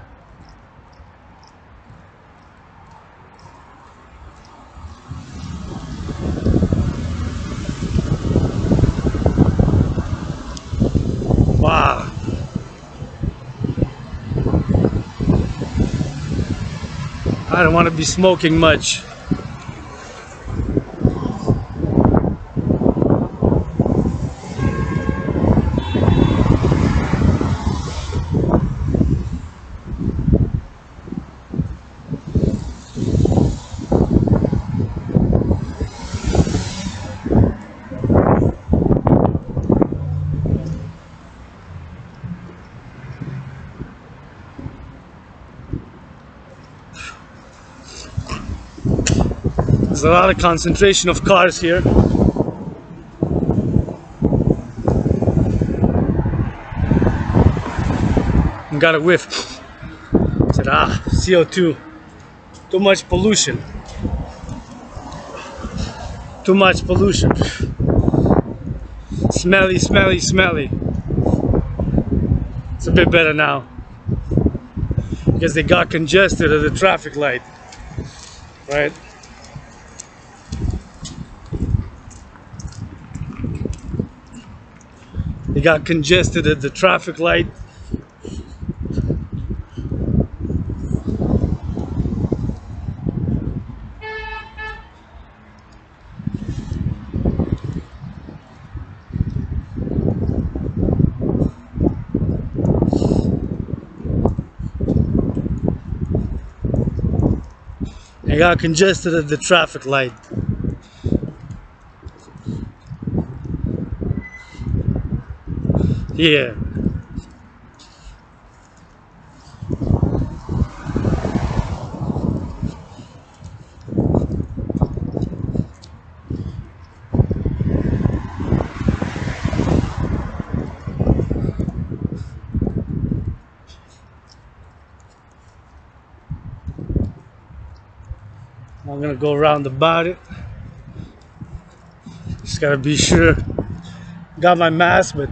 Wow. I don't want to be smoking much. There's a lot of concentration of cars here. And got a whiff. Said, CO2. Too much pollution. Too much pollution. Smelly, smelly, smelly. It's a bit better now. Because they got congested at the traffic light. Right? They got congested at the traffic light. They got congested at the traffic light. Yeah. I'm gonna go around about it. Just gotta be sure. Got my mask, but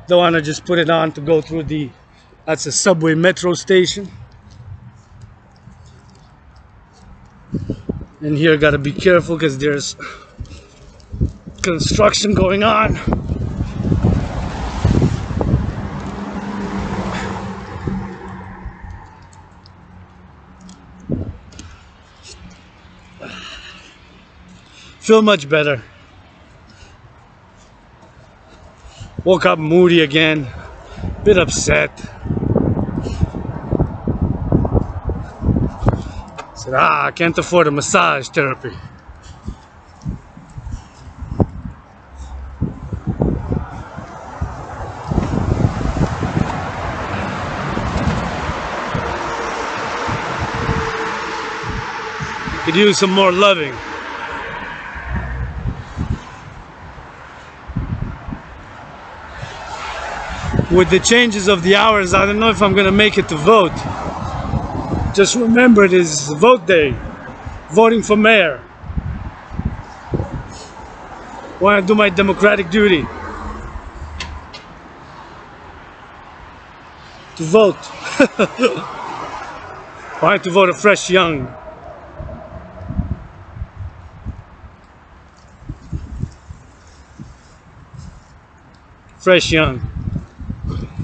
don't wanna just put it on to go through the. That's a subway metro station. And here gotta be careful because there's construction going on. Feel much better. Woke up moody again, bit upset. Said, I can't afford a massage therapy. Could use some more loving. With the changes of the hours, I don't know if I'm gonna make it to vote. Just remember it is vote day. Voting for mayor. Want to do my democratic duty. To vote. Want to vote a fresh young. Fresh young.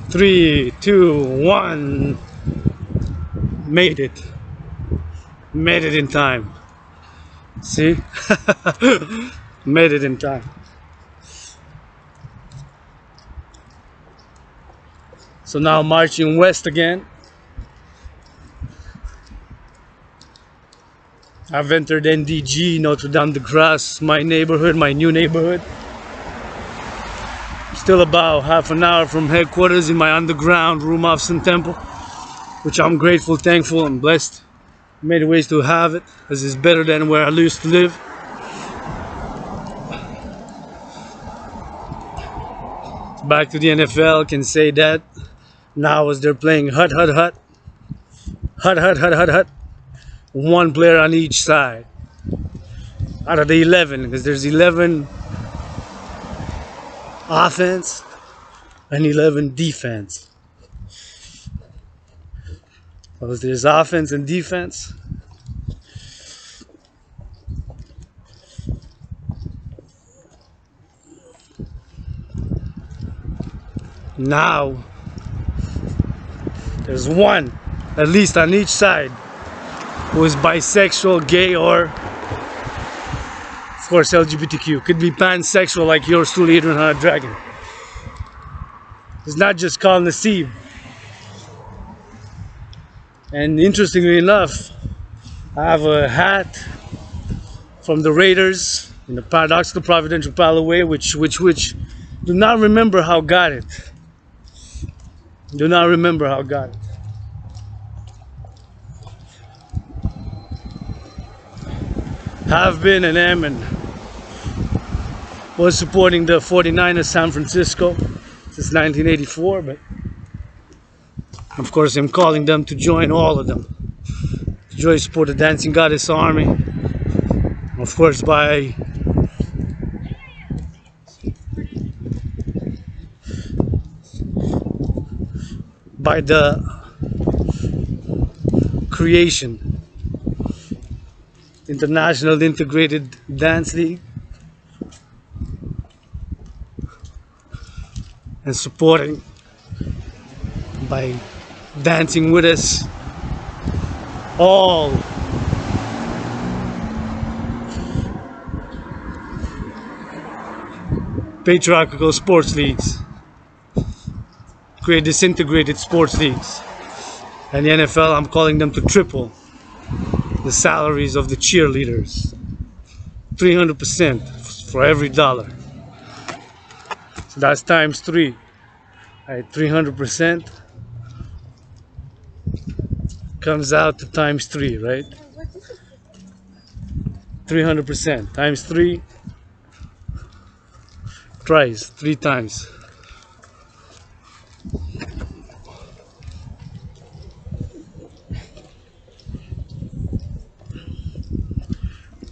3, 2, 1. Made it. Made it in time. See? Made it in time. So now marching west again. I've entered NDG, Notre Dame de Grace, my neighborhood, my new neighborhood. Still about half an hour from headquarters in my underground room of Sun Temple, which I'm grateful, thankful, and blessed. Made ways to have it, as it's better than where I used to live. Back to the NFL, can say that. Now as they're playing hut, hut, hut. Hut, hut, hut, hut, hut. One player on each side. Out of the 11, because there's 11 offense and 11 defense. Well, there's offense and defense. Now there's one, at least on each side, who is bisexual, gay, or of course LGBTQ. Could be pansexual like yours truly, Adrian Dragan. It's not just called Nasib. And interestingly enough, I have a hat from the Raiders in the Paradoxical Providential Palloway, which do not remember how got it. Do not remember how got it. Have been and am and was supporting the 49ers San Francisco since 1984, but of course I'm calling them to join all of them. To join support the Dancing Goddess Army. Of course by the creation International Integrated Dance League and supporting by dancing with us all patriarchal sports leagues, create disintegrated sports leagues, and the NFL, I'm calling them to triple the salaries of the cheerleaders, 300% for every dollar. So that's times 3. Right, 300% comes out to times 3, right? 300% times 3 tries 3 times.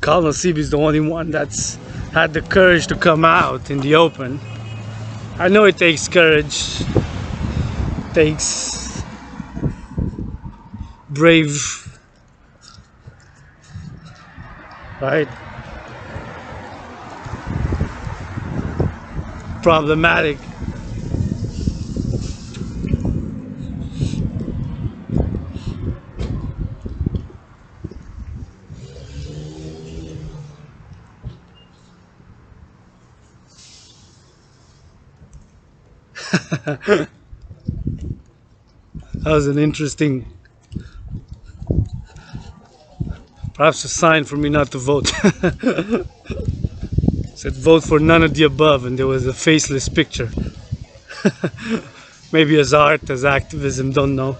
Carl Nasib is the only one that's had the courage to come out in the open. I know it takes courage, it takes brave, right? Problematic. That was an interesting, perhaps a sign for me not to vote. Said vote for none of the above, and there was a faceless picture. Maybe as art, as activism, don't know.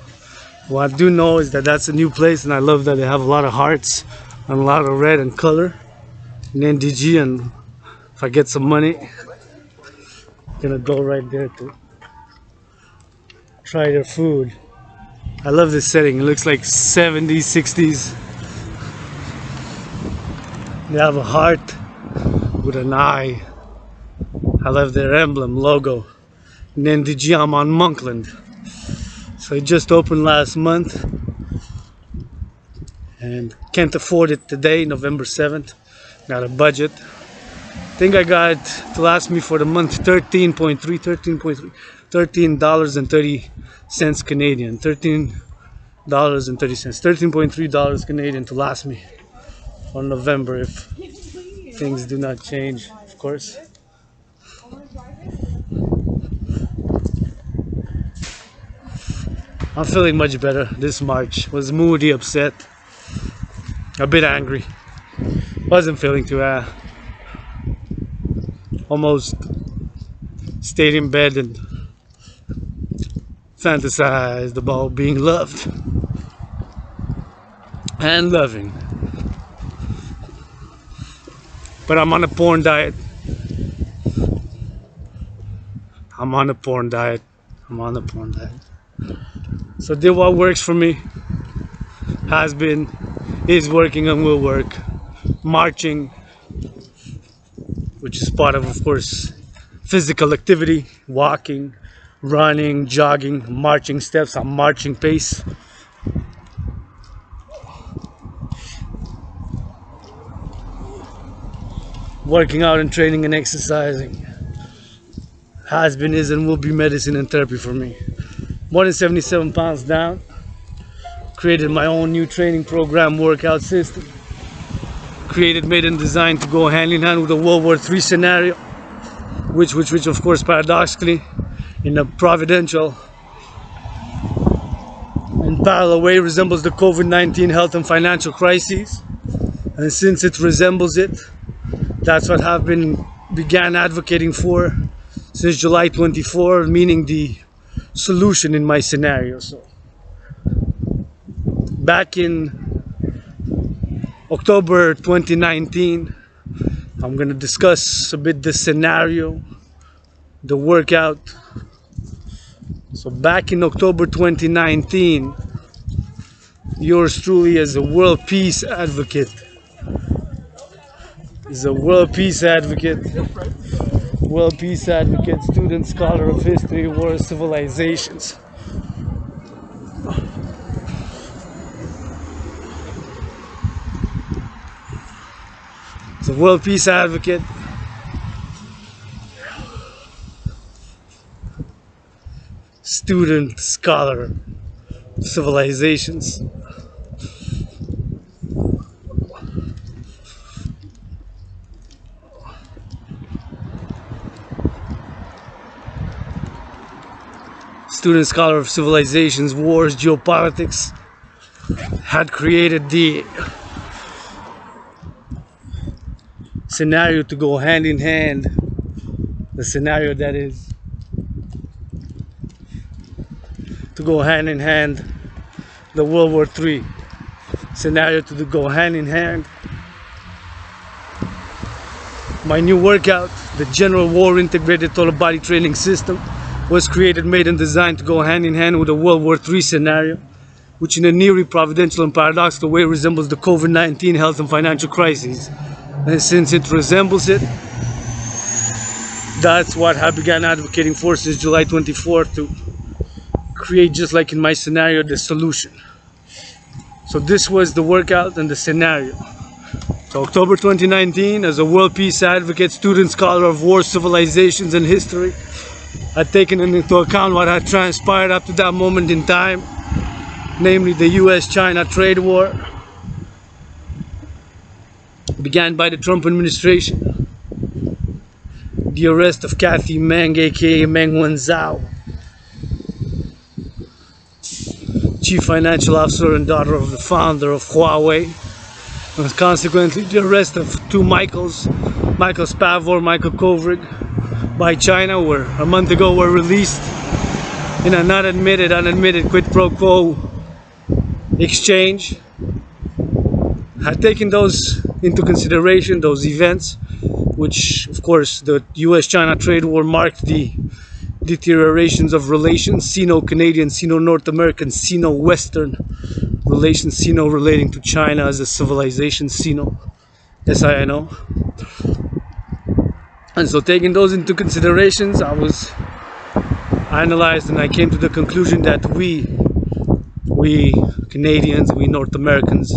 What I do know is that that's a new place, and I love that they have a lot of hearts and a lot of red and color and NDG, and if I get some money, I'm gonna go right there to try their food. I love this setting. It looks like 70s, 60s. They have a heart with an eye. I love their emblem, logo. And then the GM on Monkland. So it just opened last month. And can't afford it today, November 7th. Got a budget. I think I got to last me for the month $13.30 Canadian. $13.30. $13.3 Canadian to last me on November if things do not change, of course. I'm feeling much better this March. Was moody, upset, a bit angry. Wasn't feeling too almost stayed in bed and fantasized about being loved and loving. But I'm on a porn diet. I'm on a porn diet. So do what works for me. Has been, is working, and will work. Marching, which is part of course, physical activity, walking, running, jogging, marching steps, a marching pace. Working out and training and exercising has been, is, and will be medicine and therapy for me. More than 77 pounds down. Created my own new training program, workout system. Created, made, and designed to go hand in hand with the World War III scenario, which of course, paradoxically, in a providential and parallel way, resembles the COVID-19 health and financial crises. And since it resembles it, that's what I've began advocating for since July 24, meaning the solution in my scenario. So back in October 2019, I'm going to discuss a bit the scenario, the workout. So back in October 2019, yours truly as a world peace advocate, world peace advocate, student, scholar of history, war, civilizations. As a world peace advocate, student, scholar, civilizations. Student, scholar of civilizations, wars, geopolitics, had created the scenario to go hand in hand, the scenario that is to go hand in hand the World War III scenario, to go hand in hand my new workout, the General War Integrated Total Body Training System, was created, made, and designed to go hand in hand with the World War III scenario, which in a nearly providential and paradoxical way resembles the COVID-19 health and financial crises. And since it resembles it, that's what I began advocating for since July 24th, to create, just like in my scenario, the solution. So this was the workout and the scenario. So October 2019, as a world peace advocate, student, scholar of war, civilizations, and history, I'd taken into account what had transpired up to that moment in time, namely the US-China trade war, began by the Trump administration, the arrest of Kathy Meng, aka Meng Wanzhou, chief financial officer and daughter of the founder of Huawei, and consequently the arrest of two Michaels, Michael Spavor, Michael Kovrig, by China, were a month ago were released in an unadmitted quid pro quo exchange. Had taken those into consideration, those events, which of course the US-China trade war marked the deteriorations of relations, Sino-Canadian, Sino-North American, Sino-Western relations, Sino relating to China as a civilization, Sino, S-I-N-O. And so taking those into considerations, I analyzed and I came to the conclusion that we Canadians, we North Americans,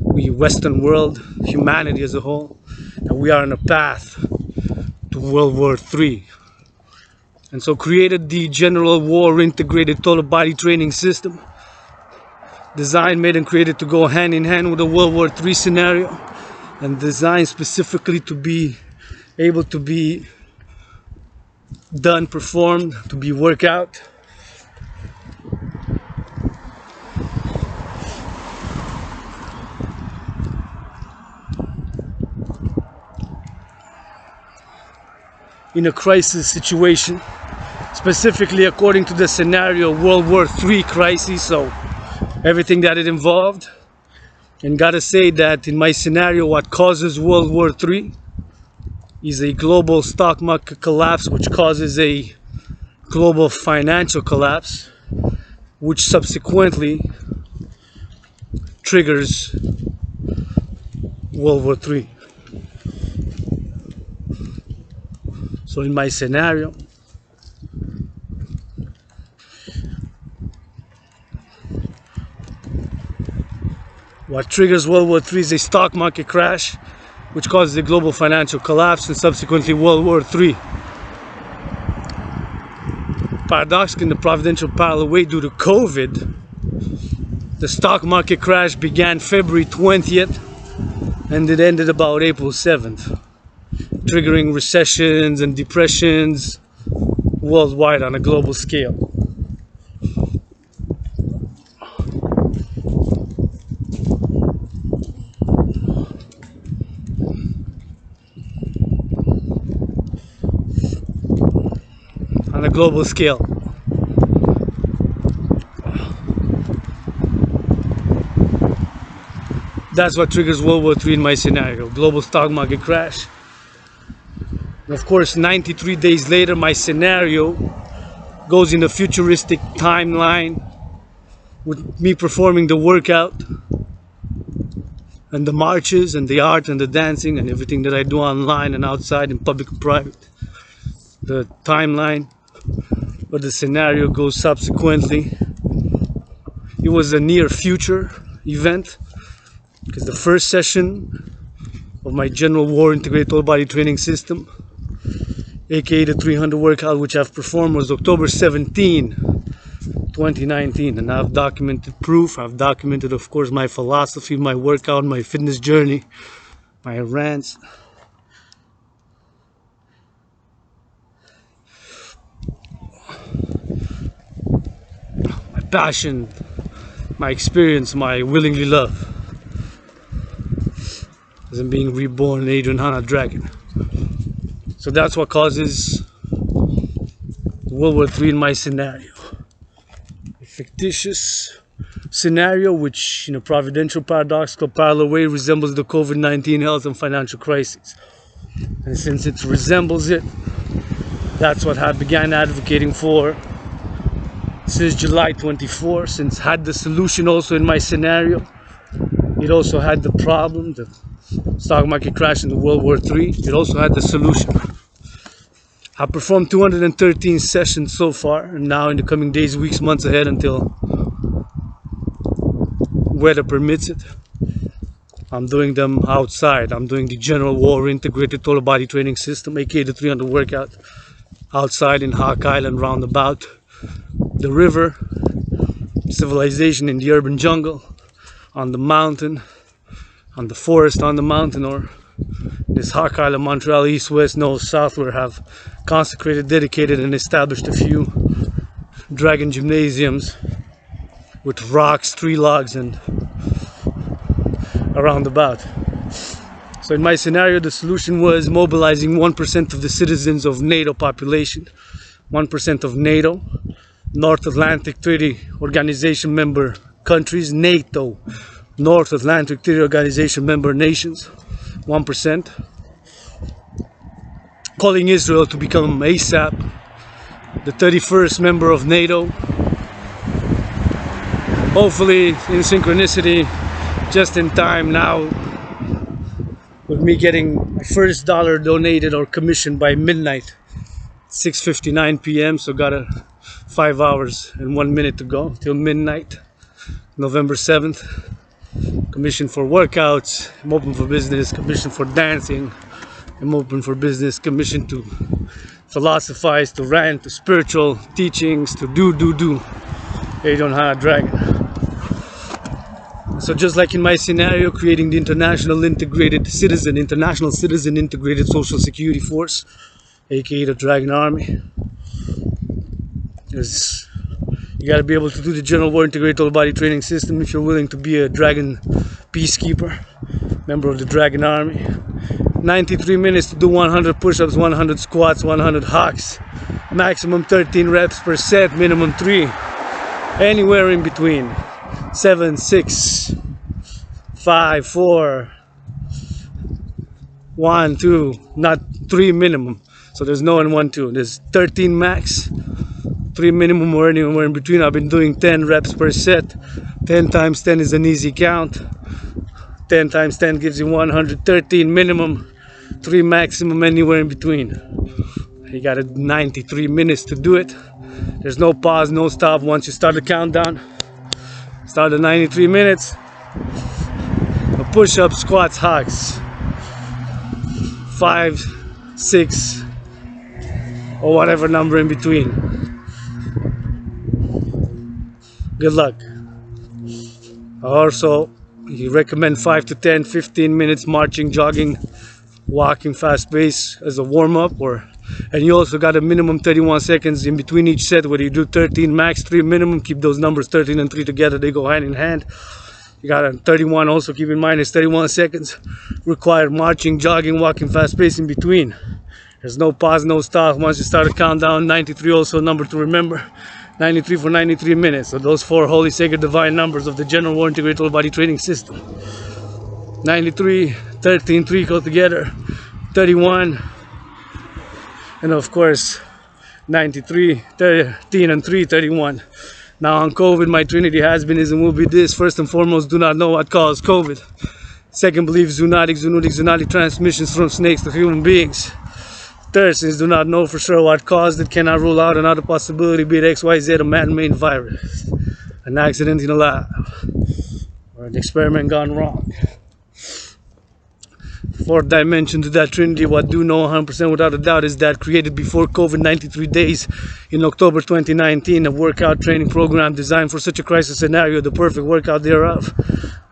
we Western world, humanity as a whole, that we are on a path to World War III. And so created the General War Integrated Total Body Training System, designed, made, and created to go hand in hand with the World War III scenario, and designed specifically to be able to be done, performed, to be worked out. In a crisis situation, specifically according to the scenario World War III crisis, so everything that it involved. And gotta say that in my scenario, what causes World War III is a global stock market collapse, which causes a global financial collapse, which subsequently triggers World War III. So in my scenario, what triggers World War III is a stock market crash, which causes a global financial collapse and subsequently World War III. Paradoxically, in the providential parallel way, due to COVID, the stock market crash began February 20th and it ended about April 7th, triggering recessions and depressions worldwide on a global scale. On a global scale. That's what triggers World War III in my scenario. Global stock market crash. And of course, 93 days later, my scenario goes in a futuristic timeline with me performing the workout and the marches and the art and the dancing and everything that I do online and outside in public and private. The timeline or the scenario goes subsequently. It was a near future event because the first session of my general war integrated total body training system, aka the 300 workout, which I've performed, was October 17, 2019, and I've documented proof. I've documented, of course, my philosophy, my workout, my fitness journey, my rants. My passion, my experience, my willingly love. As I'm being reborn, Adrian Hana Dragan. So that's what causes World War III in my scenario. A fictitious scenario which, in a providential paradoxical parallel way, resembles the COVID-19 health and financial crisis. And since it resembles it, that's what I began advocating for since July 24, since had the solution also in my scenario. It also had the problem, the stock market crash in the World War III. It also had the solution. I performed 213 sessions so far, and now in the coming days, weeks, months ahead, until weather permits it, I'm doing them outside. I'm doing the general war integrated total body training system, aka the 300 workout, outside in Hawk Island, roundabout the river, civilization in the urban jungle, on the mountain, on the forest on the mountain, or this Hawk Island, Montreal, east, west, north, south, where I have consecrated, dedicated, and established a few Dragan gymnasiums with rocks, tree logs, and around about. So in my scenario, the solution was mobilizing 1% of the citizens of NATO population, 1% of NATO, North Atlantic Treaty Organization member countries, NATO, North Atlantic Treaty Organization member nations, 1%, calling Israel to become ASAP the 31st member of NATO, hopefully in synchronicity, just in time now, with me getting my first dollar donated or commissioned by midnight, 6:59 p.m. So got 5 hours and 1 minute to go till midnight, November 7th. Commission for workouts, I'm open for business. Commission for dancing, I'm open for business. Commission to philosophize, to rant, to spiritual teachings, to do. They don't have a dragon. So just like in my scenario, creating the international citizen integrated social security force, aka the Dragan Army. You got to be able to do the general war integrated total body training system if you're willing to be a Dragan peacekeeper, member of the Dragan Army. 93 minutes to do 100 push-ups, 100 squats, 100 hawks, maximum 13 reps per set, minimum 3, anywhere in between 7, 6, 5, 4, 1, 2, not 3 minimum. So there's no in 1, 2. There's 13 max, 3 minimum, or anywhere in between. I've been doing 10 reps per set. 10 times 10 is an easy count. 10 times 10 gives you 113 minimum, 3 maximum, anywhere in between. You got 93 minutes to do it. There's no pause, no stop. Once you start the countdown, start the 93 minutes. Push-ups, squats, hugs. 5, 6, or whatever number in between. Good luck. Also, you recommend 5 to 10, 15 minutes marching, jogging, walking fast pace as a warm-up, and you also got a minimum 31 seconds in between each set, whether you do 13 max, 3 minimum. Keep those numbers 13 and 3 together, they go hand in hand. You got a 31, also keep in mind it's 31 seconds required marching, jogging, walking fast pace in between. There's no pause, no stop. Once you start a countdown, 93 also a number to remember. 93 for 93 minutes. So those 4 holy, sacred, divine numbers of the general war integrated whole body training system. 93, 13, 3 go together. 31, and of course 93, 13 and 3, 31. Now on COVID, my trinity has been, is, and will be this. First and foremost, do not know what caused COVID. Second, believe zoonotic transmissions from snakes to human beings. Third, since do not know for sure what caused it, cannot rule out another possibility, be it XYZ, a man-made virus, an accident in a lab, or an experiment gone wrong. Fourth dimension to that trinity, what do know 100% without a doubt is that created before COVID 93 days in October 2019, a workout training program designed for such a crisis scenario, the perfect workout thereof,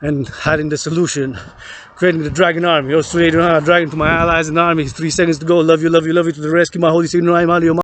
and having the solution, creating the Dragan army. Dragan to my allies and armies. 3 seconds to go. Love you, love you, love you to the rescue. My holy signal, I'm